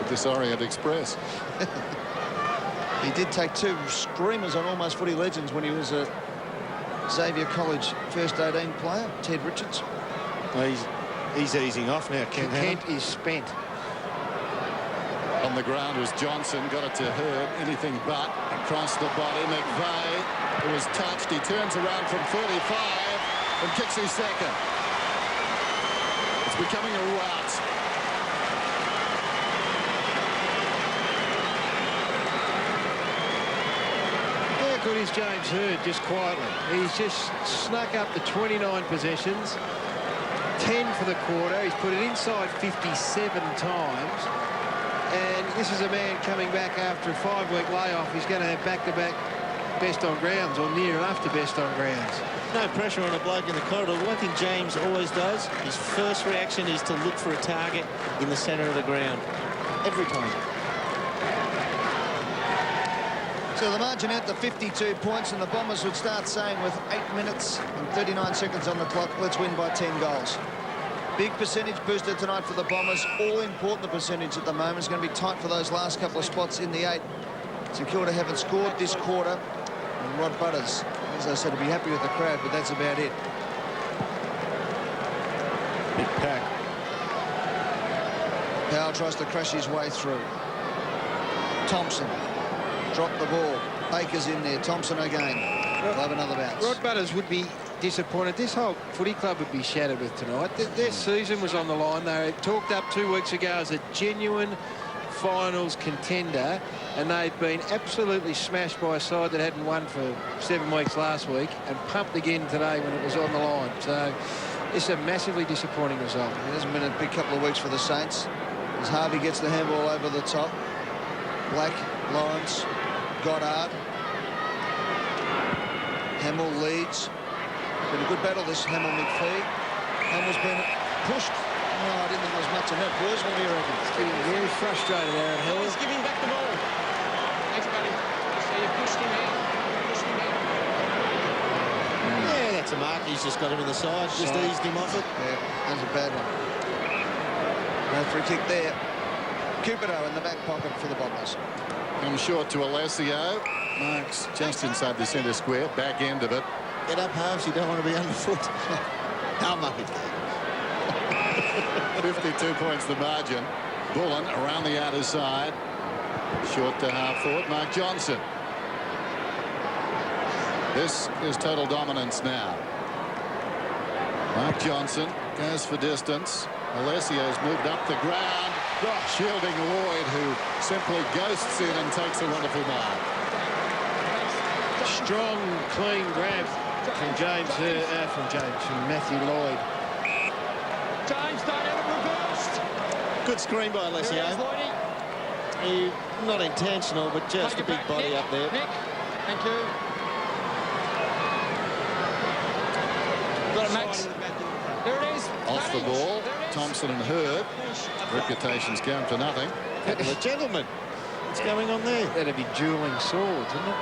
This Orient Express. He did take 2 screamers on Almost Footy Legends when he was a Xavier College first 18 player, Ted Richards. Well, he's easing off now. Kent is spent. On the ground was Johnson, got it to Hurd, anything but. Across the body, McVeigh, who was touched. He turns around from 35 and kicks his second. It's becoming a rout. How good is James Hurd, just quietly? He's just snuck up to 29 possessions, 10 for the quarter. He's put it inside 57 times. And this is a man coming back after a 5-week layoff. He's going to have back-to-back best on grounds, or near enough to best on grounds. No pressure on a bloke in the corridor. One thing James always does, his first reaction is to look for a target in the centre of the ground. Every time. So the margin out to 52 points, and the Bombers would start saying with 8 minutes and 39 seconds on the clock, let's win by 10 goals. Big percentage booster tonight for the Bombers. All important, the percentage at the moment. It's going to be tight for those last couple of spots in the 8. St.Kilda haven't scored this quarter. And Rod Butters, as I said, will be happy with the crowd, but that's about it. Big pack. Powell tries to crush his way through. Thompson dropped the ball. Baker's in there. Thompson again. We'll have another bounce. Rod Butters would be disappointed. This whole footy club would be shattered with tonight. Their season was on the line. They were talked up 2 weeks ago as a genuine finals contender, and they've been absolutely smashed by a side that hadn't won for 7 weeks last week, and pumped again today when it was on the line. So it's a massively disappointing result. It hasn't been a big couple of weeks for the Saints, as Harvey gets the handball over the top. Black, Lawrence, Goddard. Hamill leads. Been a good battle, this Hamill-McPhee. Hamill's been pushed. No, I didn't think there was much in that, boys. What do you reckon? It's getting very frustrated, Aaron Hill. He's giving back the ball. Thanks, buddy. So you pushed him out. Pushed him out. Yeah, that's a mark. He's just got him in the side. Just eased him off it. Yeah, that's a bad one. No free kick there. Cupido in the back pocket for the Bombers. Comes short to Alessio. Marks just inside the centre square. Back end of it. Get up halves. You don't want to be underfoot. How much? 52 points the margin. Bullen around the outer side. Short to half forward, Mark Johnson. This is total dominance now. Mark Johnson goes for distance. Alessio's moved up the ground, shielding Lloyd, who simply ghosts in and takes a wonderful mark. Strong, clean grab from from Matthew Lloyd. James, don't have it reversed. Good screen by Alessio. Not intentional, but just a big body up there. Nick, thank you. Got it, Max. There it is. Off the ball, Thompson and Hurd. Reputations count for nothing. The gentleman. What's going on there? That'd be dueling swords, wouldn't it?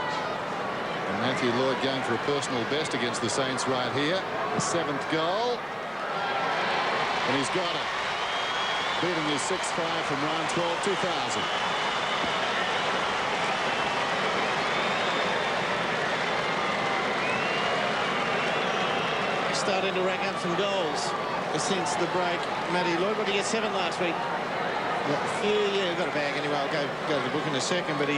And Matthew Lloyd going for a personal best against the Saints right here. The 7th goal. And he's got it. Beating his 6-5 from round 12, 2000. Starting to rack up some goals since the break. Matty Lloyd, what did he get? 7 last week. Yeah, got a bag anyway. I'll go to the book in a second, but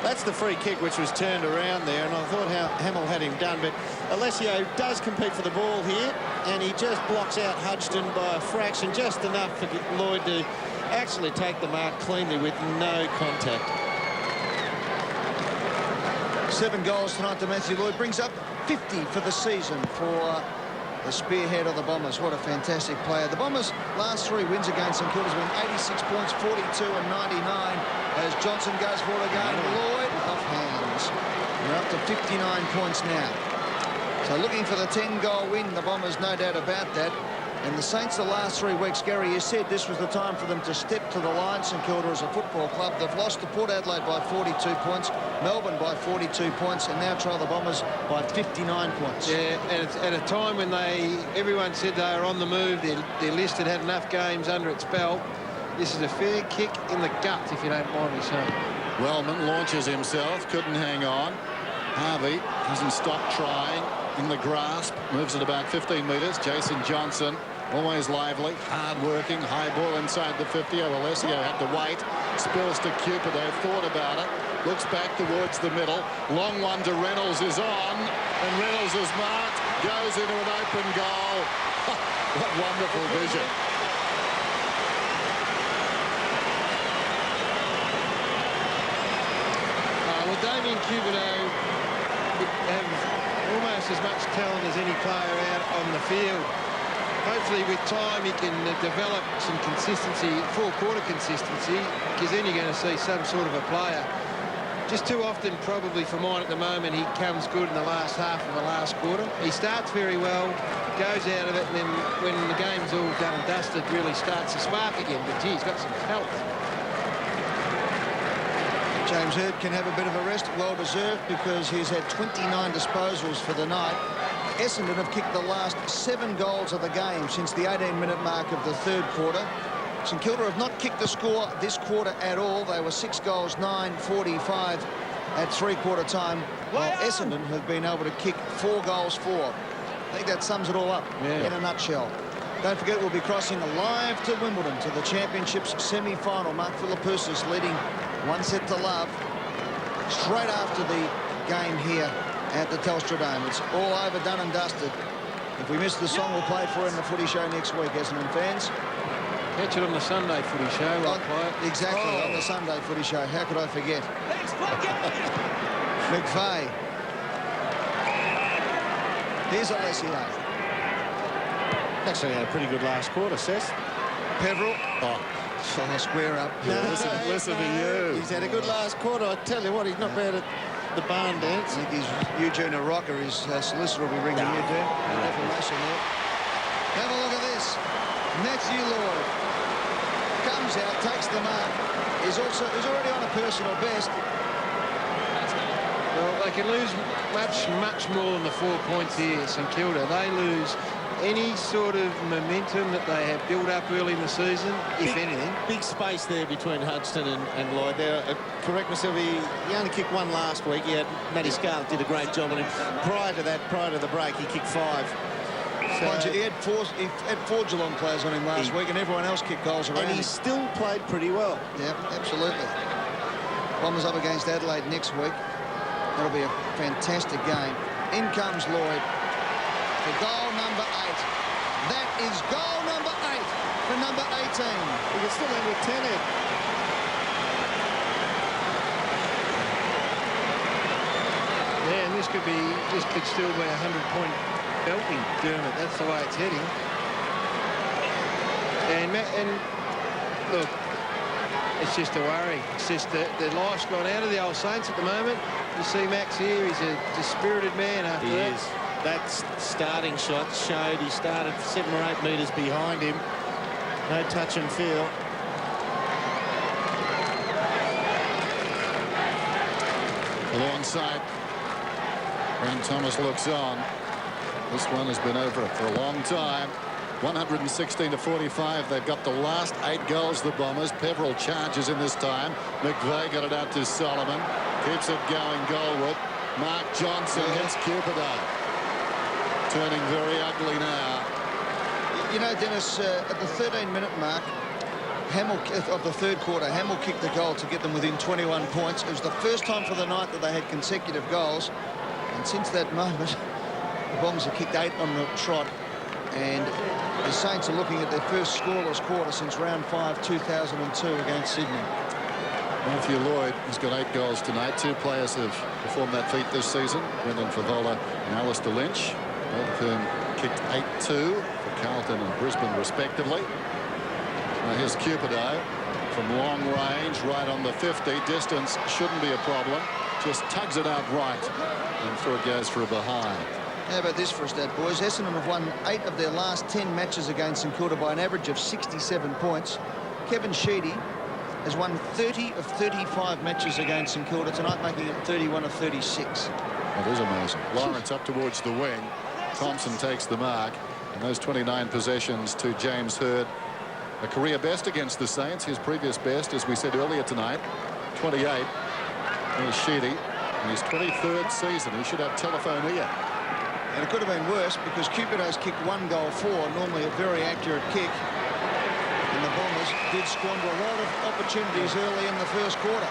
that's the free kick which was turned around there, and I thought how Hamill had him done, but Alessio does compete for the ball here, and he just blocks out Hudson by a fraction, just enough for Lloyd to actually take the mark cleanly with no contact. 7 goals tonight to Matthew Lloyd, brings up 50 for the season for the spearhead of the Bombers. What a fantastic player. The Bombers' last 3 wins against St Kilda's been 86 points, 42 and 99. As Johnson goes for it again, Lloyd off hands. They're up to 59 points now. So looking for the 10-goal win, the Bombers, no doubt about that. And the Saints, the last 3 weeks, Gary, you said this was the time for them to step to the line. St Kilda as a football club. They've lost to Port Adelaide by 42 points, Melbourne by 42 points, and now trail the Bombers by 59 points. Yeah, and it's at a time when everyone said they were on the move. Their list had had enough games under its belt. This is a fair kick in the gut, if you don't mind me saying. Wellman launches himself, couldn't hang on. Harvey doesn't stop trying. In the grasp, moves it about 15 metres. Jason Johnson, always lively, hard-working, high ball inside the 50. Alessio had to wait. Spills to Cupido, thought about it. Looks back towards the middle. Long one to Reynolds is on. And Reynolds is marked. Goes into an open goal. What wonderful vision. Well, Damien Cupido would have almost as much talent as any player out on the field. Hopefully with time he can develop some consistency, 4-quarter consistency, because then you're going to see some sort of a player. Just too often, probably for mine at the moment, he comes good in the last half of the last quarter. He starts very well, goes out of it, and then when the game's all done and dusted, really starts to spark again. But gee, he's got some talent. James Hurd can have a bit of a rest, well-deserved, because he's had 29 disposals for the night. Essendon have kicked the last 7 goals of the game since the 18-minute mark of the 3rd quarter. St Kilda have not kicked the score this quarter at all. They were 6 goals, 9-45 at 3-quarter time, while Essendon have been able to kick 4 goals, 4. I think that sums it all up in a nutshell. Don't forget, we'll be crossing live to Wimbledon to the Championships semi-final. Mark Philippoussis leading 1-0 straight after the game here at the Telstra Dome. It's all over, done and dusted. If we miss the song, we'll play it for in the footy show next week, Essendon fans. Catch it on the Sunday footy show. I'll play it. Exactly, on the Sunday footy show. How could I forget? McVeigh. Here's Alessio. Actually had a pretty good last quarter, Seth. Peveril. Square up. Listen to you. He's had a good last quarter. I tell you what, he's not bad at the barn dance. I think he's Eugene Rocker, his solicitor, will be ringing you, Dan. Information there. Have a look at this. Matthew Lloyd comes out, takes the mark. He's already on a personal best. Well, they can lose much more than the 4 points here, St Kilda. They lose any sort of momentum that they have built up early in the season, if anything. Big space there between Hudson and Lloyd. There, correct myself, he only kicked 1 last week. He had Matty Scarlett did a great job on him. Prior to the break, he kicked 5. So, he had 4 Geelong players on him last week, and everyone else kicked goals around him. And he still played pretty well. Yeah, absolutely. Bombers up against Adelaide next week. That'll be a fantastic game. In comes Lloyd for goal number 8. That is goal number 8 for number 18. We can still end with 10 in. Yeah, and this could still be a 100-point belting, Dermot. That's the way it's heading. And look, it's just a worry. It's just that the life's gone out of the old Saints at the moment. You see Max here, he's a dispirited man after that. He is. That starting shot showed he started 7 or 8 metres behind him. No touch and feel. Alongside, Grant Thomas looks on. This one has been over for a long time. 116 to 45. They've got the last 8 goals, the Bombers. Peveril charges in this time. McVeigh got it out to Solomon. Keeps it going, Goldwood. Mark Johnson hits Cupido. Turning very ugly now. You know, Dennis, at the 13-minute mark, Hamill, of the third quarter, Hamill kicked the goal to get them within 21 points. It was the first time for the night that they had consecutive goals. And since that moment, the Bombers have kicked 8 on the trot. And the Saints are looking at their first scoreless quarter since round 5, 2002 against Sydney. Matthew Lloyd has got 8 goals tonight. 2 players have performed that feat this season. Brendan Favola and Alistair Lynch, both of whom kicked 8-2 for Carlton and Brisbane respectively. Now here's Cupido from long range, right on the 50. Distance shouldn't be a problem. Just tugs it out right, and through it goes for a behind. How about this for a stat, boys? Essendon have won 8 of their last 10 matches against St Kilda by an average of 67 points. Kevin Sheedy has won 30 of 35 matches against St Kilda tonight, making it 31 of 36. That is amazing. Lawrence up towards the wing. Thompson takes the mark. And those 29 possessions to James Hird. A career best against the Saints. His previous best, as we said earlier tonight, 28. There's Sheedy. In his 23rd season, he should have telephone ear. And it could have been worse because Cupido's kicked 1 goal for, normally a very accurate kick. And the Bombers did squander a lot of opportunities early in the first quarter.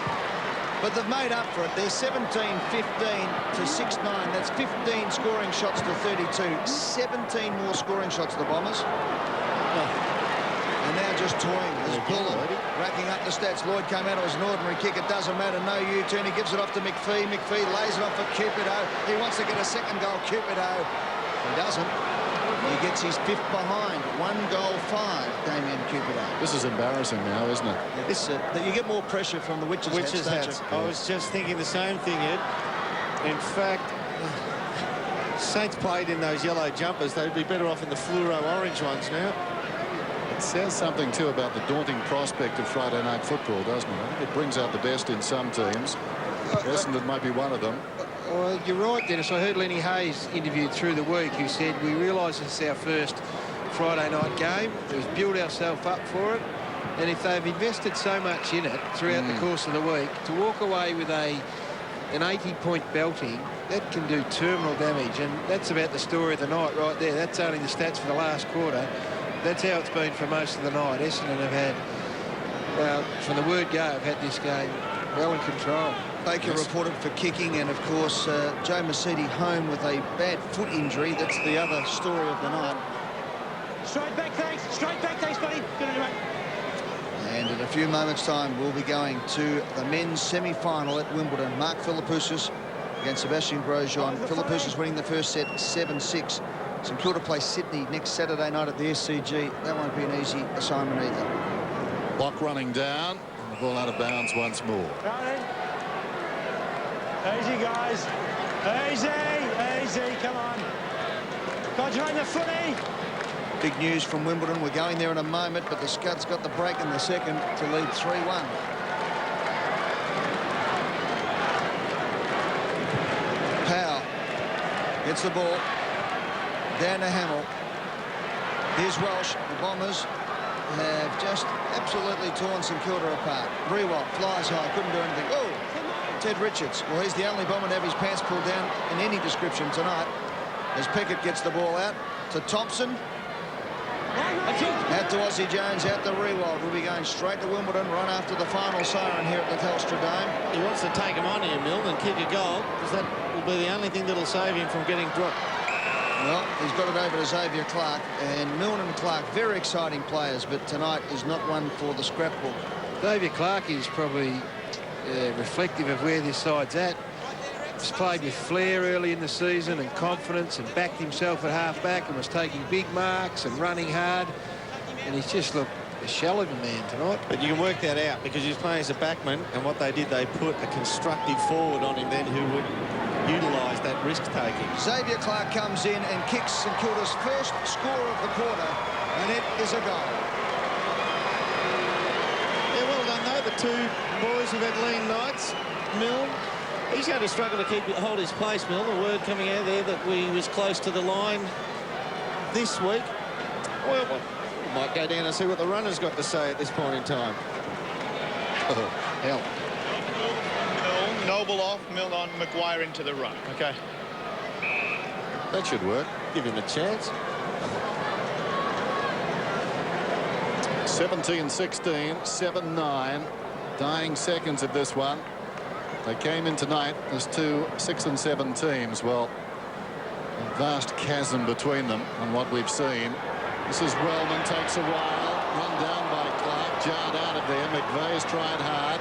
But they've made up for it. They're 17-15 to 6-9. That's 15 scoring shots to 32. 17 more scoring shots, the Bombers. And now just toying. There's Bullen racking up the stats. Lloyd came out as an ordinary kick. It doesn't matter. No U-turn. He gives it off to McPhee. McPhee lays it off for Cupido. He wants to get a second goal. Cupido. He doesn't. He gets his 5th behind. 1 goal 5, Damien Cupido. This is embarrassing now, isn't it? This, you get more pressure from the Witches' hats. I was just thinking the same thing, Ed. In fact, Saints played in those yellow jumpers. They'd be better off in the fluoro orange ones now. It says something, too, about the daunting prospect of Friday night football, doesn't it? I think it brings out the best in some teams. Essendon might be one of them. Well, you're right, Dennis. I heard Lenny Hayes interviewed through the week who said, we realise it's our first Friday night game. We've built ourselves up for it. And if they've invested so much in it throughout the course of the week, to walk away with an 80-point belting, that can do terminal damage. And that's about the story of the night right there. That's only the stats for the last quarter. That's how it's been for most of the night. Essendon have had, well, from the word go, have had this game well in control. Baker reported for kicking, and of course Joe Mercedes home with a bad foot injury. That's the other story of the night. Straight back, thanks, buddy. Good anyway. And in a few moments' time, we'll be going to the men's semi-final at Wimbledon. Mark Philippoussis against Sebastian Grosjean. Philippoussis winning the first set 7-6. St Kilda play Sydney next Saturday night at the SCG. That won't be an easy assignment either. Clock running down. And the ball out of bounds once more. Easy, guys. Easy, come on. Concentrate the footy. Big news from Wimbledon. We're going there in a moment, but the Scuds got the break in the second to lead 3-1. Powell gets the ball. Down to Hamill. Here's Welsh. The Bombers have just absolutely torn St Kilda apart. Rewalt flies high, couldn't do anything. Oh, Ted Richards. Well, he's the only Bomber to have his pants pulled down in any description tonight. As Pickett gets the ball out to Thompson. Out to Aussie Jones, out to Rewald. Will be going straight to Wimbledon, run after the final siren here at the Telstra Dome. He wants to take him on here, Milne, and kick a goal, because that will be the only thing that'll save him from getting dropped. Well, he's got it over to Xavier Clark, and Milne and Clark, very exciting players, but tonight is not one for the scrapbook. Xavier Clark is probably reflective of where this side's at. He's played with flair early in the season and confidence, and backed himself at half-back and was taking big marks and running hard. And he's just looked a shell of a man tonight. But you can work that out, because he's playing as a backman, and what they did, they put a constructive forward on him then who would utilise that risk-taking. Xavier Clark comes in and kicks St Kilda's first score of the quarter, and it is a goal. Yeah, well done, though, the two boys who've had lean nights. Milne, he's going to struggle to hold his place, Milne. A word coming out there that we was close to the line this week. Well, we might go down and see what the runner's got to say at this point in time. Oh, hell. Milne, Noble off, Milne on, Maguire into the run. Okay. That should work. Give him a chance. 17-16, 7-9. Dying seconds of this one. They came in tonight as 2 6 and 7 teams. Well, a vast chasm between them on what we've seen. This is Wellman, takes a while, run down by Clark, jarred out of there. McVeigh's tried hard.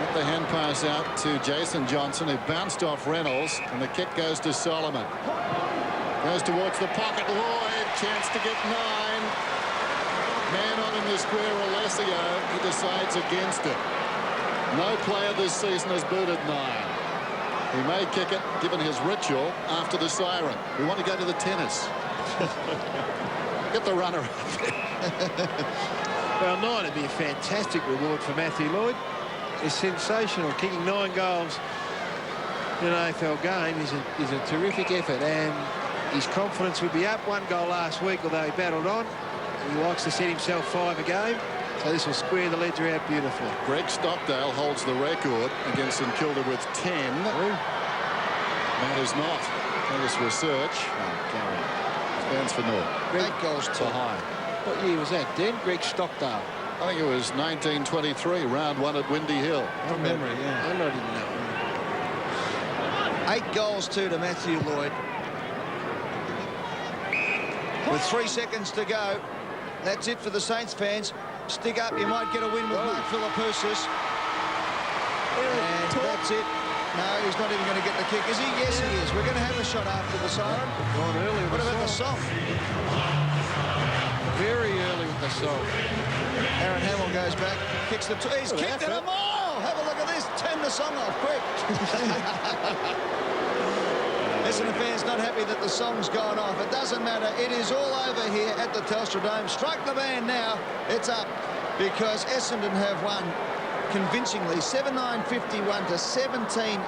Got the hand pass out to Jason Johnson, who bounced off Reynolds, and the kick goes to Solomon. Goes towards the pocket. Lloyd, chance to get 9. Man on in the square Alessio. He decides against it. No player this season has booted 9. He may kick it, given his ritual, after the siren. We want to go to the tennis. Get the runner up there. Well, 9 would be a fantastic reward for Matthew Lloyd. It's sensational. Kicking 9 goals in an AFL game is a terrific effort, and his confidence would be up. 1 goal last week, although he battled on. He likes to set himself 5 a game, so this will square the ledger out beautifully. Greg Stockdale holds the record against St Kilda with 10. Matters not. That is research. Stands for naught. 8 goals to behind. What year was that, Den? Greg Stockdale. I think it was 1923, round 1 at Windy Hill. From memory, yeah. I didn't know. 8 goals to Matthew Lloyd. With 3 seconds to go. That's it for the Saints fans. Stick up, you might get a win with Mark Philippoussis. And that's it. No, he's not even going to get the kick, is he? Yes, he is. We're going to have a shot after the siren. Gone early. What about the song? Very early with the song. Aaron Hamill goes back, kicks the... He's kicked it a mile! Have a look at this. Turn the song off, quick. Essendon fans not happy that the song's gone off. It doesn't matter. It is all over here at the Telstra Dome. Strike the band now. It's up because Essendon have won convincingly 7-9-51 to 17-17.